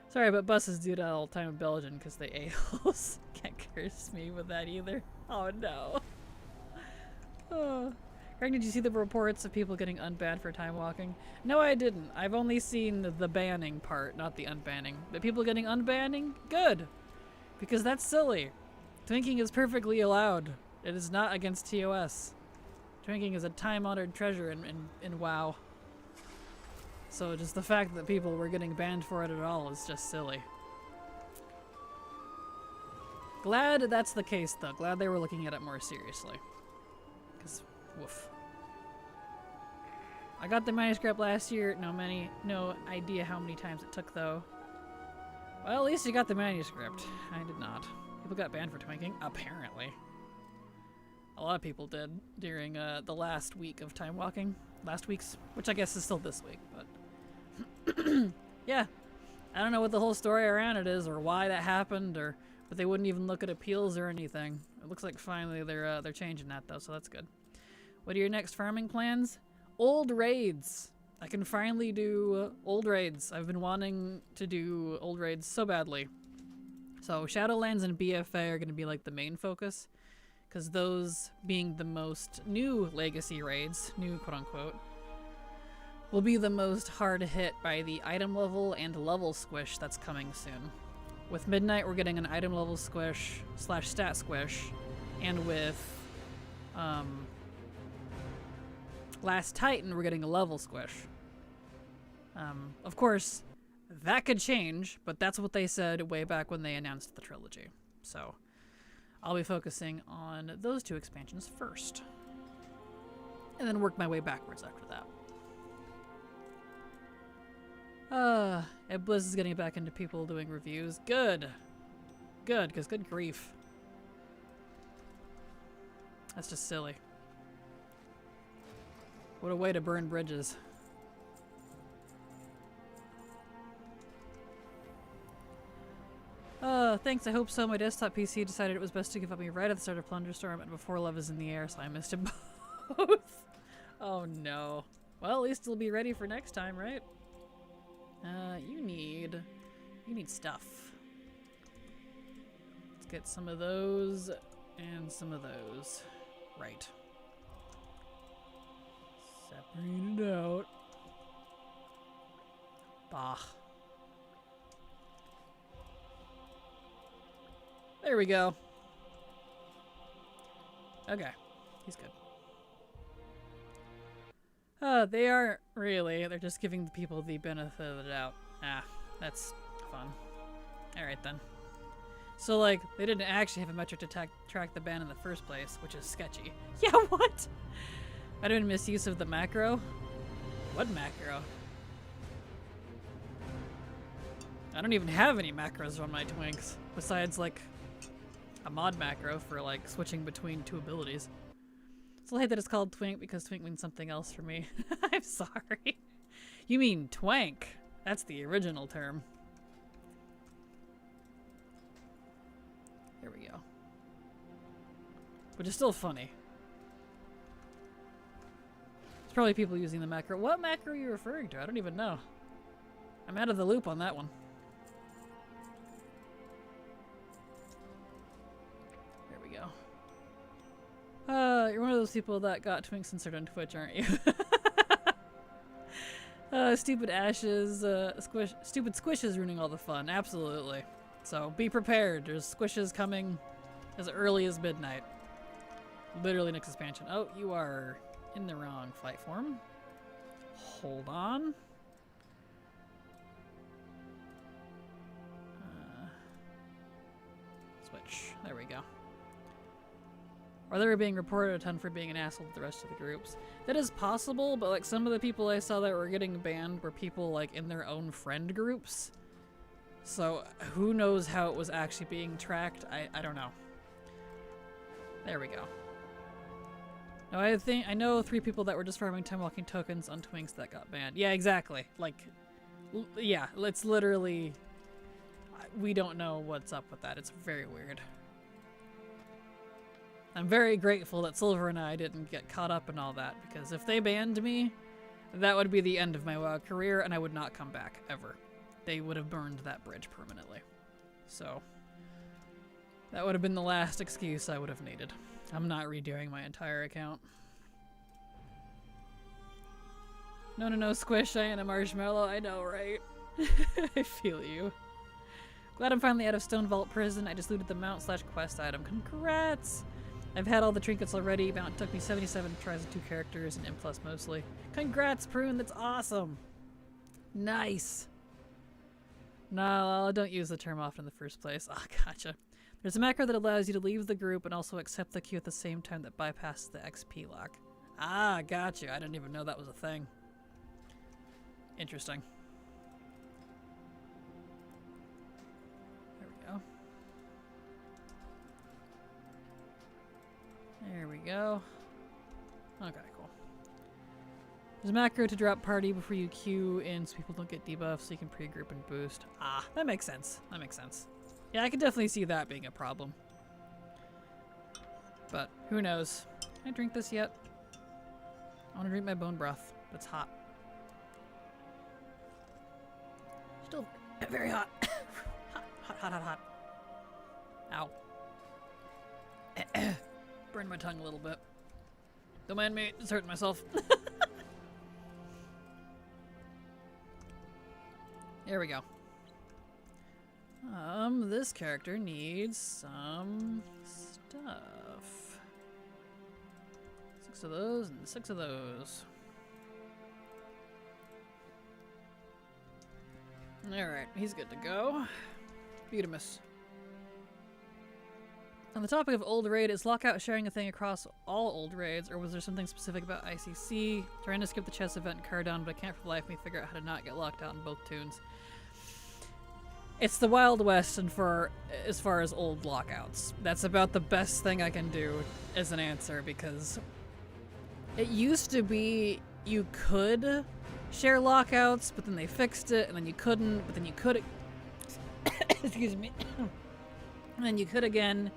Sorry, but buses do that all the time in Belgium because they a-holes. Can't curse me with that either. Oh, no. Oh. Greg, did you see the reports of people getting unbanned for time walking? No, I didn't. I've only seen the banning part, not the unbanning. But people getting unbanning? Good. Because that's silly. Twinking is perfectly allowed. It is not against TOS. Twinking is a time-honored treasure in WoW. So just the fact that people were getting banned for it at all is just silly. Glad that's the case, though. Glad they were looking at it more seriously. Because, woof. I got the manuscript last year. No idea how many times it took, though. Well, at least you got the manuscript. I did not. People got banned for twinking, apparently. A lot of people did during the last week of time walking. Last week's, which I guess is still this week, but... yeah. I don't know what the whole story around it is, or why that happened, or... But they wouldn't even look at appeals or anything. It looks like finally they're changing that, though, so that's good. What are your next farming plans? Old raids. I can finally do old raids. I've been wanting to do old raids so badly. So Shadowlands and BFA are going to be like the main focus, because those being the most new legacy raids, new quote-unquote, will be the most hard hit by the item level and level squish that's coming soon. With Midnight, we're getting an item level squish / stat squish, and with Last Titan, we're getting a level squish. Of course, that could change, but that's what they said way back when they announced the trilogy. So, I'll be focusing on those two expansions first, and then work my way backwards after that. And Blizz is getting back into people doing reviews. Good. Good, because good grief. That's just silly. What a way to burn bridges. Thanks, I hope so. My desktop PC decided it was best to give up me right at the start of Plunderstorm and before Love is in the Air, so I missed it both. Oh no. Well, at least it'll be ready for next time, right? You need stuff. Let's get some of those and some of those. Right. Separate it out. Bah. There we go. Okay. He's good. They aren't really. They're just giving the people the benefit of the doubt. Ah, that's fun. Alright then. So, like, they didn't actually have a metric to track the ban in the first place, which is sketchy. Yeah, what? I didn't misuse of the macro? What macro? I don't even have any macros on my twinks, besides, like, a mod macro for, like, switching between two abilities. Still hate that it's called twink because twink means something else for me. I'm sorry. You mean twank. That's the original term. There we go. Which is still funny. There's probably people using the macro. What macro are you referring to? I don't even know. I'm out of the loop on that one. There we go. You're one of those people that got twink censored on Twitch, aren't you? Stupid ashes, stupid squishes ruining all the fun. Absolutely. So be prepared. There's squishes coming as early as midnight. Literally next expansion. Oh, you are in the wrong flight form. Hold on. Switch. There we go. Or they were being reported a ton for being an asshole to the rest of the groups. That is possible, but like some of the people I saw that were getting banned were people like in their own friend groups. So who knows how it was actually being tracked? I don't know. There we go. No, I know 3 people that were just farming time walking tokens on twinks that got banned. Yeah, exactly. Like, yeah, it's literally, we don't know what's up with that. It's very weird. I'm very grateful that Silver and I didn't get caught up in all that, because if they banned me, that would be the end of my WoW career, and I would not come back, ever. They would have burned that bridge permanently. So, that would have been the last excuse I would have needed. I'm not redoing my entire account. No, squish, I ain't a marshmallow. I know, right? I feel you. Glad I'm finally out of Stone Vault Prison. I just looted the mount / quest item. Congrats! I've had all the trinkets already. Mount took me 77 tries with 2 characters and M+ mostly. Congrats, Prune. That's awesome. Nice. No, don't use the term often in the first place. Ah, gotcha. There's a macro that allows you to leave the group and also accept the queue at the same time that bypasses the XP lock. Ah, gotcha. I didn't even know that was a thing. Interesting. There we go. There we go. Okay, cool. There's a macro to drop party before you queue in so people don't get debuffs so you can pre-group and boost. Ah, that makes sense. That makes sense. Yeah, I can definitely see that being a problem. But who knows? Can I drink this yet? I want to drink my bone broth. That's hot. Still very hot. hot. Ow. Burned my tongue a little bit. Don't mind me, just hurting myself. There we go. This character needs some stuff. 6 of those and 6 of those. Alright, he's good to go. Beautimus. On the topic of old raid, is lockout sharing a thing across all old raids, or was there something specific about ICC? Trying to skip the chess event and Cardon, but I can't for the life of me figure out how to not get locked out in both tunes. It's the Wild West, and as far as old lockouts, that's about the best thing I can do as an answer, because it used to be you could share lockouts, but then they fixed it, and then you couldn't, but then you could. Excuse me. And then you could again.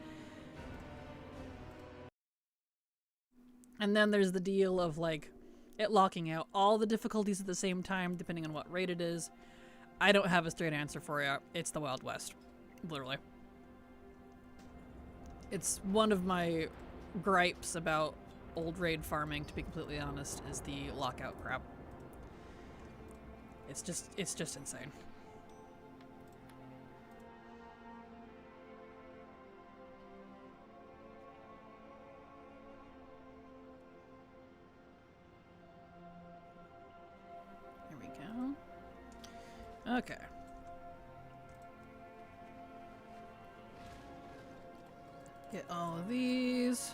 And then there's the deal of like it locking out all the difficulties at the same time, depending on what raid it is. I don't have a straight answer for you. It's the Wild West. Literally. It's one of my gripes about old raid farming, to be completely honest, is the lockout crap. It's just insane. Here we go. Okay. Get all of these.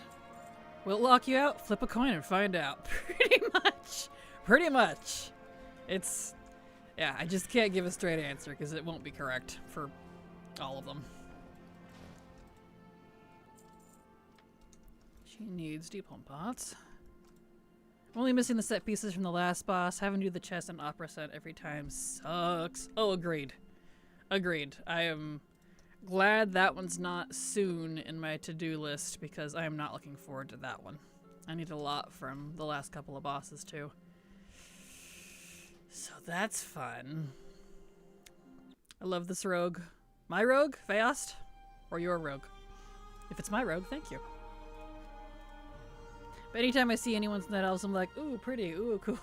Will it lock you out? Flip a coin and find out. Pretty much. Pretty much. It's... Yeah, I just can't give a straight answer because it won't be correct for all of them. She needs deep home pots. I'm only missing the set pieces from the last boss. Having to do the chest and opera set every time sucks. Oh, agreed. Agreed. I am glad that one's not soon in my to-do list because I am not looking forward to that one. I need a lot from the last couple of bosses too. So that's fun. I love this rogue. My rogue, Fast? Or your rogue? If it's my rogue, thank you. But anytime I see anyone's Night Elves, I'm like, ooh, pretty, ooh, cool.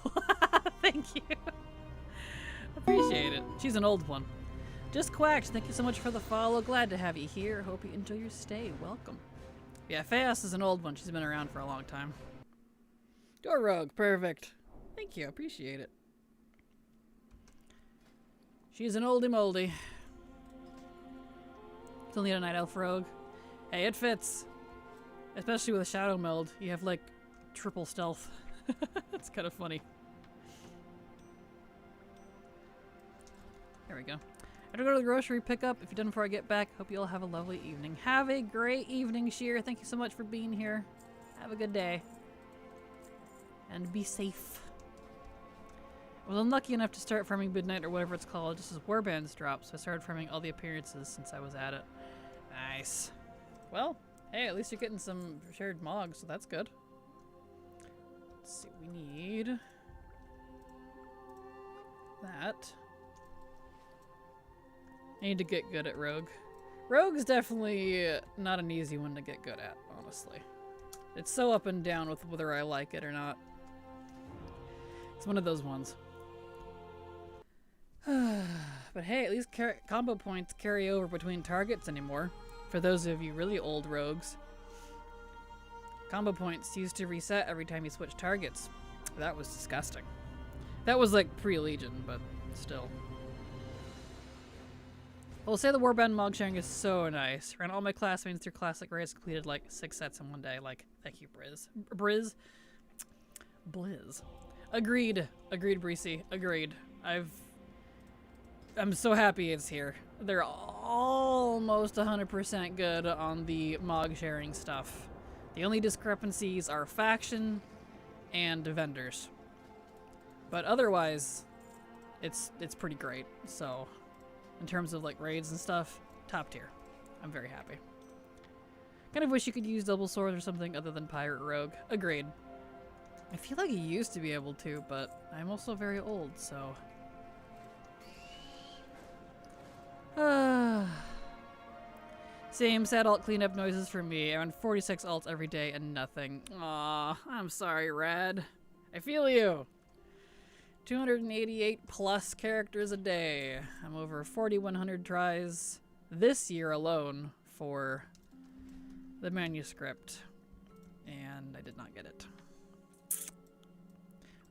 Thank you. Appreciate it. She's an old one. Just Quacked, thank you so much for the follow. Glad to have you here. Hope you enjoy your stay. Welcome. Yeah, Fast is an old one. She's been around for a long time. Your rogue, perfect. Thank you, appreciate it. She's an oldie moldy. Still need a Night Elf rogue. Hey, it fits. Especially with a shadow meld. You have like triple stealth. It's kind of funny. There we go. I gotta go to the grocery pickup. If you're done before I get back, hope you all have a lovely evening. Have a great evening, Sheer. Thank you so much for being here. Have a good day. And be safe. I was unlucky enough to start farming Midnight or whatever it's called just as Warbands dropped, so I started farming all the appearances since I was at it. Nice. Well, hey, at least you're getting some shared mogs, so that's good. Let's see, we need that. I need to get good at Rogue. Rogue is definitely not an easy one to get good at, honestly. It's so up and down with whether I like it or not. It's one of those ones. But hey, at least combo points carry over between targets anymore. For those of you really old rogues. Combo points used to reset every time you switch targets. That was disgusting. That was like pre-Legion, but still. I'll say the Warband Mog sharing is so nice. Ran all my classmates through classic raids, completed like 6 sets in one day. Like, thank you, Blizz. Agreed, Breezy. Agreed. I'm so happy it's here. They're almost 100% good on the Mog sharing stuff. The only discrepancies are faction and vendors. But otherwise, it's pretty great. So, in terms of like raids and stuff, top tier. I'm very happy. Kind of wish you could use double swords or something other than pirate rogue. Agreed. I feel like you used to be able to, but I'm also very old, so. Same sad alt cleanup noises for me. I run 46 alts every day and nothing. Aw, I'm sorry, Rad. I feel you. 288 plus characters a day. I'm over 4,100 tries this year alone for the manuscript. And I did not get it.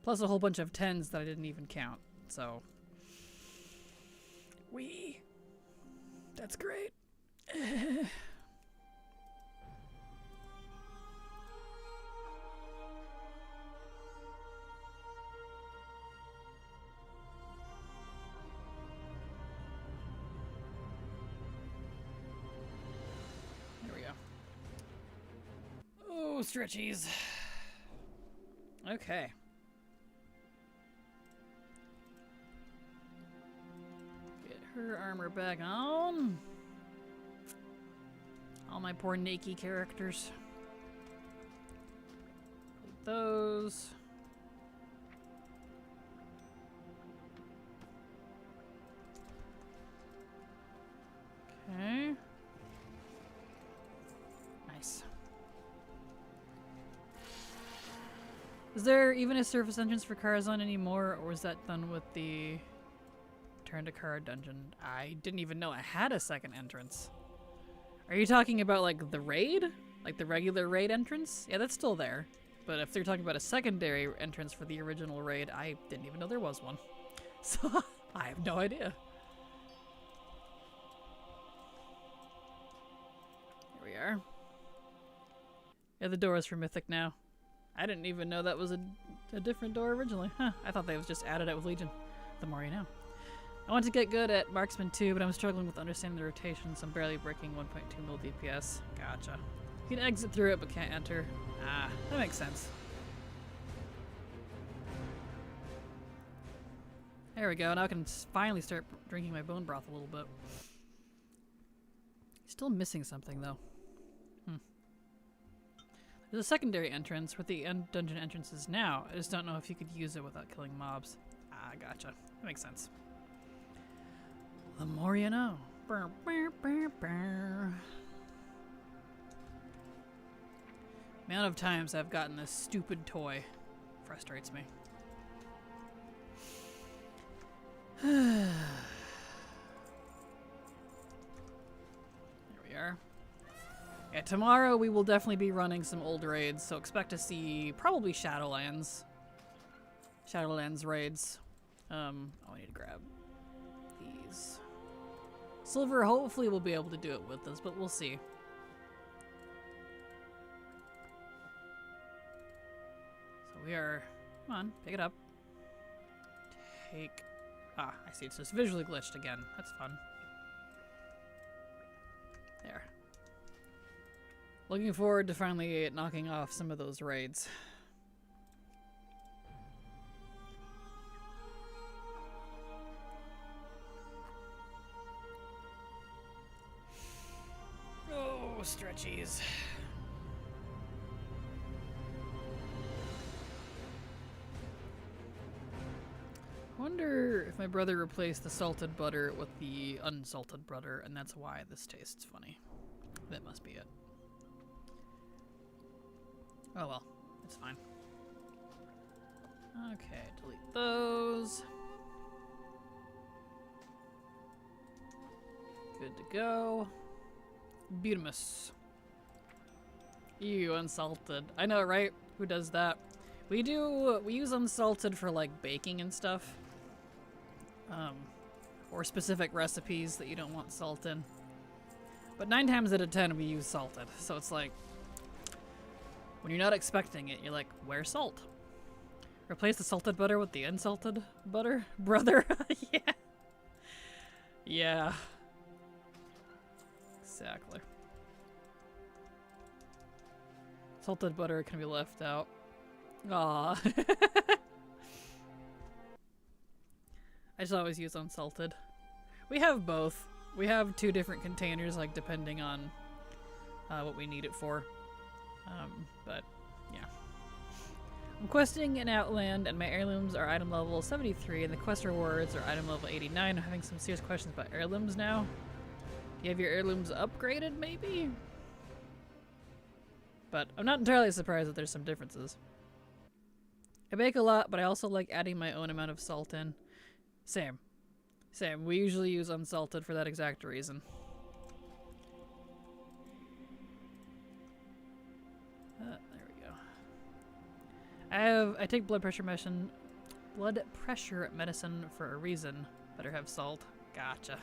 Plus a whole bunch of 10s that I didn't even count. So, that's great. There we go. Oh, stretchies. Okay. Get her armor back on. All my poor Nakey characters. Like those. Okay. Nice. Is there even a surface entrance for Karazhan anymore, or was that done with the Return to Kara dungeon? I didn't even know I had a second entrance. Are you talking about like the raid? Like the regular raid entrance? Yeah, that's still there. But if they're talking about a secondary entrance for the original raid, I didn't even know there was one. So I have no idea. Here we are. Yeah, the door is for Mythic now. I didn't even know that was a different door originally. Huh, I thought they was just added it with Legion. The more you know. I want to get good at Marksman 2, but I'm struggling with understanding the rotations. I'm barely breaking 1.2 mil DPS. Gotcha. You can exit through it, but can't enter. Ah, that makes sense. There we go. Now I can finally start drinking my bone broth a little bit. Still missing something, though. There's a secondary entrance where the dungeon entrance is now. I just don't know if you could use it without killing mobs. Ah, gotcha. That makes sense. The more you know. Burr, burr, burr, burr. The amount of times I've gotten this stupid toy frustrates me. Here we are. Yeah, tomorrow we will definitely be running some old raids, so expect to see probably Shadowlands raids. I need to grab these. Silver, hopefully we'll be able to do it with us, but we'll see. So we are, come on, pick it up. I see, it's just visually glitched again. That's fun. There. Looking forward to finally knocking off some of those raids. Oh, stretchies. I wonder if my brother replaced the salted butter with the unsalted butter, and that's why this tastes funny. That must be it. Oh well, it's fine. Okay, delete those. Good to go. Butamus. Ew, unsalted. I know, right? Who does that? We use unsalted for like baking and stuff. Or specific recipes that you don't want salt in. But 9 times out of 10 we use salted. So it's like, when you're not expecting it, you're like, where's salt? Replace the salted butter with the unsalted butter? Brother? Yeah. Yeah. Exactly. Salted butter can be left out. Aw. I just always use unsalted. We have both. We have 2 different containers, like depending on what we need it for. But yeah. I'm questing in Outland, and my heirlooms are item level 73, and the quest rewards are item level 89. I'm having some serious questions about heirlooms now. Do you have your heirlooms upgraded, maybe? But I'm not entirely surprised that there's some differences. I bake a lot, but I also like adding my own amount of salt in. Same. Same. We usually use unsalted for that exact reason. There we go. I take blood pressure medicine for a reason. Better have salt. Gotcha.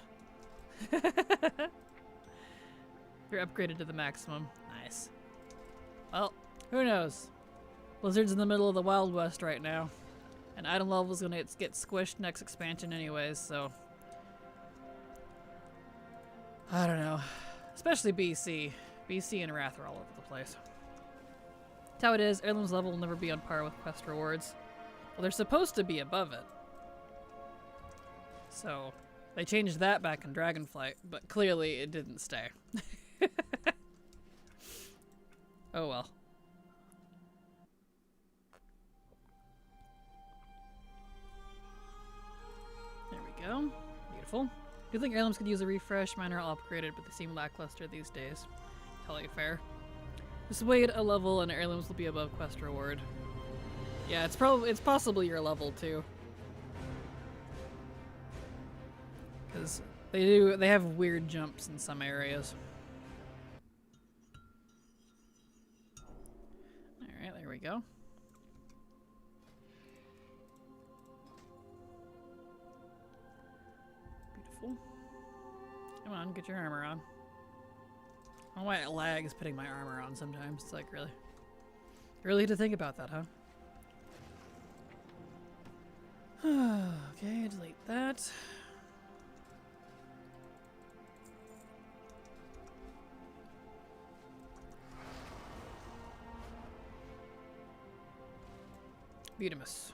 You're upgraded to the maximum. Nice. Well, who knows? Blizzard's in the middle of the Wild West right now. And item level's gonna get squished next expansion anyways, so... I don't know. Especially BC. BC and Wrath are all over the place. That's how it is. Heirloom's level will never be on par with quest rewards. Well, they're supposed to be above it. So, they changed that back in Dragonflight, but clearly it didn't stay. Oh well. There we go. Beautiful. Do you think heirlooms could use a refresh? Mine are all upgraded, but they seem lackluster these days. Totally fair. Just wait a level and heirlooms will be above quest reward. Yeah, it's possibly your level too. Because they have weird jumps in some areas. Alright, there we go. Beautiful. Come on, get your armor on. I don't know why it lags putting my armor on sometimes. It's like, really? Really to think about that, huh? Okay, delete that. Butamus.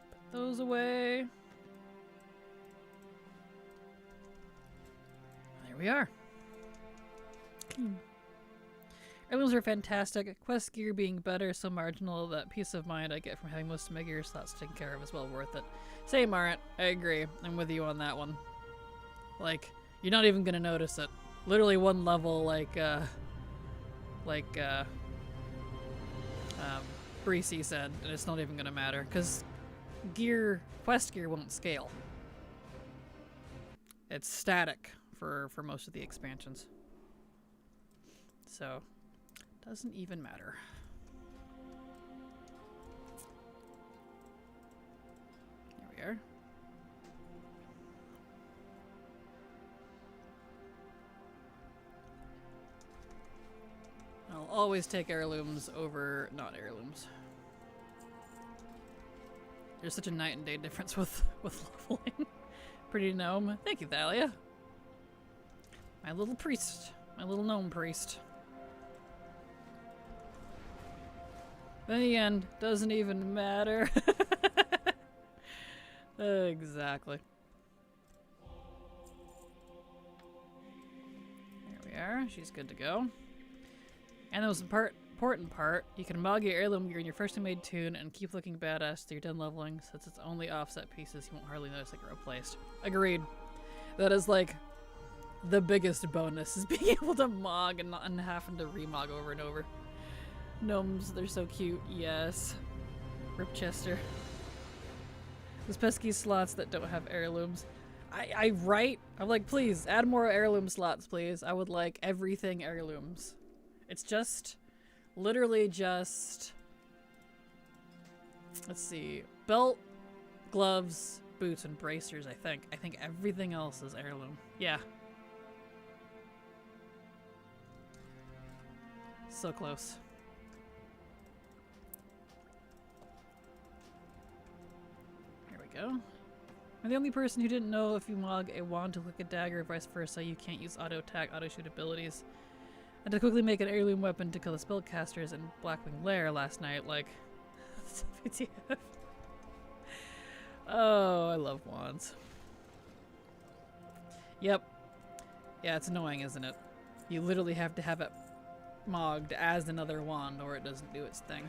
Put those away. There we are. Heirlooms are fantastic. Quest gear being better, so marginal that peace of mind I get from having most of my gear slots taken care of is well worth it. Same, Aren't. I agree. I'm with you on that one. Like, you're not even gonna notice it. Literally one level, Breezy said, and it's not even gonna matter, because quest gear won't scale. It's static for most of the expansions. So, doesn't even matter. There we are. I'll always take heirlooms over not heirlooms. There's such a night and day difference with leveling. Pretty gnome. Thank you, Thalia. My little priest. My little gnome priest. But in the end, doesn't even matter. Exactly. There we are. She's good to go. And the most important part, you can mog your heirloom gear in your freshly made tune and keep looking badass till you're done leveling, since it's only offset pieces you won't hardly notice they get replaced. Agreed. That is like the biggest bonus, is being able to mog and not having to remog over and over. Gnomes, they're so cute. Yes. Rip Chester. Those pesky slots that don't have heirlooms. I'm like, please, add more heirloom slots, please. I would like everything heirlooms. It's just, literally just, let's see, belt, gloves, boots, and bracers, I think. I think everything else is heirloom. Yeah. So close. Here we go. I'm the only person who didn't know if you mog a wand to click a dagger or vice versa, you can't use auto attack, auto shoot abilities. I had to quickly make an heirloom weapon to kill the spellcasters in Blackwing Lair last night, like... WTF. Oh, I love wands. Yep. Yeah, it's annoying, isn't it? You literally have to have it mogged as another wand or it doesn't do its thing.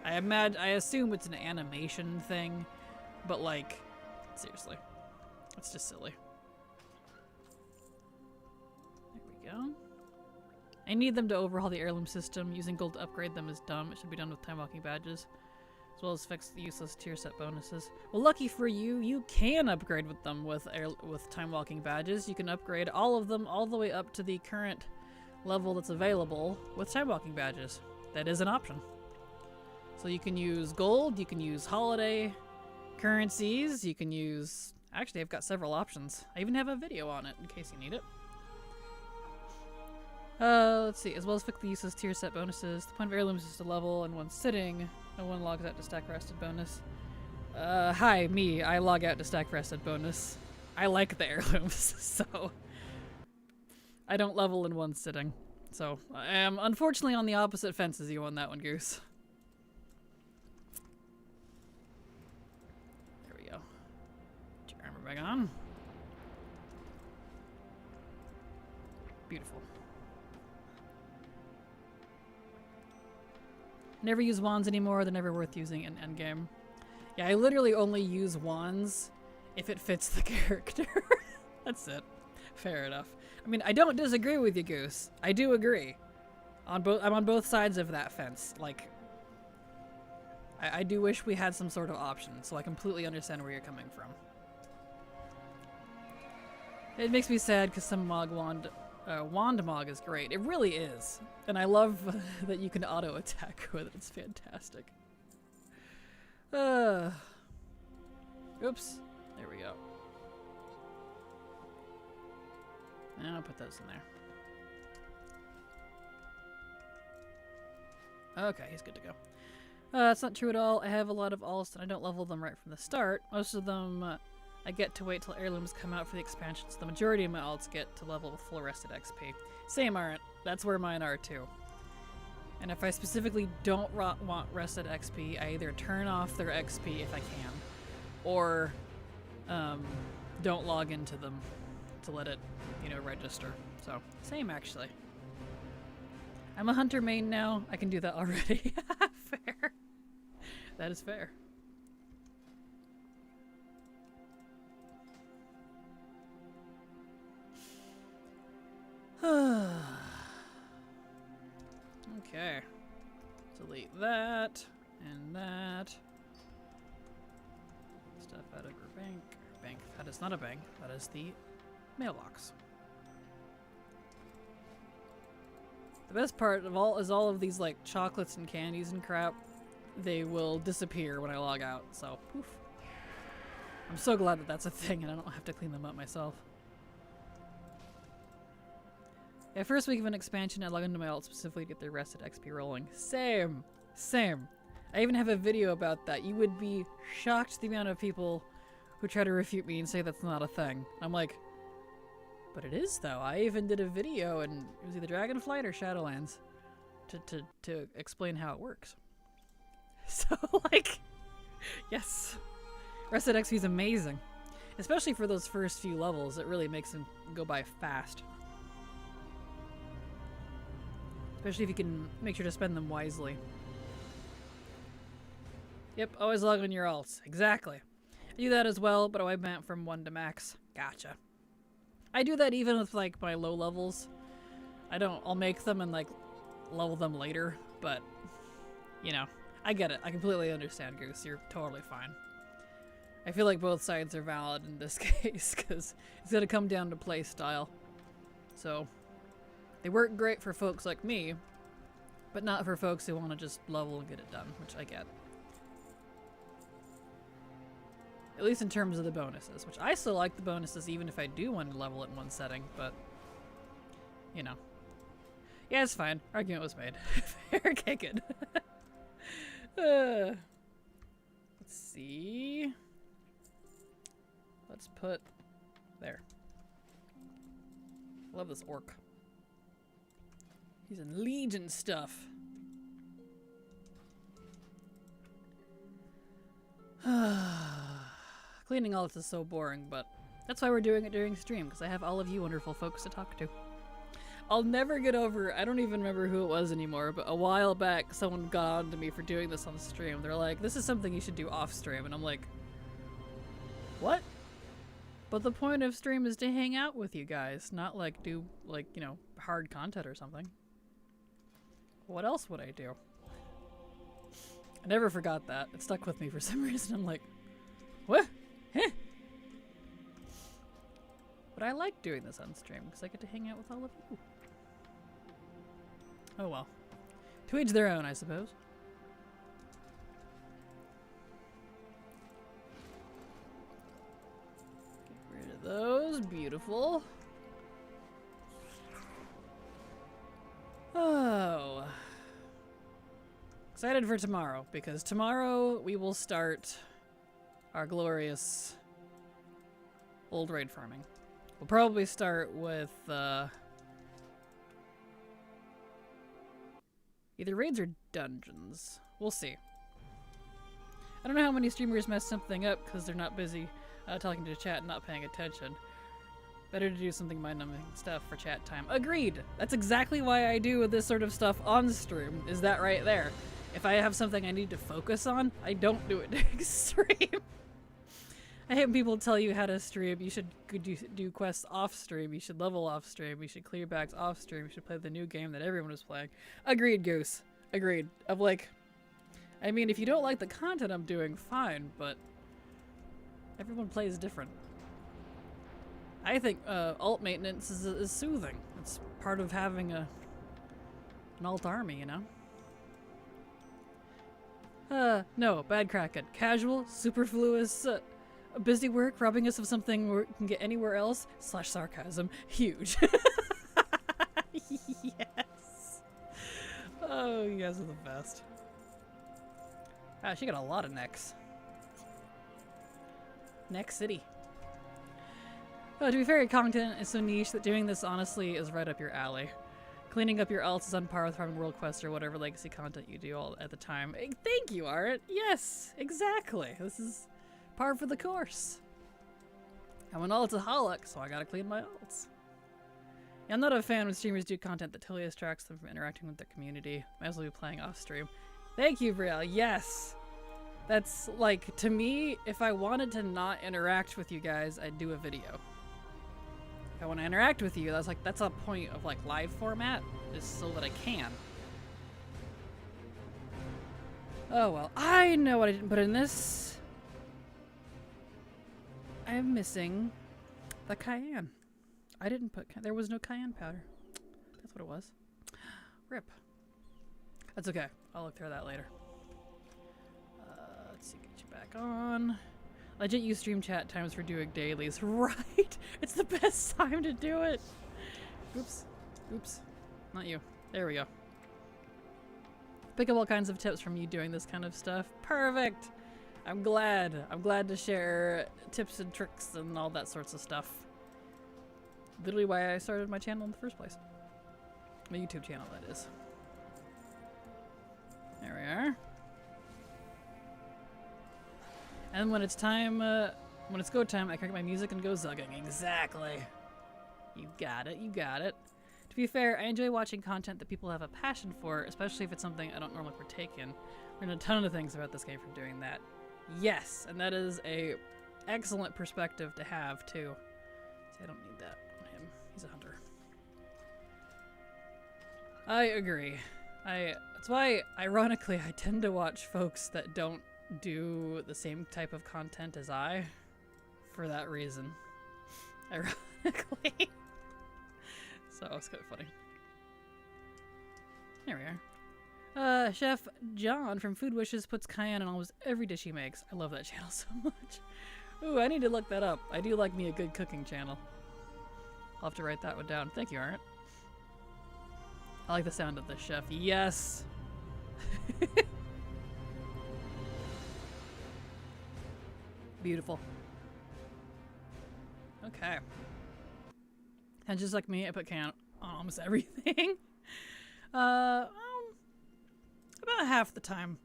I assume it's an animation thing, but like... Seriously. That's just silly. There we go. I need them to overhaul the heirloom system. Using gold to upgrade them is dumb. It should be done with time walking badges, as well as fix the useless tier set bonuses. Well, lucky for you, you can upgrade with them with time walking badges. You can upgrade all of them all the way up to the current level that's available with time walking badges. That is an option. So you can use gold, you can use holiday currencies, you can use... Actually, I've got several options. I even have a video on it in case you need it. Let's see. As well as fix the useless tier set bonuses. The point of heirlooms is to level in one sitting. No one logs out to stack rested bonus. Hi, me. I log out to stack rested bonus. I like the heirlooms, so... I don't level in one sitting. So, I am unfortunately on the opposite fence as you on that one, Goose. Back on. Beautiful. Never use wands anymore. They're never worth using in endgame. Yeah, I literally only use wands if it fits the character. That's it. Fair enough. I mean, I don't disagree with you, Goose. I do agree. I'm on both sides of that fence. Like, I do wish we had some sort of option, so I completely understand where you're coming from. It makes me sad because some wand mog is great. It really is. And I love that you can auto attack with it. It's fantastic. Oops. There we go. And I'll put those in there. Okay, he's good to go. That's not true at all. I have a lot of alts and I don't level them right from the start. Most of them... I get to wait till heirlooms come out for the expansions. The majority of my alts get to level with full rested XP. Same aren't. That's where mine are too. And if I specifically don't want rested XP, I either turn off their XP if I can, or don't log into them to let it, you know, register. So, same actually. I'm a hunter main now. I can do that already. Fair. That is fair. Okay. Delete that and that. Stuff out of her bank. Bank. That is not a bank. That is the mailbox. The best part of all is all of these like chocolates and candies and crap. They will disappear when I log out. So poof. I'm so glad that that's a thing and I don't have to clean them up myself. Yeah, first week of an expansion, I log into my alt specifically to get the rested XP rolling. Same. Same. I even have a video about that. You would be shocked the amount of people who try to refute me and say that's not a thing. I'm like, but it is though. I even did a video and it was either Dragonflight or Shadowlands to explain how it works. So like, yes. Rested XP is amazing. Especially for those first few levels. It really makes them go by fast. Especially if you can make sure to spend them wisely. Yep, always log on your alts. Exactly. I do that as well, but I went from 1 to max. Gotcha. I do that even with like my low levels. I'll make them and like level them later, but, you know, I get it. I completely understand, Goose. You're totally fine. I feel like both sides are valid in this case, because it's going to come down to play style. So, they work great for folks like me, but not for folks who want to just level and get it done, which I get. At least in terms of the bonuses, which I still like the bonuses even if I do want to level it in one setting, but, you know. Yeah, it's fine. Argument was made. Fair, okay, good. Let's see. Let's put there. Love this orc. He's in Legion stuff. Cleaning all this is so boring, but that's why we're doing it during stream, because I have all of you wonderful folks to talk to. I'll never get over, I don't even remember who it was anymore, but a while back someone got on to me for doing this on stream. They're like, this is something you should do off stream, and I'm like, what? But the point of stream is to hang out with you guys, not like do, like, you know, hard content or something. What else would I do? I never forgot that. It stuck with me for some reason. I'm like, what? Huh? But I like doing this on stream because I get to hang out with all of you. Oh well. To each their own, I suppose. Get rid of those. Beautiful. Oh. Excited for tomorrow, because tomorrow we will start our glorious old raid farming. We'll probably start with either raids or dungeons. We'll see. I don't know how many streamers mess something up because they're not busy talking to chat and not paying attention. Better to do something mind-numbing stuff for chat time. Agreed! That's exactly why I do this sort of stuff on stream, is that right there. If I have something I need to focus on, I don't do it during stream. I hate when people tell you how to stream. You should do quests off stream. You should level off stream. You should clear bags off stream. You should play the new game that everyone is playing. Agreed, Goose. Agreed. I'm like, I mean, if you don't like the content I'm doing, fine, but everyone plays different. I think alt maintenance is soothing. It's part of having an alt army, you know? No, bad Kraken. Casual, superfluous, busy work, robbing us of something we can get anywhere else, / sarcasm. Huge. Yes. Oh, you guys are the best. Ah, she got a lot of necks. Neck City. Oh, to be fair, content is so niche that doing this honestly is right up your alley. Cleaning up your alts is on par with farming world quests or whatever legacy content you do all at the time. Thank you, Art. Yes, exactly. This is par for the course. I'm an altaholic, so I gotta clean my alts. Yeah, I'm not a fan when streamers do content that totally distracts them from interacting with their community. Might as well be playing off stream. Thank you, Brielle. Yes. That's like, to me, if I wanted to not interact with you guys, I'd do a video. If I want to interact with you, that's a point of like live format, is so that I can. Oh well, I know what I didn't put in this. I'm missing the cayenne. I didn't put, there was no cayenne powder. That's what it was. Rip. That's okay, I'll look through that later. Let's see, get you back on. Legit use stream chat times for doing dailies. Right! It's the best time to do it! Oops. Oops. Not you. There we go. Pick up all kinds of tips from you doing this kind of stuff. Perfect! I'm glad. I'm glad to share tips and tricks and all that sorts of stuff. Literally why I started my channel in the first place. My YouTube channel, that is. There we are. And when it's time, when it's go time, I crank my music and go zugging. Exactly. You got it, you got it. To be fair, I enjoy watching content that people have a passion for, especially if it's something I don't normally partake in. Learned a ton of things about this game from doing that. Yes, and that is a excellent perspective to have, too. See, I don't need that on him. He's a hunter. I agree. That's That's why, ironically, I tend to watch folks that don't do the same type of content as I, for that reason. Ironically. So it's kind of funny. There we are. Chef John from Food Wishes puts cayenne in almost every dish he makes. I love that channel so much. Ooh, I need to look that up. I do like me a good cooking channel. I'll have to write that one down. Thank you, Art. I like the sound of the chef. Yes! Beautiful. Okay. And just like me, I put cayenne on almost everything. About half the time.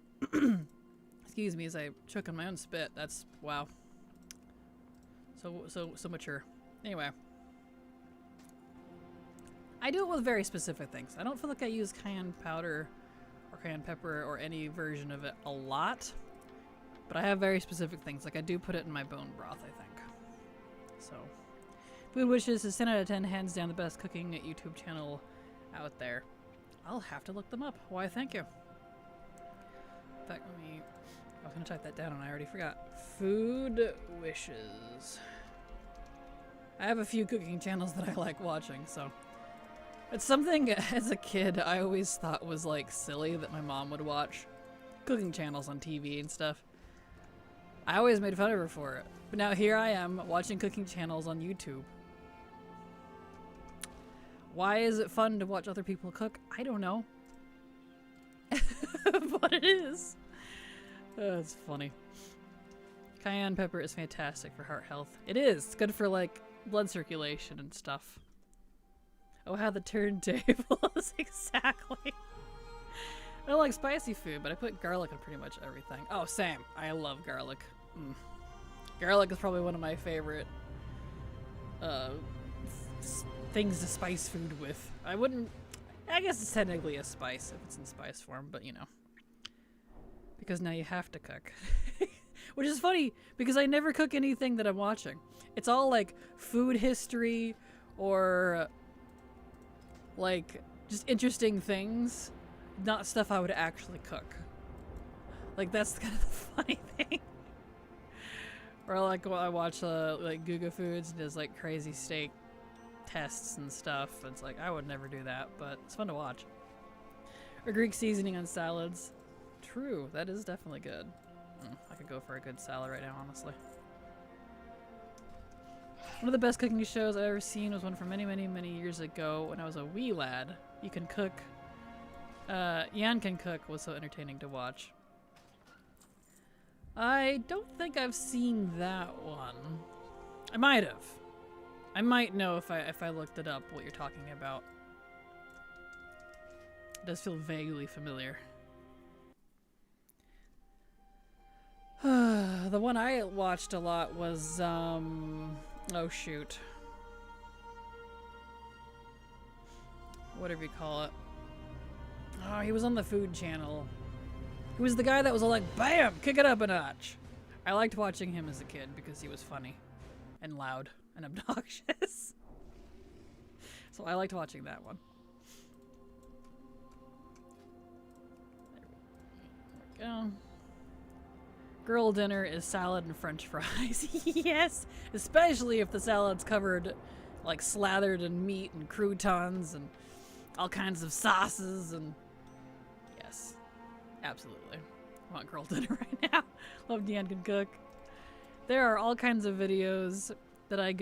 Excuse me as I choke on my own spit. That's, wow. So mature. Anyway. I do it with very specific things. I don't feel like I use cayenne powder or cayenne pepper or any version of it a lot. But I have very specific things. Like I do put it in my bone broth, I think. So. Food Wishes is 10 out of 10, hands down the best cooking YouTube channel out there. I'll have to look them up. Why, thank you. In fact, I was going to type that down and I already forgot. Food Wishes. I have a few cooking channels that I like watching, so. It's something, as a kid, I always thought was, like, silly that my mom would watch. Cooking channels on TV and stuff. I always made fun of her for it. But now here I am, watching cooking channels on YouTube. Why is it fun to watch other people cook? I don't know. But it is. It's funny. Cayenne pepper is fantastic for heart health. It is. It's good for, like, blood circulation and stuff. Oh, how the turntables. Exactly. I don't like spicy food, but I put garlic on pretty much everything. Oh, same. I love garlic. Garlic is probably one of my favorite things to spice food with. I guess it's technically a spice if it's in spice form, but you know. Because now you have to cook. Which is funny, because I never cook anything that I'm watching. It's all like food history or like just interesting things, not stuff I would actually cook. Like that's kind of the funny thing. Or like I watch like Guga Foods and does like crazy steak tests and stuff. It's like I would never do that, but it's fun to watch. Or Greek seasoning on salads. True, that is definitely good. I could go for a good salad right now, honestly. One of the best cooking shows I've ever seen was one from many, many, many years ago when I was a wee lad. You Can Cook. Yan Can Cook was so entertaining to watch. I don't think I've seen that one. I might have. I might know if I looked it up what you're talking about. It does feel vaguely familiar. The one I watched a lot was, oh shoot. Whatever you call it. Oh, he was on the Food Channel. He was the guy that was all like, BAM! Kick it up a notch! I liked watching him as a kid because he was funny. And loud. And obnoxious. So I liked watching that one. There we go. Girl dinner is salad and french fries. Yes! Especially if the salad's covered, like slathered in meat and croutons and all kinds of sauces and... Yes. Absolutely. I want girl dinner right now. Love Deanne Can Cook. There are all kinds of videos that I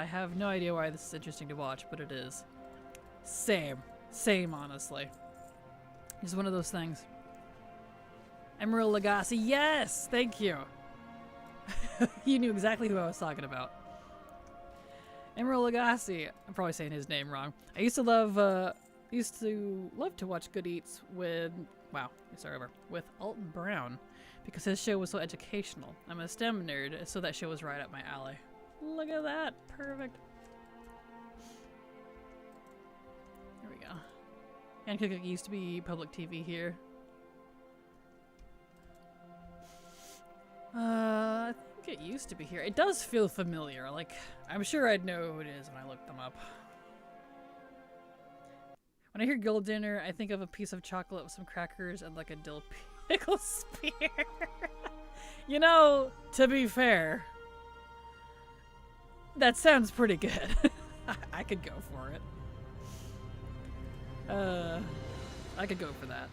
have no idea why this is interesting to watch, but it is. Same, honestly. It's one of those things. Emerald Lagasse, yes! Thank you! You knew exactly who I was talking about. Emerald Lagasse, I'm probably saying his name wrong. I used to love to watch Good Eats with, wow, let me start over, with Alton Brown, because his show was so educational. I'm a STEM nerd, so that show was right up my alley. Look at that, perfect. There we go. And Cook used to be public TV here. I think it used to be here. It does feel familiar. Like, I'm sure I'd know who it is when I look them up. When When I hear grilled dinner, I think of a piece of chocolate with some crackers and like a dill pickle spear. You know, to be fair, that sounds pretty good. I could go for it. I could go for that.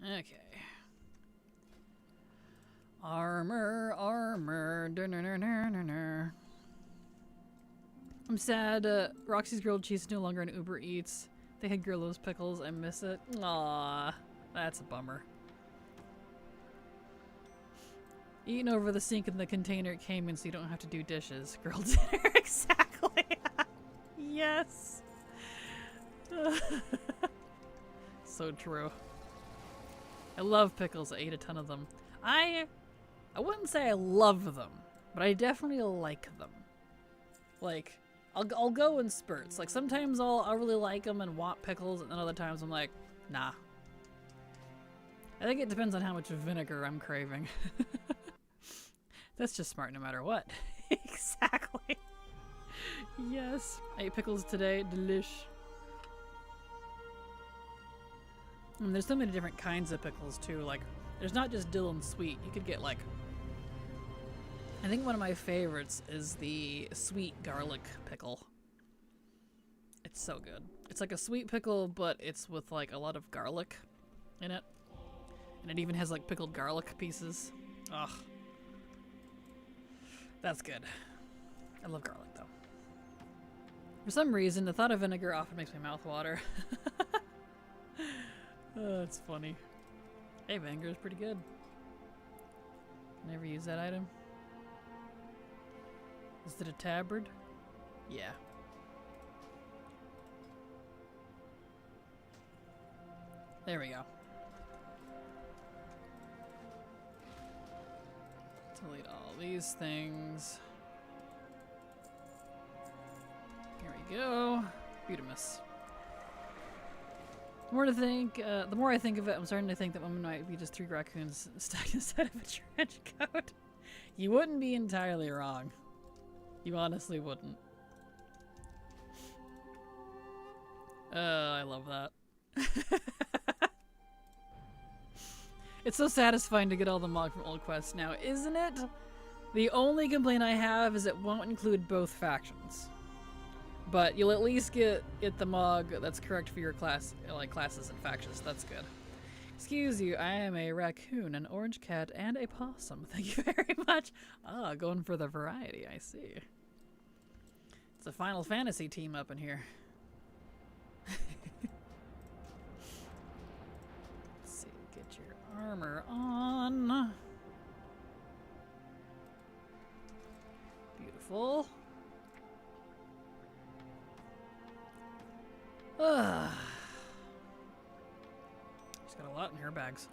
Okay. Armor, armor. I'm sad. Roxy's grilled cheese is no longer on Uber Eats. They had grill those pickles. I miss it. Aww, that's a bummer. Eating over the sink in the container it came in so you don't have to do dishes. Grilled dinner, exactly. Yes. So true. I love pickles. I ate a ton of them. I wouldn't say I love them, but I definitely like them. Like, I'll go in spurts. Like, sometimes I'll really like them and want pickles, and then other times I'm like, nah. I think it depends on how much vinegar I'm craving. That's just smart no matter what. Exactly. Yes. I ate pickles today. Delish. And there's so many different kinds of pickles too. Like, there's not just dill and sweet. You could get like, I think one of my favorites is the sweet garlic pickle. It's so good. It's like a sweet pickle, but it's with like a lot of garlic in it. And it even has like pickled garlic pieces. Ugh. That's good. I love garlic though. For some reason, the thought of vinegar often makes my mouth water. Oh, that's funny. Hey, vinegar is pretty good. Never use that item. Is it a tabard? Yeah. There we go. Delete all these things. Here we go. Butamus. The more I think of it, I'm starting to think that women might be just 3 raccoons stuck inside of a trench coat. You wouldn't be entirely wrong. You honestly wouldn't. I love that. It's so satisfying to get all the mog from Old Quest now, isn't it? The only complaint I have is it won't include both factions. But you'll at least get the mog that's correct for your class, like classes and factions. That's good. Excuse you, I am a raccoon, an orange cat, and a possum. Thank you very much. Ah, going for the variety, I see. It's a Final Fantasy team up in here. Let's see, get your armor on. Beautiful. She's got a lot in her bags.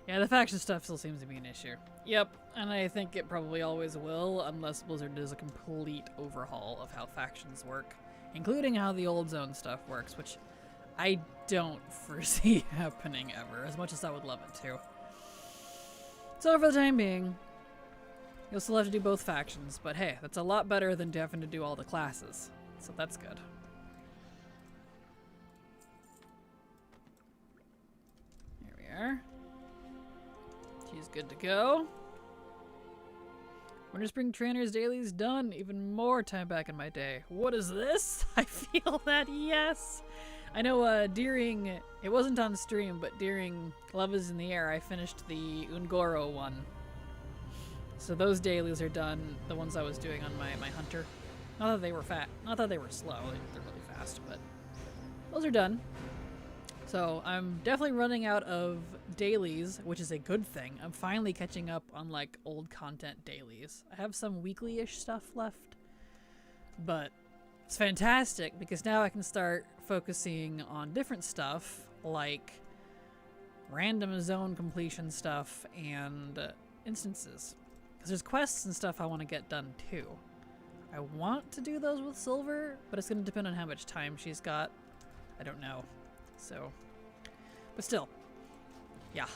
Yeah, the faction stuff still seems to be an issue. Yep, and I think it probably always will, unless Blizzard does a complete overhaul of how factions work, including how the old zone stuff works, which I don't foresee happening ever, as much as I would love it to. So for the time being, you'll still have to do both factions, but hey, that's a lot better than having to do all the classes, so that's good. She's good to go. Winter Spring Trainers Daily's done. Even more time back in my day. What is this? I feel that, yes. I know during, it wasn't on stream, but during Love is in the Air, I finished the Ungoro one. So those dailies are done, the ones I was doing on my Hunter. Not that they were not that they were slow, they're really fast, but those are done. So I'm definitely running out of dailies, which is a good thing. I'm finally catching up on like old content dailies. I have some weekly-ish stuff left, but it's fantastic because now I can start focusing on different stuff like random zone completion stuff and instances. Because there's quests and stuff I want to get done too. I want to do those with Silver, but it's going to depend on how much time she's got. I don't know. So, but still, yeah.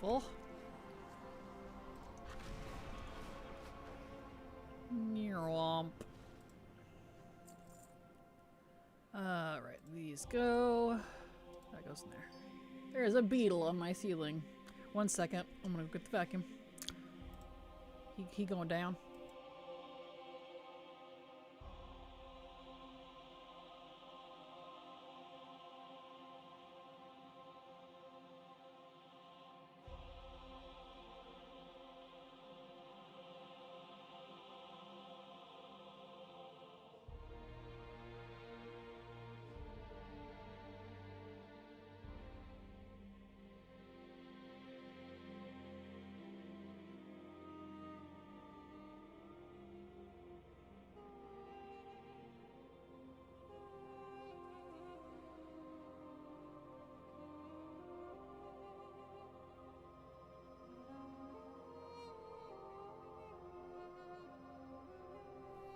Beautiful. Womp. Right, these go. That goes in there. There's a beetle on my ceiling. 1 second. I'm gonna get the vacuum. He going down.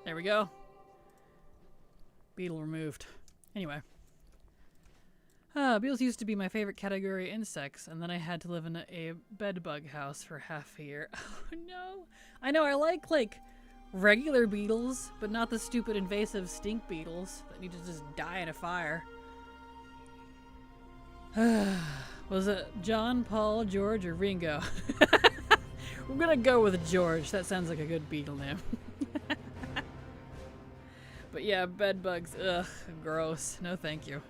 There we go. Beetle removed. Anyway. Beetles used to be my favorite category insects, and then I had to live in a bedbug house for half a year. Oh no. I know, I like regular beetles, but not the stupid invasive stink beetles that need to just die in a fire. Was it John, Paul, George, or Ringo? We're gonna go with George. That sounds like a good beetle name. But yeah, bed bugs, ugh, gross. No thank you.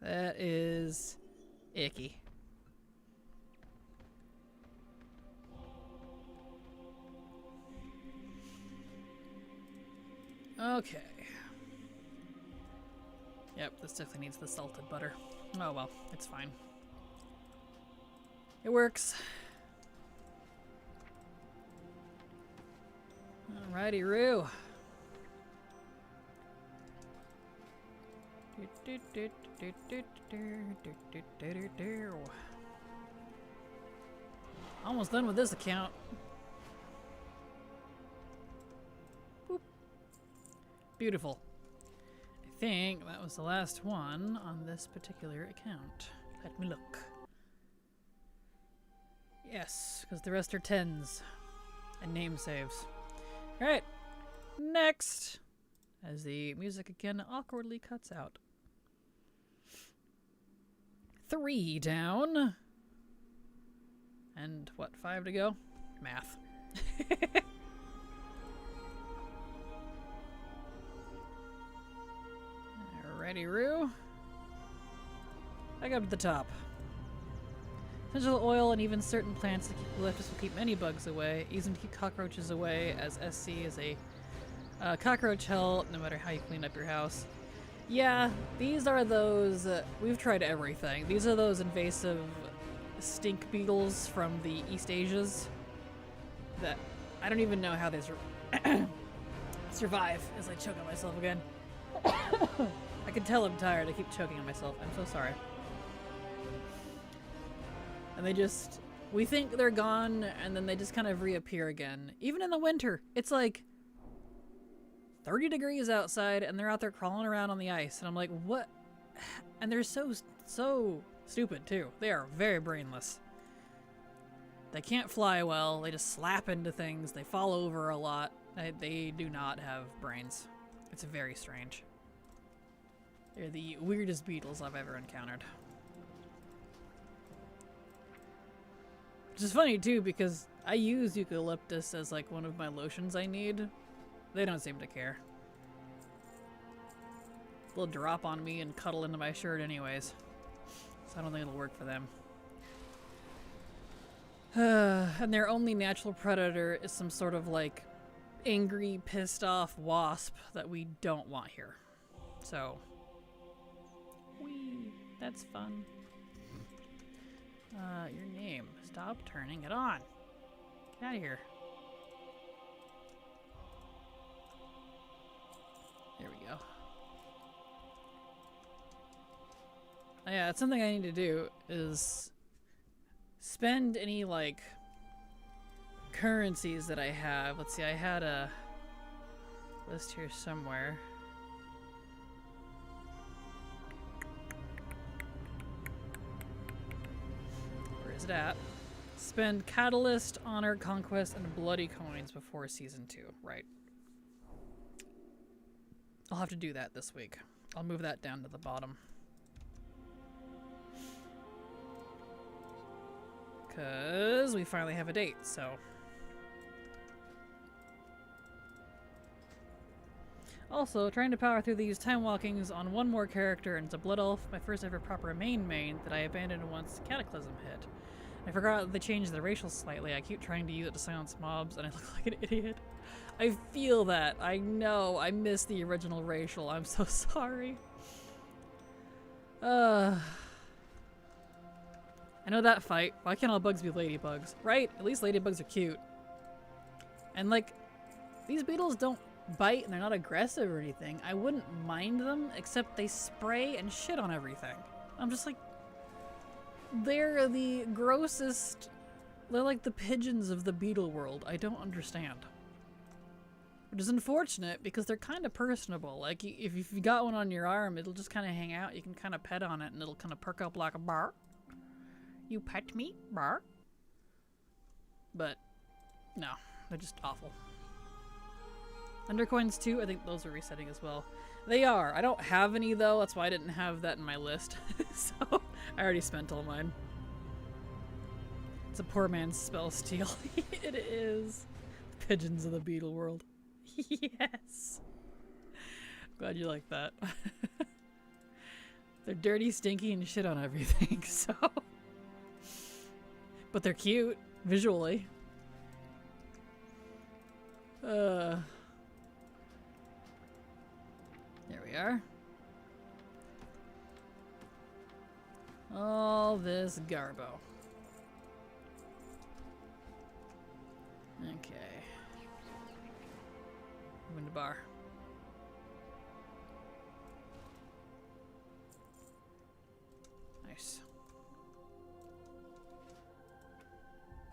That is icky. Okay. Yep, this definitely needs the salted butter. Oh well, it's fine. It works. Alrighty, Roo. Almost done with this account. Boop. Beautiful. I think that was the last one on this particular account. Let me look. Yes, because the rest are 10s and name saves. Alright, next, as the music again awkwardly cuts out. 3 down. And what, 5 to go? Math. Alrighty, Roo. Back up to the top. Essential oil and even certain plants that keep eucalyptus will keep many bugs away, even to keep cockroaches away, as SC is a cockroach hell, no matter how you clean up your house. Yeah, these are those, we've tried everything. These are those invasive stink beetles from the East Asias that I don't even know how they survive as I choke on myself again. I can tell I'm tired. I keep choking on myself. I'm so sorry. And they just, we think they're gone, and then they just kind of reappear again. Even in the winter, it's like 30 degrees outside, and they're out there crawling around on the ice. And I'm like, what? And they're so stupid, too. They are very brainless. They can't fly well. They just slap into things. They fall over a lot. They do not have brains. It's very strange. They're the weirdest beetles I've ever encountered. Which is funny too, because I use eucalyptus as like one of my lotions I need. They don't seem to care. They'll drop on me and cuddle into my shirt anyways. So I don't think it'll work for them. And their only natural predator is some sort of like angry, pissed off wasp that we don't want here. So, whee, that's fun. Your name. Stop turning it on. Get out of here. There we go. Oh, yeah, that's something I need to do, is spend any, like, currencies that I have. Let's see, I had a list here somewhere. it at? Spend Catalyst, Honor, Conquest, and Bloody Coins before Season 2. Right. I'll have to do that this week. I'll move that down to the bottom. Because we finally have a date, so... Also, trying to power through these time walkings on one more character, and it's a Blood Elf, my first ever proper main that I abandoned once Cataclysm hit. I forgot they changed the racial slightly. I keep trying to use it to silence mobs, and I look like an idiot. I feel that. I know. I miss the original racial. I'm so sorry. I know that fight. Why can't all bugs be ladybugs? Right? At least ladybugs are cute. And like, these beetles don't bite and they're not aggressive or anything. I wouldn't mind them, except they spray and shit on everything. I'm just like, they're the grossest. They're like the pigeons of the beetle world. I don't understand. Which is unfortunate because they're kind of personable. Like, if you got one on your arm, it'll just kind of hang out. You can kind of pet on it and it'll kind of perk up like a bark. You pet me? Bark? But, no. They're just awful. Undercoins too, I think those are resetting as well. They are. I don't have any though, that's why I didn't have that in my list. So, I already spent all mine. It's a poor man's spell steal. It is. Pigeons of the beetle world. Yes. Glad you like that. They're dirty, stinky, and shit on everything, so... But they're cute, visually. There we are. All this garbo. Okay. Window bar. Nice.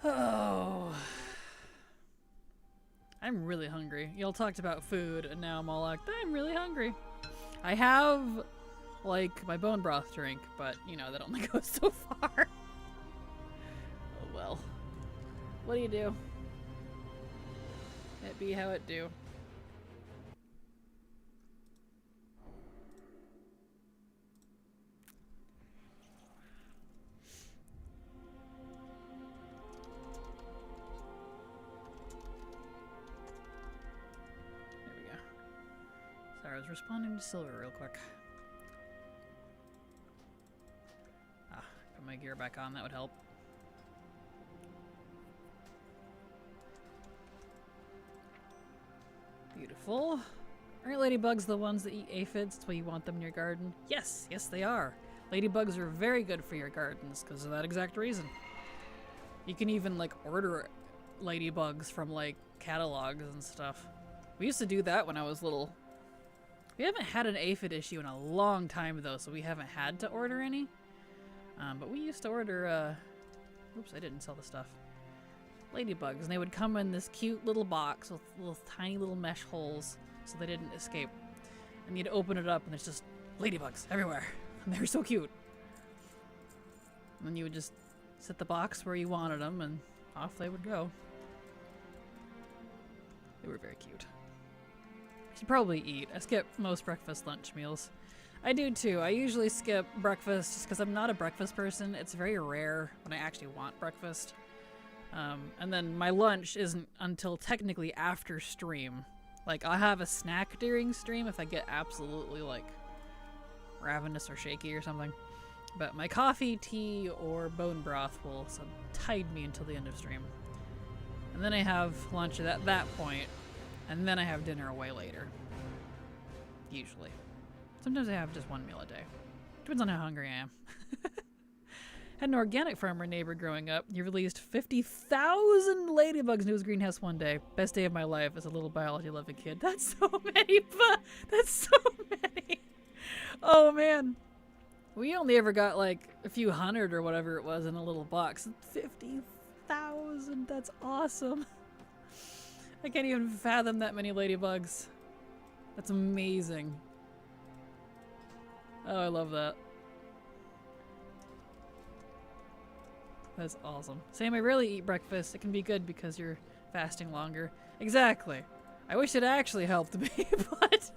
Oh. I'm really hungry. Y'all talked about food, and now I'm all like, I'm really hungry. I have, like, my bone broth drink, but, you know, that only goes so far. Oh well. What do you do? It be how it do. There we go. Sorry, I was responding to Silver real quick. Put my gear back on, that would help. Beautiful. Aren't ladybugs the ones that eat aphids? That's why you want them in your garden? Yes, yes they are. Ladybugs are very good for your gardens because of that exact reason. You can even like order ladybugs from like catalogs and stuff. We used to do that when I was little. We haven't had an aphid issue in a long time though, so we haven't had to order any. But we used to order, oops, I didn't sell the stuff. Ladybugs, and they would come in this cute little box with little tiny little mesh holes so they didn't escape. And you'd open it up and there's just ladybugs everywhere. And they were so cute. And then you would just set the box where you wanted them and off they would go. They were very cute. I should probably eat. I skip most breakfast lunch meals. I do too. I usually skip breakfast just because I'm not a breakfast person. It's very rare when I actually want breakfast. And then my lunch isn't until technically after stream. Like, I'll have a snack during stream if I get absolutely, like, ravenous or shaky or something. But my coffee, tea, or bone broth will tide me until the end of stream. And then I have lunch at that point, and then I have dinner away later. Usually. Sometimes I have just one meal a day. Depends on how hungry I am. Had an organic farmer neighbor growing up. He released 50,000 ladybugs into his greenhouse one day. Best day of my life as a little biology-loving kid. That's so many, that's so many. Oh man. We only ever got like a few hundred or whatever it was in a little box. 50,000, that's awesome. I can't even fathom that many ladybugs. That's amazing. Oh, I love that. That's awesome. Same, I rarely eat breakfast. It can be good because you're fasting longer. Exactly. I wish it actually helped me, but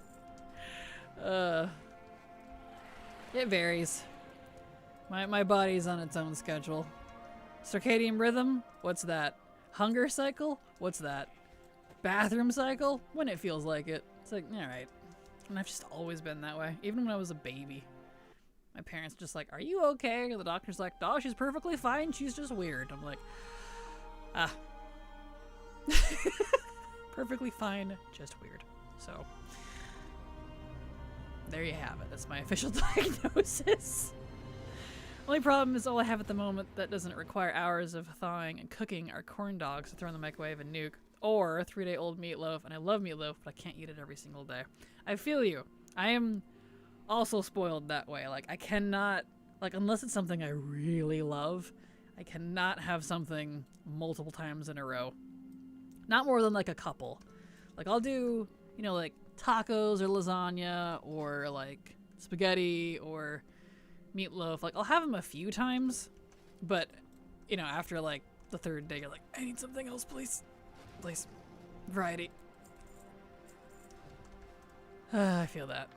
it varies. My body's on its own schedule. Circadian rhythm? What's that? Hunger cycle? What's that? Bathroom cycle? When it feels like it. It's like, alright. And I've just always been that way. Even when I was a baby. My parents just like, are you okay? And the doctor's like, oh, she's perfectly fine. She's just weird. I'm like, ah. Perfectly fine, just weird. So, there you have it. That's my official diagnosis. Only problem is all I have at the moment that doesn't require hours of thawing and cooking are corn dogs to throw in the microwave and nuke, or 3-day-old meatloaf. And I love meatloaf, but I can't eat it every single day. I feel you. I am also spoiled that way. Like, I cannot, like, unless it's something I really love, I cannot have something multiple times in a row. Not more than, like, a couple. Like, I'll do, you know, like, tacos or lasagna or, like, spaghetti or meatloaf. Like, I'll have them a few times, but, you know, after, like, the third day, you're like, I need something else, please. Please. Variety. I feel that.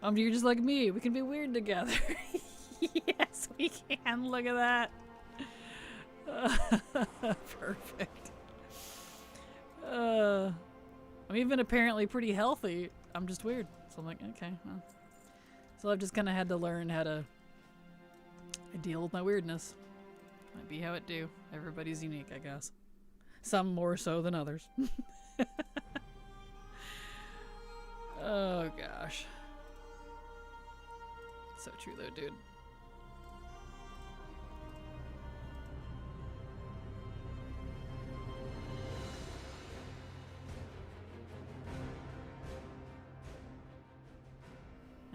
You're just like me. We can be weird together. Yes, we can. Look at that. Perfect. I'm even apparently pretty healthy. I'm just weird. So I'm like, okay. Well. So I've just kind of had to learn how to deal with my weirdness. Might be how it do. Everybody's unique, I guess. Some more so than others. Oh, gosh. So true, though, dude.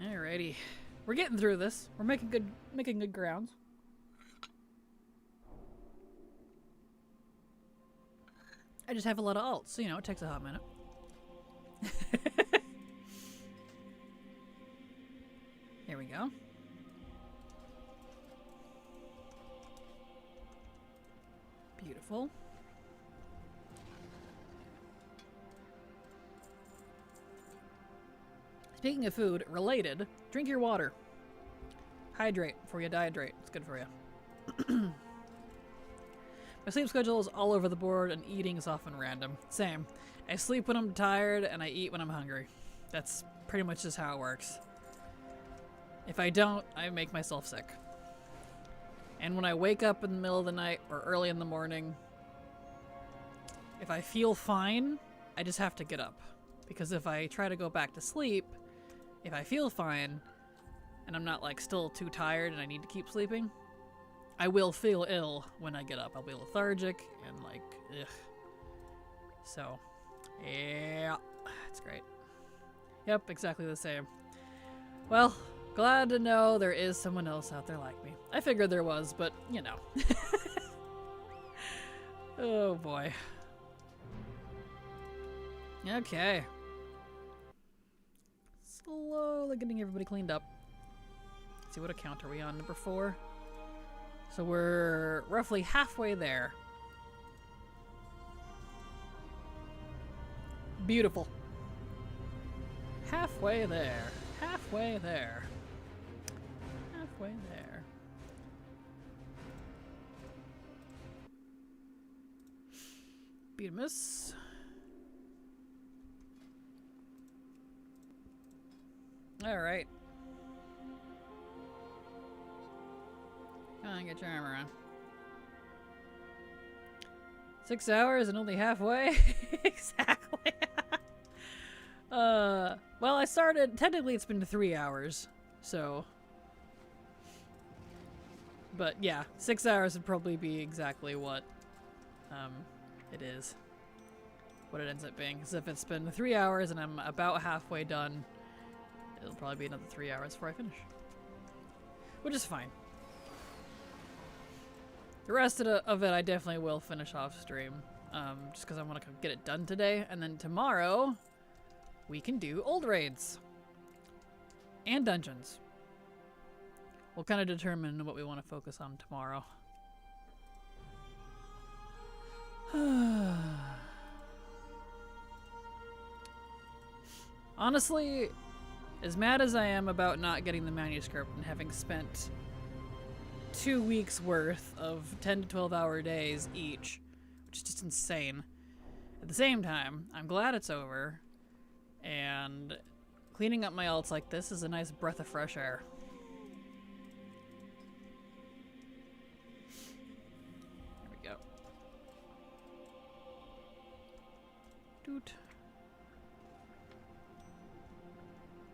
Alrighty. We're getting through this. We're making good grounds. I just have a lot of alts, so, you know, it takes a hot minute. Here we go. Beautiful. Speaking of food, related, drink your water. Hydrate before you dehydrate. It's good for you. My sleep schedule is all over the board and eating is often random. Same. I sleep when I'm tired and I eat when I'm hungry. That's pretty much just how it works. If I don't, I make myself sick. And when I wake up in the middle of the night or early in the morning, if I feel fine, I just have to get up. Because if I try to go back to sleep, if I feel fine, and I'm not like still too tired and I need to keep sleeping, I will feel ill when I get up. I'll be lethargic and like, ugh. So, yeah, it's great. Yep, exactly the same. Well, glad to know there is someone else out there like me. I figured there was, but you know. Oh boy. Okay. Slowly getting everybody cleaned up. Let's see, what account are we on? Number 4. So we're roughly halfway there. Beautiful. Halfway there. Halfway there. Halfway there. Beat a miss. Alright. Come on, get your armor on. 6 hours and only halfway? Exactly. Well, I started, technically it's been 3 hours, so. But yeah, 6 hours would probably be exactly what, it is. What it ends up being. Because if it's been 3 hours and I'm about halfway done, it'll probably be another 3 hours before I finish. Which is fine. The rest of it I definitely will finish off stream. Just because I want to get it done today. And then tomorrow, we can do old raids. And dungeons. We'll kind of determine what we want to focus on tomorrow. Honestly, as mad as I am about not getting the manuscript and having spent 2 weeks worth of 10 to 12 hour days each, which is just insane. At the same time, I'm glad it's over, and cleaning up my alts like this is a nice breath of fresh air. There we go. Doot.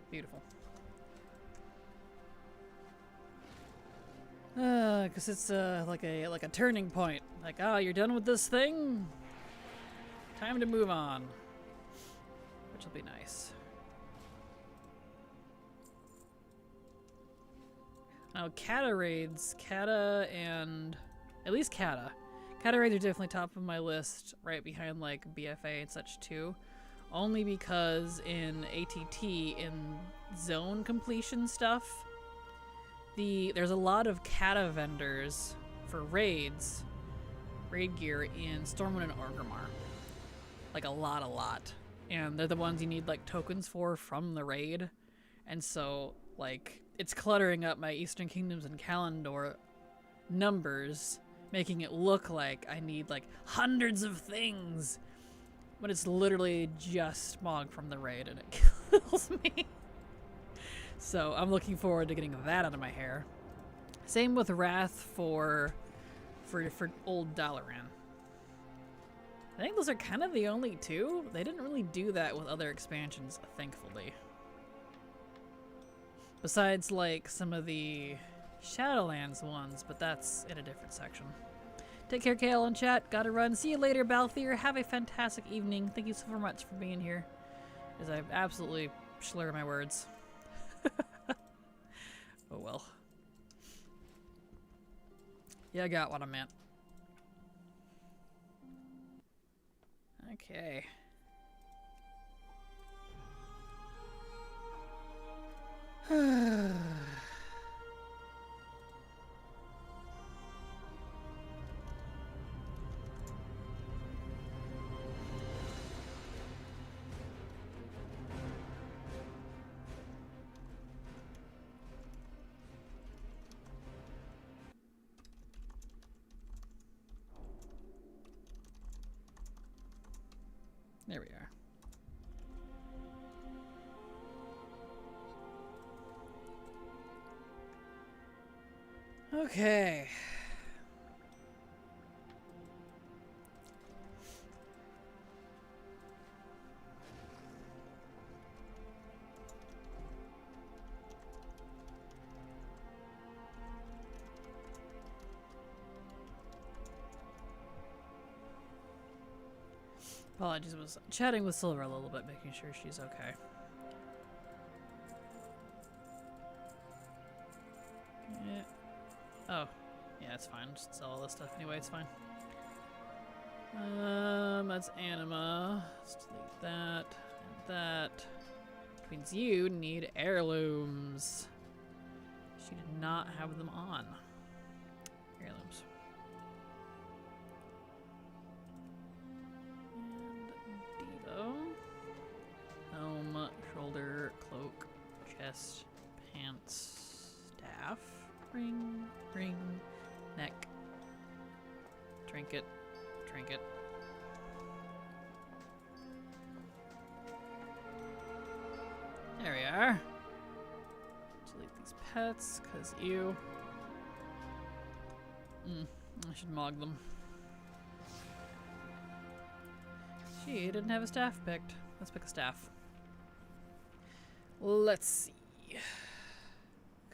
Beautiful. Cause it's like a turning point. Like, oh, you're done with this thing? Time to move on. Which will be nice. Now, Kata raids, Kata and at least Kata. Kata raids are definitely top of my list, right behind like BFA and such too. Only because in ATT, in zone completion stuff, there's a lot of Kata vendors for raids, raid gear in Stormwind and Orgrimmar. Like a lot. And they're the ones you need like tokens for from the raid. And so like it's cluttering up my Eastern Kingdoms and Kalimdor numbers, making it look like I need like hundreds of things. But it's literally just smog from the raid and it kills me. So I'm looking forward to getting that out of my hair. Same with Wrath for old Dalaran. I think those are kind of the only two. They didn't really do that with other expansions, thankfully. Besides like some of the Shadowlands ones, but that's in a different section. Take care, Kale, in chat. Gotta run. See you later, Balthier. Have a fantastic evening. Thank you so much for being here, as I absolutely slur my words. Oh well. Yeah, I got what I meant. Okay. There we are. Okay. Apologies, I was chatting with Silver a little bit, making sure she's okay. Yeah. Oh, yeah, it's fine. Just sell all this stuff anyway, it's fine. That's Anima. Let's delete that and that. Which means you need heirlooms. She did not have them on. Heirlooms. Helm, shoulder, cloak, chest, pants, staff, ring, neck, trinket. There we are. Delete these pets, cause ew. I should mog them. She didn't have a staff picked. Let's pick a staff. Let's see.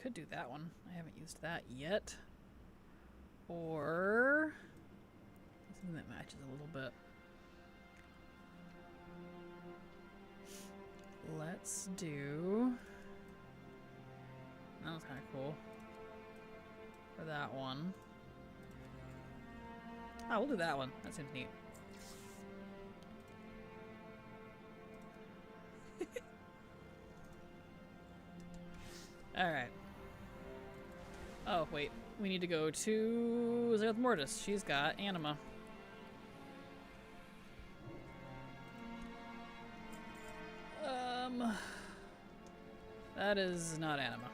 Could do that one. I haven't used that yet. Or something that matches a little bit. Let's do... That was kind of cool. For that one. Oh, we'll do that one. That seems neat. Alright. Oh, wait. We need to go to Zereth Mortis. She's got Anima. That is not anima.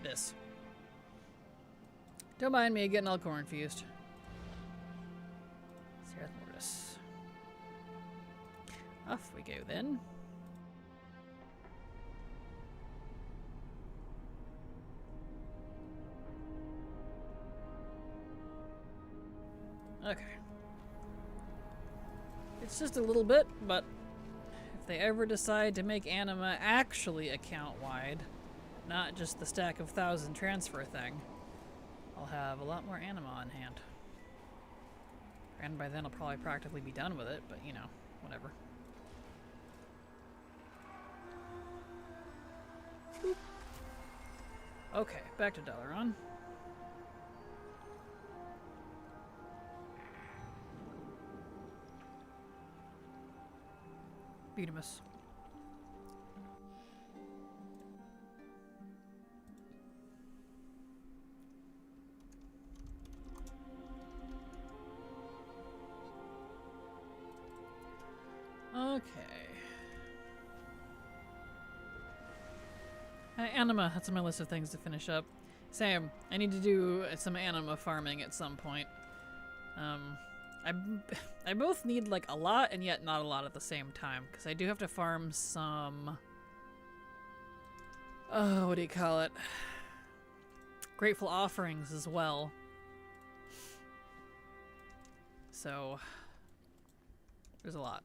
This. Don't mind me getting all confused. Serath Mortis. Off we go then. Okay. It's just a little bit, but if they ever decide to make anima actually account-wide, not just the stack of 1,000 transfer thing, I'll have a lot more anima on hand. And by then I'll probably practically be done with it, but you know, whatever. Boop. Okay, back to Dalaran. Beatimus. Okay. Anima, that's on my list of things to finish up. Sam, I need to do some anima farming at some point. I both need like a lot and yet not a lot at the same time, because I do have to farm some, oh, what do you call it? Grateful offerings as well. So, there's a lot.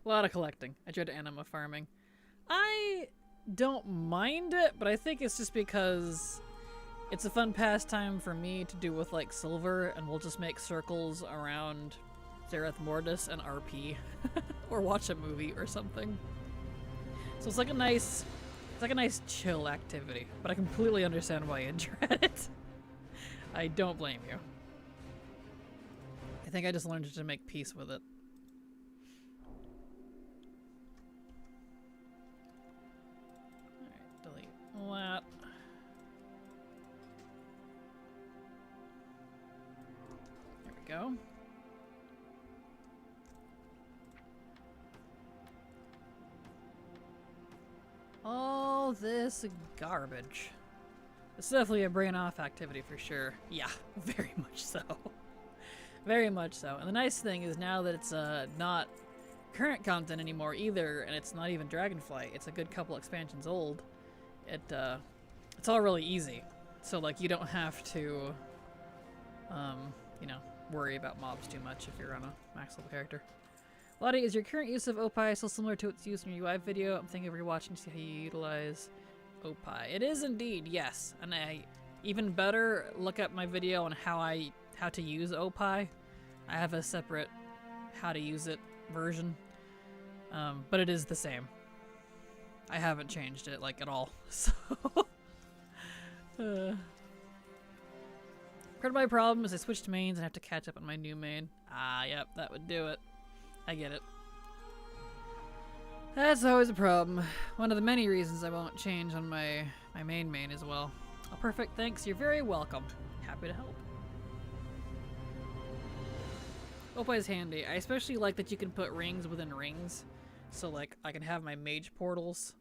A lot of collecting. I tried anima farming. I don't mind it, but I think it's just because it's a fun pastime for me to do with like silver, and we'll just make circles around Serath Mortis and RP. Or watch a movie or something. So it's like a nice chill activity, but I completely understand why you dread it. I don't blame you. I think I just learned to make peace with it. Alright, delete that. There we go. All this garbage. It's definitely a brain off activity for sure. Yeah, very much so. Very much so. And the nice thing is now that it's not current content anymore either, and it's not even Dragonflight, it's a good couple expansions old, it's all really easy. So like you don't have to you know, worry about mobs too much if you're on a max level character. Latte, is your current use of Opie still similar to its use in your UI video? I'm thinking of rewatching to see how you utilize Opie. It is indeed, yes. And even better, look at my video on how to use Opie. I have a separate how to use it version, but it is the same. I haven't changed it like at all. So, part of my problem is I switched mains and have to catch up on my new main. Ah, yep, that would do it. I get it. That's always a problem. One of the many reasons I won't change on my main as well. Oh, perfect, thanks. You're very welcome. Happy to help. Opie is handy. I especially like that you can put rings within rings. So like I can have my mage portals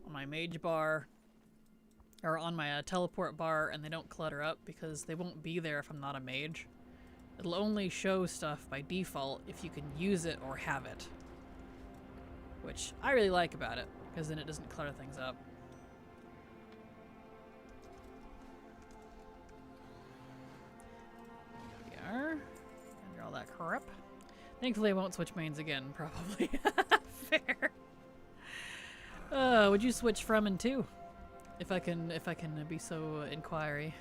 on my mage bar or on my teleport bar, and they don't clutter up because they won't be there if I'm not a mage. It'll only show stuff by default if you can use it or have it. Which I really like about it, because then it doesn't clutter things up. There we are. Under all that crap. Thankfully I won't switch mains again, probably. Fair. Would you switch from and to? If I can be so inquiring,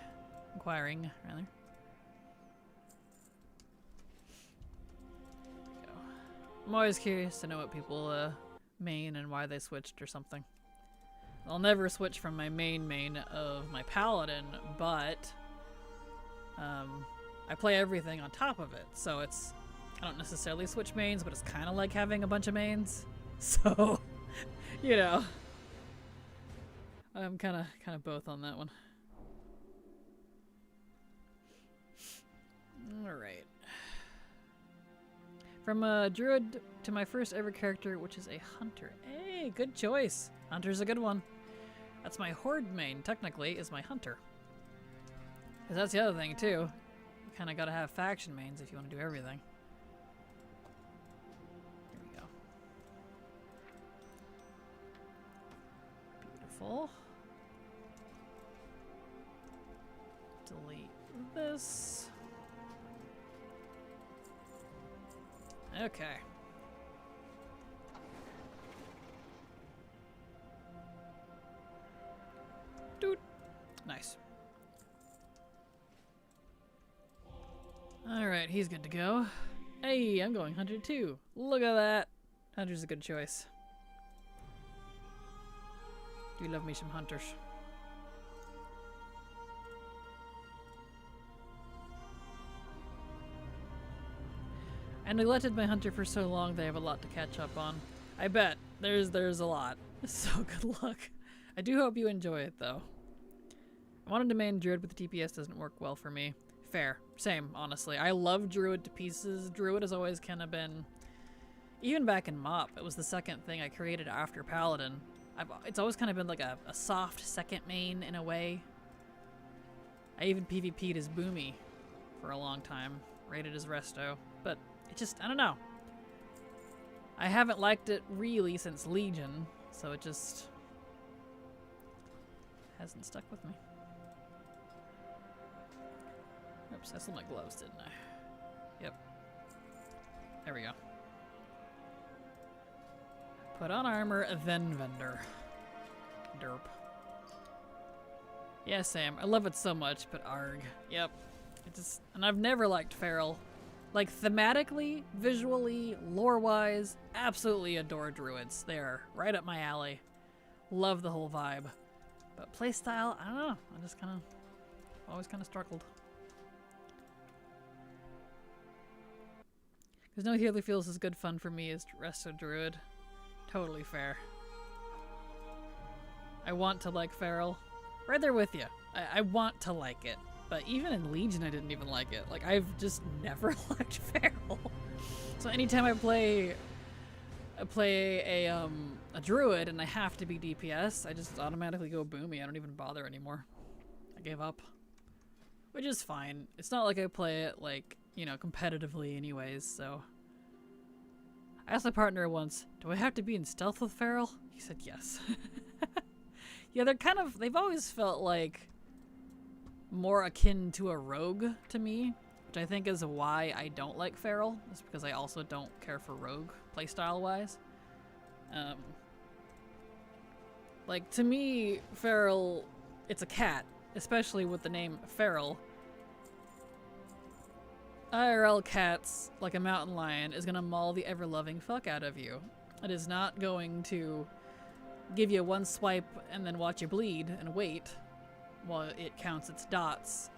rather. I'm always curious to know what people main and why they switched or something. I'll never switch from my main of my paladin, but I play everything on top of it, so I don't necessarily switch mains, but it's kind of like having a bunch of mains. So, you know, I'm kind of both on that one. All right. From a druid to my first ever character, which is a hunter. Hey, good choice. Hunter's a good one. That's my horde main, technically, is my hunter. Because that's the other thing, too. You kind of got to have faction mains if you want to do everything. Here we go. Beautiful. Delete this. Okay. Dude. Nice. Alright, he's good to go. Hey, I'm going Hunter too. Look at that. Hunter's a good choice. Do love me some Hunters. I neglected my Hunter for so long that I have a lot to catch up on. I bet. There's a lot. So good luck. I do hope you enjoy it though. I wanted to main Druid, but the DPS doesn't work well for me. Fair. Same, honestly. I love Druid to pieces. Druid has always kind of been... Even back in MoP, it was the second thing I created after Paladin. It's always kind of been like a soft second main in a way. I even PvP'd as Boomy for a long time. Rated as Resto. But it just, I don't know. I haven't liked it really since Legion, so it just hasn't stuck with me. Oops, I stole my gloves, didn't I? Yep. There we go. Put on armor, then vendor. Derp. Yeah, Sam, I love it so much, but arg. Yep. It just, and I've never liked Feral. Like, thematically, visually, lore-wise, absolutely adore Druids. They're right up my alley. Love the whole vibe. But playstyle, I don't know. I just kind of, always kind of struggled. Because no healer feels as good fun for me as Resto Druid. Totally fair. I want to like Feral. Right there with you. I want to like it. But even in Legion, I didn't even like it. Like, I've just never liked Feral. So anytime I play a Druid and I have to be DPS, I just automatically go Boomy. I don't even bother anymore. I gave up. Which is fine. It's not like I play it, like, you know, competitively anyways, so... I asked my partner once, do I have to be in stealth with Feral? He said yes. Yeah, they've always felt like more akin to a rogue to me, which I think is why I don't like Feral. It's because I also don't care for rogue playstyle-wise. Like, to me, Feral, it's a cat, especially with the name Feral. IRL cats, like a mountain lion, is gonna maul the ever-loving fuck out of you. It is not going to give you one swipe and then watch you bleed and wait while it counts its dots.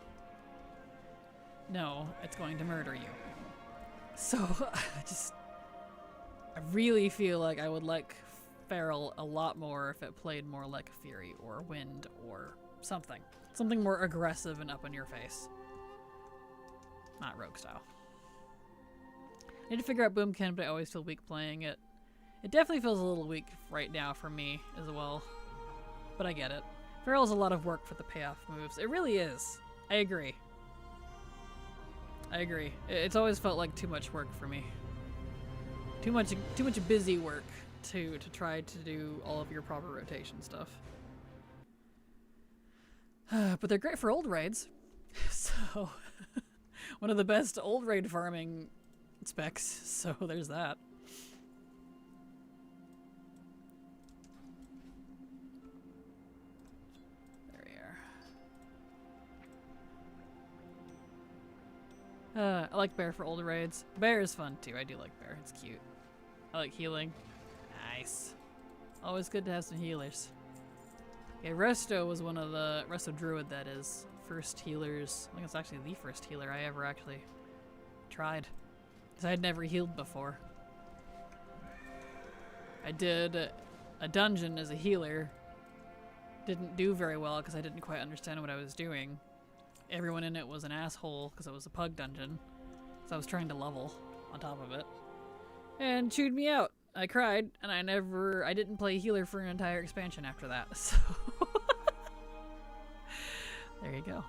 No, it's going to murder you. So, I really feel like I would like Feral a lot more if it played more like Fury or Wind or something. Something more aggressive and up in your face. Not rogue style. I need to figure out Boomkin, but I always feel weak playing it. It definitely feels a little weak right now for me as well. But I get it. Feral's a lot of work for the payoff moves. It really is. I agree. I agree. It's always felt like too much work for me. Too much busy work to try to do all of your proper rotation stuff. But they're great for old raids. So, one of the best old raid farming specs, so there's that. There we are. I like Bear for old raids. Bear is fun too. I do like Bear. It's cute. I like healing. Nice. Always good to have some healers. Yeah, Resto was one of the... Resto Druid, that is. First healers. I think it's actually the first healer I ever actually tried. Because I had never healed before. I did a dungeon as a healer. Didn't do very well because I didn't quite understand what I was doing. Everyone in it was an asshole because it was a pug dungeon. So I was trying to level on top of it. And chewed me out. I cried, and I didn't play healer for an entire expansion after that, so. There you go.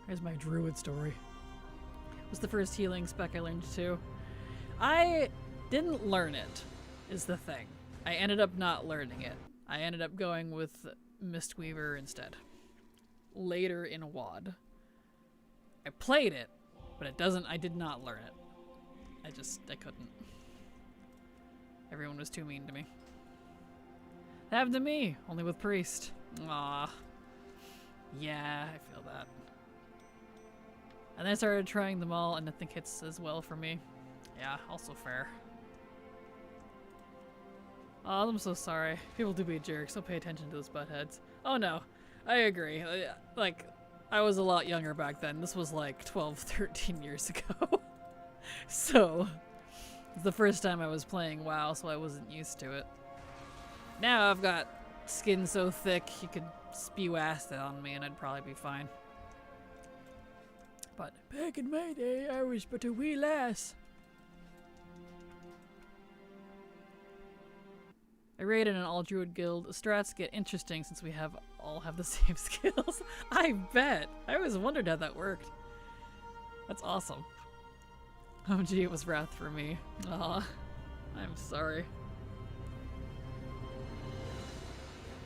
Here's my druid story. It was the first healing spec I learned too. I didn't learn it, is the thing. I ended up not learning it. I ended up going with Mistweaver instead. Later in WoD. I played it, but I did not learn it. I couldn't. Everyone was too mean to me. That happened to me, only with Priest. Aww. Yeah, I feel that. And then I started trying them all, and nothing hits as well for me. Yeah, also fair. Oh, I'm so sorry. People do be jerks, so pay attention to those buttheads. Oh no, I agree. Like, I was a lot younger back then. This was like 12, 13 years ago. So, it's the first time I was playing WoW, so I wasn't used to it. Now I've got skin so thick you could spew acid on me and I'd probably be fine. But back in my day, I was but a wee lass. I raid in an all-druid guild. Strats get interesting since we all have the same skills. I bet! I always wondered how that worked. That's awesome. Oh gee, it was wrath for me. Aw, I'm sorry.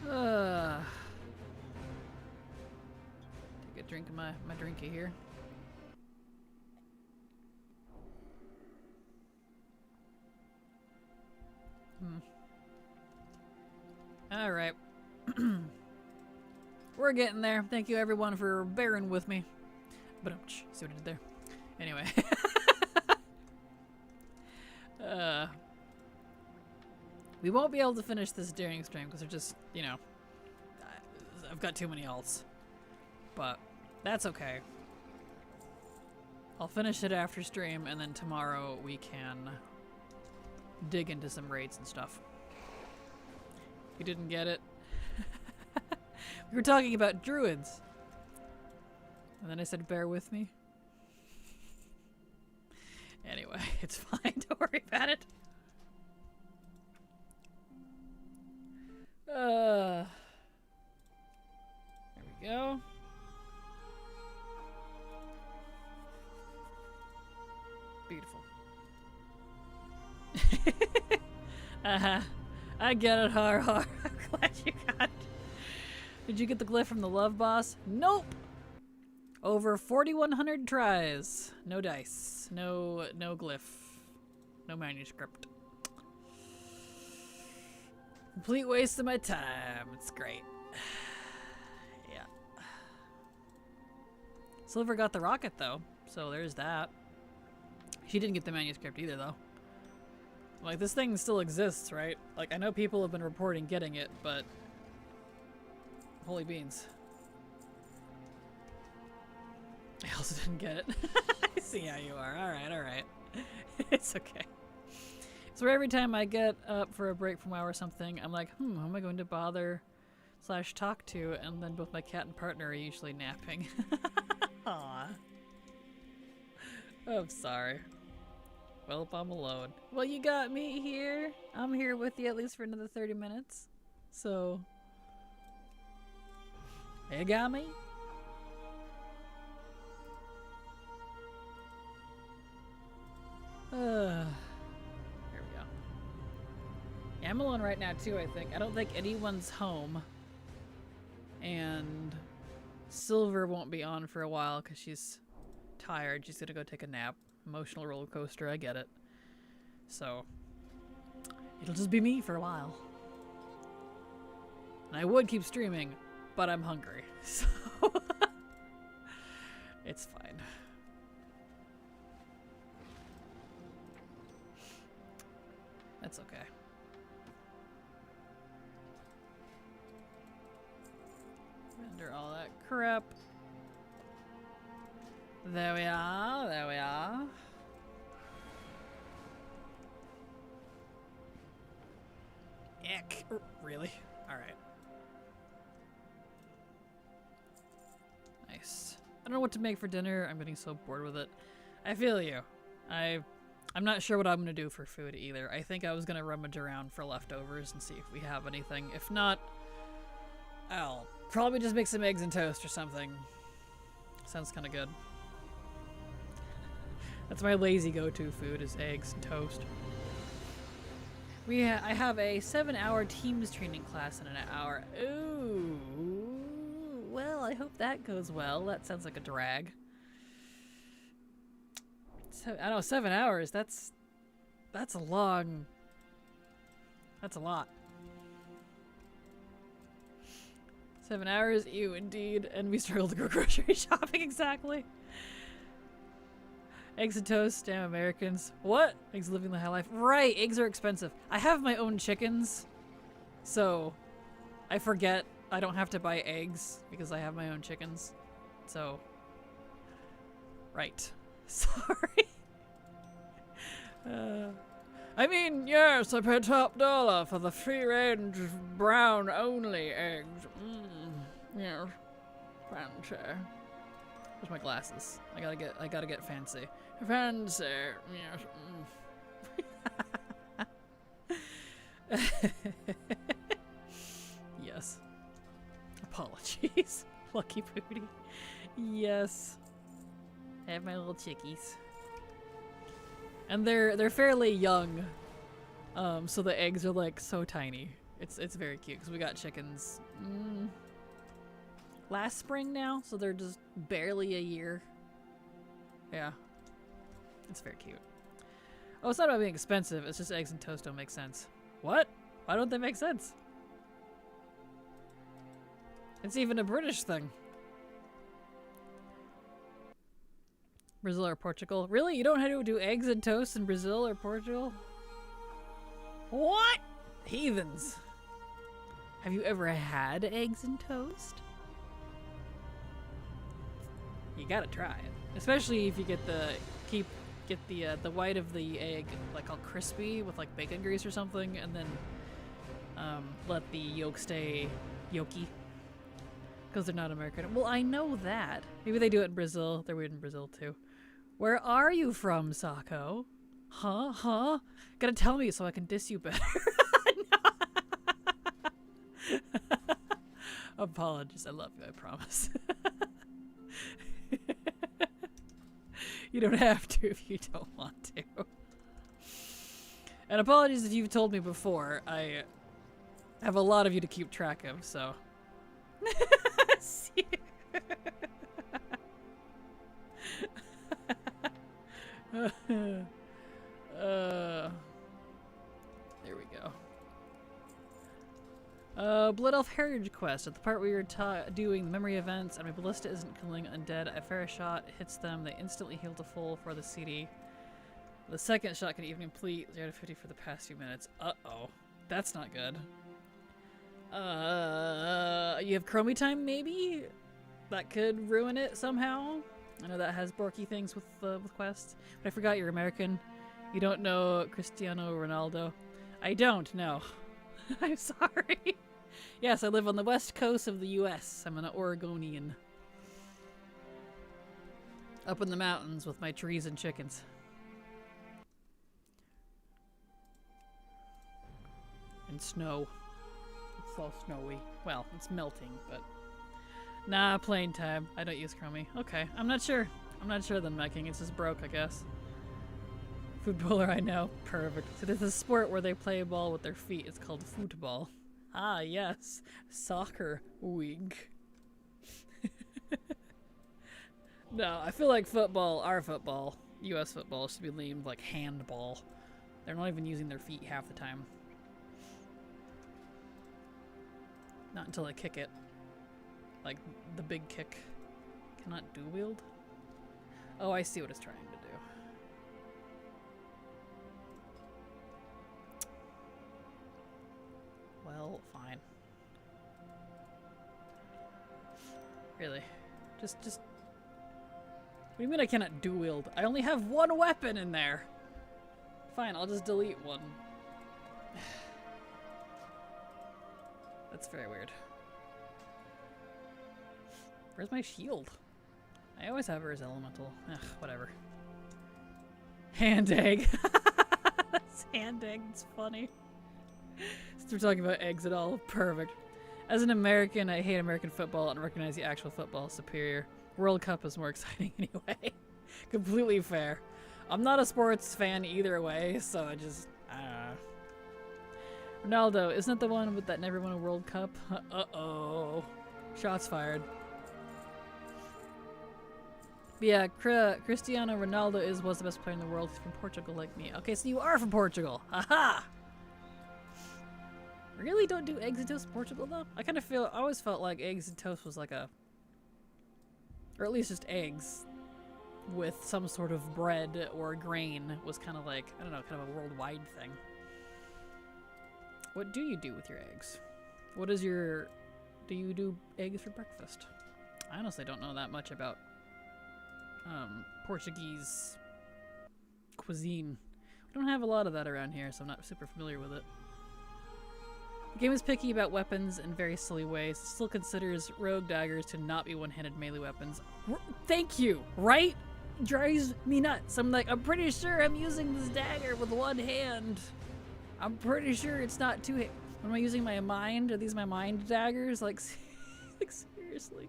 Take a drink of my drinky here. Alright. We're getting there. Thank you everyone for bearing with me. But see what I did there. Anyway. We won't be able to finish this during stream because they're just, you know, I've got too many alts. But that's okay. I'll finish it after stream, and then tomorrow we can dig into some raids and stuff. You didn't get it? We were talking about druids. And then I said, bear with me. Anyway, it's fine. Don't worry about it. There we go. Beautiful. I get it, har har. I'm glad you got it. Did you get the glyph from the love boss? Nope. Over 4,100 tries. No dice. No glyph. No manuscript. Complete waste of my time. It's great. Yeah. Silver got the rocket though, so there's that. She didn't get the manuscript either though. Like, this thing still exists, right? Like, I know people have been reporting getting it, but holy beans. I also didn't get it. I see how you are. Alright. It's okay. So every time I get up for a break from WoW or something, I'm like, who am I going to bother / talk to? And then both my cat and partner are usually napping. Aw. I'm sorry. Well, if I'm alone. Well, you got me here. I'm here with you at least for another 30 minutes. So, you got me? There we go. Yeah, I'm alone right now too, I think. I don't think anyone's home. And Silver won't be on for a while because she's tired. She's gonna go take a nap. Emotional roller coaster, I get it. So, it'll just be me for a while. And I would keep streaming, but I'm hungry. So, it's fine. That's okay. Render all that crap. There we are, there we are. Ick. Really? Alright. Nice. I don't know what to make for dinner. I'm getting so bored with it. I feel you. I I'm not sure what I'm gonna do for food either. I think I was gonna rummage around for leftovers and see if we have anything. If not, I'll probably just make some eggs and toast or something. Sounds kind of good. That's my lazy go-to food is eggs and toast. I have a 7-hour Teams training class in an hour. Ooh. Well, I hope that goes well. That sounds like a drag. So, I know 7 hours. That's a long. That's a lot. 7 hours, ew, indeed. And we struggle to go grocery shopping, exactly. Eggs and toast, damn Americans. What? Eggs living the high life. Right, eggs are expensive. I have my own chickens, so I forget I don't have to buy eggs because I have my own chickens. So, right. Sorry. I mean, yes, I paid top dollar for the free-range brown-only eggs. Yes, fancy. Where's my glasses? I gotta get fancy. Fancy, yes. Yes. Apologies, Lucky Booty. Yes. I have my little chickies. And they're fairly young. So the eggs are like so tiny. It's very cute because we got chickens last spring now, so they're just barely a year. Yeah. It's very cute. Oh, it's not about being expensive, it's just eggs and toast don't make sense. What? Why don't they make sense? It's even a British thing. Brazil or Portugal? Really? You don't have to do eggs and toast in Brazil or Portugal? What? Heathens. Have you ever had eggs and toast? You gotta try it. Especially if you get the white of the egg like all crispy with like bacon grease or something, and then let the yolk stay yolky. Because they're not American. Well, I know that. Maybe they do it in Brazil. They're weird in Brazil too. Where are you from, Sako? Huh? Gotta tell me so I can diss you better. Apologies. I love you, I promise. You don't have to if you don't want to. And apologies if you've told me before. I have a lot of you to keep track of, so. There we go. Blood Elf Heritage Quest. At the part where you're doing the memory events and my ballista isn't killing undead, a fair shot hits them. They instantly heal to full for the CD. The second shot can even complete 0 to 50 for the past few minutes. Uh-oh. That's not good. You have Chromie time, maybe? That could ruin it somehow. I know that has borky things with quests. But I forgot you're American. You don't know Cristiano Ronaldo. I don't know. I'm sorry. Yes, I live on the west coast of the U.S. I'm an Oregonian. Up in the mountains with my trees and chickens. And snow. It's all snowy. Well, it's melting, but... Nah, plain time. I don't use Chromie. Okay, I'm not sure. I'm not sure then, my king. It's just broke, I guess. Footballer, I know. Perfect. So there's a sport where they play a ball with their feet. It's called football. Ah, yes. Soccer. Wink. No, I feel like football, our football, U.S. football, should be named like handball. They're not even using their feet half the time. Not until they kick it. Like, the big kick. Cannot dual wield? Oh, I see what it's trying to do. Well, fine. Really? Just... What do you mean I cannot dual wield? I only have one weapon in there! Fine, I'll just delete one. That's very weird. Where's my shield? I always have her as elemental. Ugh, whatever. Hand egg. That's hand egg. It's funny. Since we're talking about eggs at all, perfect. As an American, I hate American football and recognize the actual football is superior. World Cup is more exciting anyway. Completely fair. I'm not a sports fan either way, so I just... Ronaldo, isn't it the one with that never won a World Cup? Uh-oh. Shots fired. But yeah, Cristiano Ronaldo was the best player in the world. He's from Portugal like me. Okay, so you are from Portugal. Aha! Really don't do eggs and toast in Portugal though? I always felt like eggs and toast was like a... Or at least just eggs with some sort of bread or grain was kind of like, I don't know, kind of a worldwide thing. What do you do with your eggs? What is your... Do you do eggs for breakfast? I honestly don't know that much about Portuguese cuisine. We don't have a lot of that around here, so I'm not super familiar with it. The game is picky about weapons in very silly ways. It still considers rogue daggers to not be one-handed melee weapons. Thank you, right? Drives me nuts. I'm like, I'm pretty sure I'm using this dagger with one hand. I'm pretty sure it's not two hands. Am I using my mind? Are these my mind daggers? Like seriously.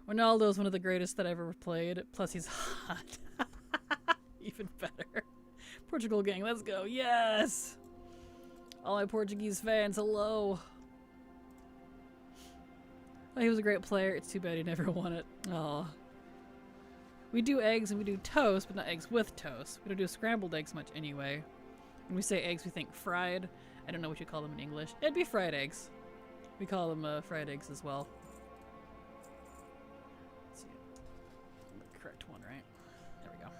Ronaldo's one of the greatest that I ever played. Plus he's hot. Even better. Portugal gang, let's go. Yes! All my Portuguese fans, hello. Oh, he was a great player. It's too bad he never won it. Aw. We do eggs and we do toast, but not eggs with toast. We don't do scrambled eggs much anyway. When we say eggs, we think fried. I don't know what you call them in English. It'd be fried eggs. We call them fried eggs as well. Let's see. The correct one, right? There we go.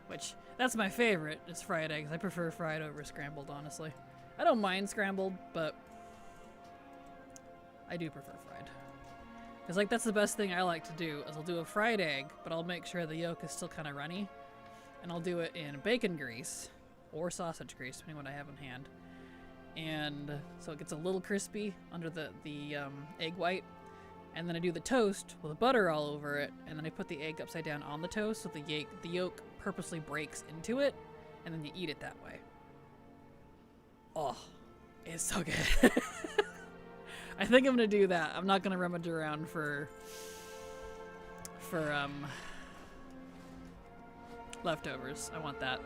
Which, that's my favorite, is fried eggs. I prefer fried over scrambled, honestly. I don't mind scrambled, but I do prefer fried. Because, like, that's the best thing I like to do, is I'll do a fried egg, but I'll make sure the yolk is still kind of runny. And I'll do it in bacon grease, or sausage grease, depending on what I have on hand. And so it gets a little crispy under the egg white. And then I do the toast with the butter all over it, and then I put the egg upside down on the toast so the yolk purposely breaks into it, and then you eat it that way. Oh, it's so good. I think I'm gonna do that. I'm not gonna rummage around for leftovers. I want that.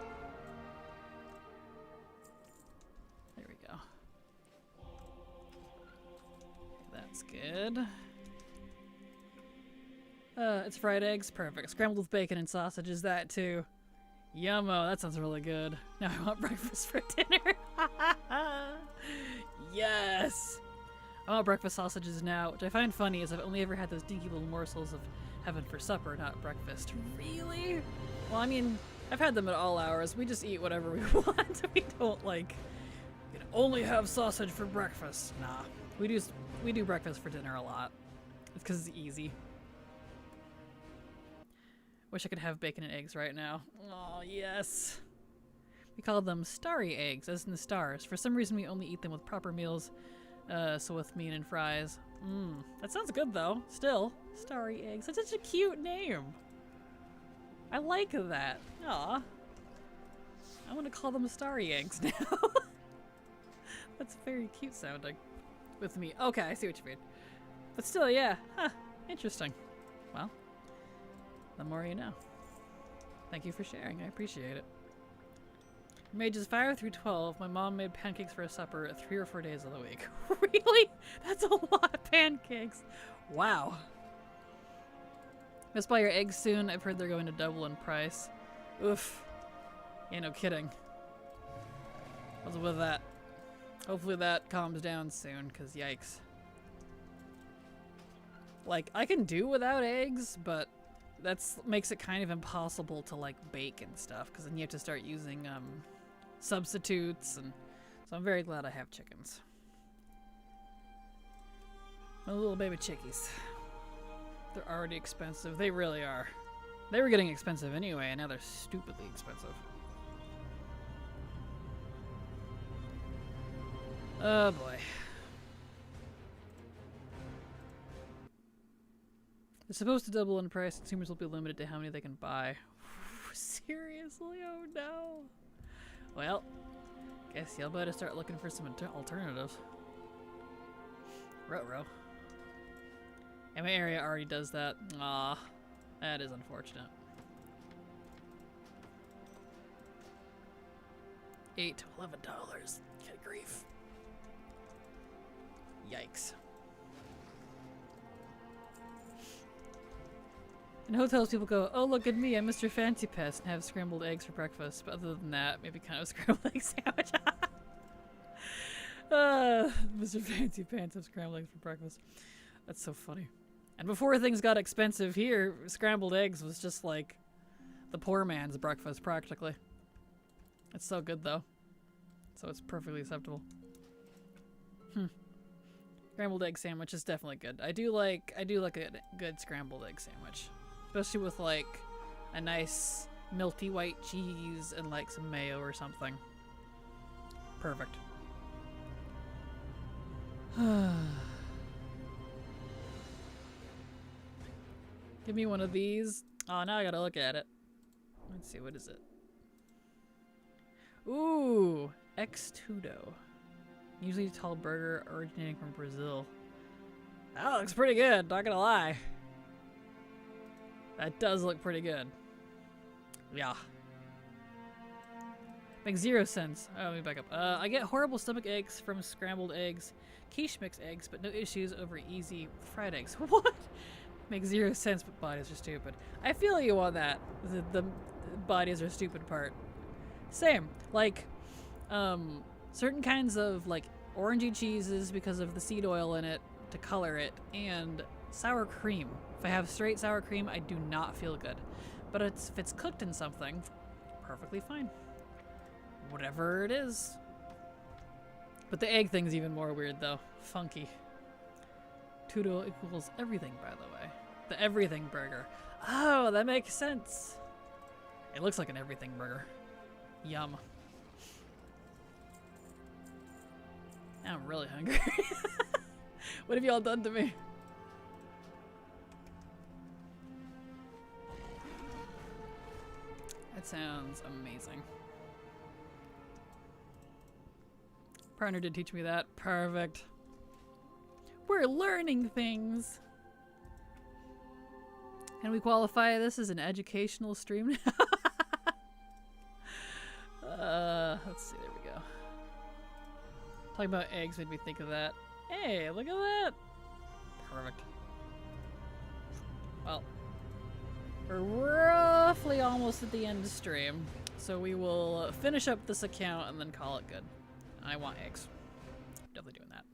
There we go. That's good. It's fried eggs. Perfect. Scrambled with bacon and sausage is that too. Yummo. That sounds really good. Now I want breakfast for dinner. Yes! I want breakfast sausages now, which I find funny is I've only ever had those dinky little morsels of heaven for supper, not breakfast. Really? Well, I mean, I've had them at all hours. We just eat whatever we want. We don't, like, you know, only have sausage for breakfast. Nah. We do breakfast for dinner a lot. It's because it's easy. Wish I could have bacon and eggs right now. Oh, yes. We call them starry eggs, as in the stars. For some reason, we only eat them with proper meals, so with meat and fries. That sounds good, though. Still, starry eggs. That's such a cute name. I like that. Aw. I want to call them starry eggs now. That's very cute sounding. With me. Okay, I see what you mean. But still, yeah. Huh. Interesting. Well, the more you know. Thank you for sharing. I appreciate it. From ages 5 through 12, my mom made pancakes for a supper 3 or 4 days of the week. Really? That's a lot of pancakes. Wow. Must buy your eggs soon. I've heard they're going to double in price. Oof. Yeah, no kidding. What's with that? Hopefully that calms down soon, because yikes. Like, I can do without eggs, but that's makes it kind of impossible to, like, bake and stuff, because then you have to start using, substitutes, and so I'm very glad I have chickens. My little baby chickies. They're already expensive. They really are. They were getting expensive anyway, and now they're stupidly expensive. Oh boy. It's supposed to double in price. Consumers will be limited to how many they can buy. Seriously? Oh no. Well, guess y'all better start looking for some alternatives. Ruh-roh. And my area already does that. Aw, that is unfortunate. $8 to $11. Good grief. Yikes. In hotels, people go, "Oh, look at me, I'm Mr. Fancy Pants," and have scrambled eggs for breakfast. But other than that, maybe kind of a scrambled egg sandwich. Mr. Fancy Pants have scrambled eggs for breakfast. That's so funny. And before things got expensive here, scrambled eggs was just like the poor man's breakfast, practically. It's so good, though. So it's perfectly acceptable. Scrambled egg sandwich is definitely good. I do like a good scrambled egg sandwich. Especially with like a nice melty white cheese and like some mayo or something. Perfect. Give me one of these. Oh, now I gotta look at it. Let's see, what is it? Ooh, X-Tudo. Usually tall burger originating from Brazil. That looks pretty good, not gonna lie. That does look pretty good. Yeah. Makes 0 sense. Oh, let me back up. I get horrible stomach aches from scrambled eggs, quiche mix eggs, but no issues over easy fried eggs. What? Makes 0 sense, but bodies are stupid. I feel you on that. The bodies are stupid part. Same. Like, certain kinds of, like, orangey cheeses because of the seed oil in it to color it, and sour cream. If I have straight sour cream, I do not feel good. But if it's cooked in something, perfectly fine. Whatever it is. But the egg thing's even more weird, though. Funky. Tudo equals everything, by the way. The everything burger. Oh, that makes sense. It looks like an everything burger. Yum. Now I'm really hungry. What have y'all done to me? That sounds amazing. Partner did teach me that. Perfect. We're learning things. Can we qualify this as an educational stream now? Let's see, there we go. Talking about eggs made me think of that. Hey, look at that! Perfect. Well, we're roughly almost at the end of stream, so we will finish up this account and then call it good. I want eggs. Definitely doing that.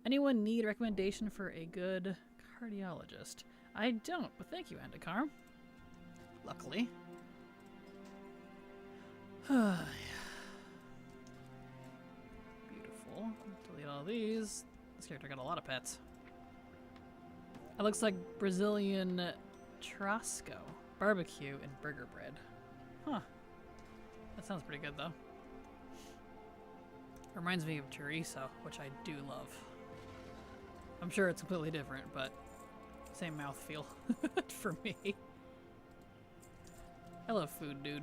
Anyone need a recommendation for a good cardiologist? I don't, but thank you, Andikar. Luckily. Beautiful. Delete all these. This character got a lot of pets. It looks like Brazilian Trasco. Barbecue and burger bread. Huh. That sounds pretty good, though. Reminds me of chorizo, which I do love. I'm sure it's completely different, but same mouthfeel for me. I love food, dude.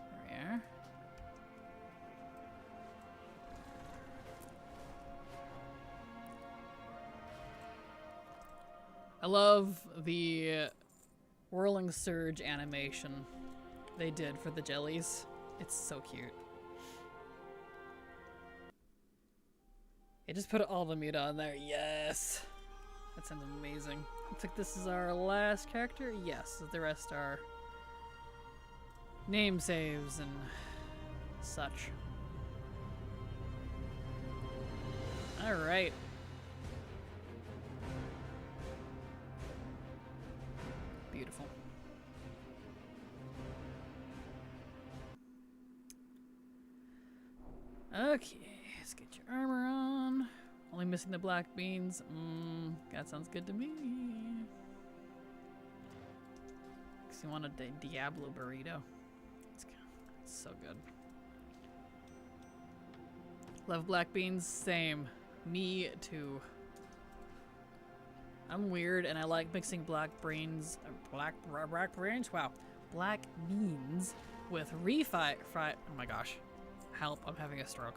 There we are. I love the whirling surge animation they did for the jellies. It's so cute. I just put all the meat on there. Yes! That sounds amazing. Looks like this is our last character. Yes, the rest are name saves and such. Alright. Beautiful. Okay, let's get your armor on. Only missing the black beans. That sounds good to me. Cause you want a Diablo burrito. It's so good. Love black beans. Same. Me too. I'm weird, and I like mixing black beans. Black beans? Wow. Black beans with refried. Oh my gosh. Help, I'm having a stroke.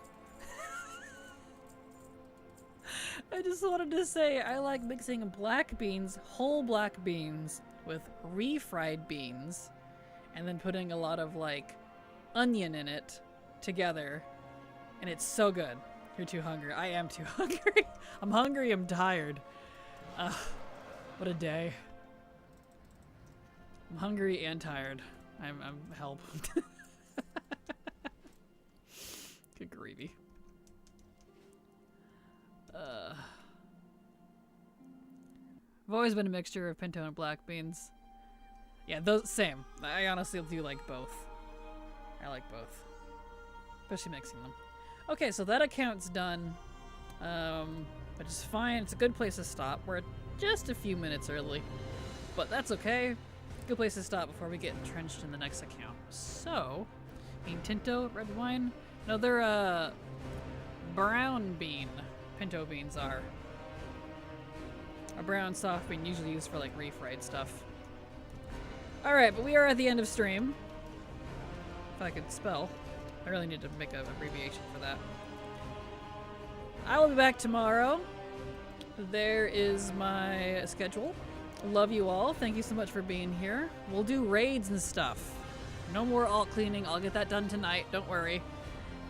I just wanted to say I like mixing black beans, whole black beans, with refried beans, and then putting a lot of like onion in it together, and it's so good. You're too hungry. I am too hungry. I'm hungry, I'm tired. What a day. I'm hungry and tired. I'm help. Good gravy. I've always been a mixture of pinto and black beans. Yeah, those same. I honestly do like both. I like both. Especially mixing them. Okay, so that account's done. Which is fine. It's a good place to stop. We're just a few minutes early. But that's okay. Good place to stop before we get entrenched in the next account. So, bean tinto, red wine. No, they're brown bean. Pinto beans are. A brown soft bean usually used for like refried stuff. Alright, but we are at the end of stream. If I could spell. I really need to make an abbreviation for that. I will be back tomorrow. There is my schedule. Love you all. Thank you so much for being here. We'll do raids and stuff. No more alt cleaning. I'll get that done tonight. Don't worry.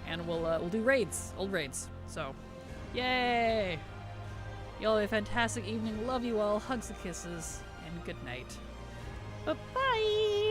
And we'll do raids. Old raids. So, yay! Y'all have a fantastic evening. Love you all. Hugs and kisses. And good night. Bye-bye!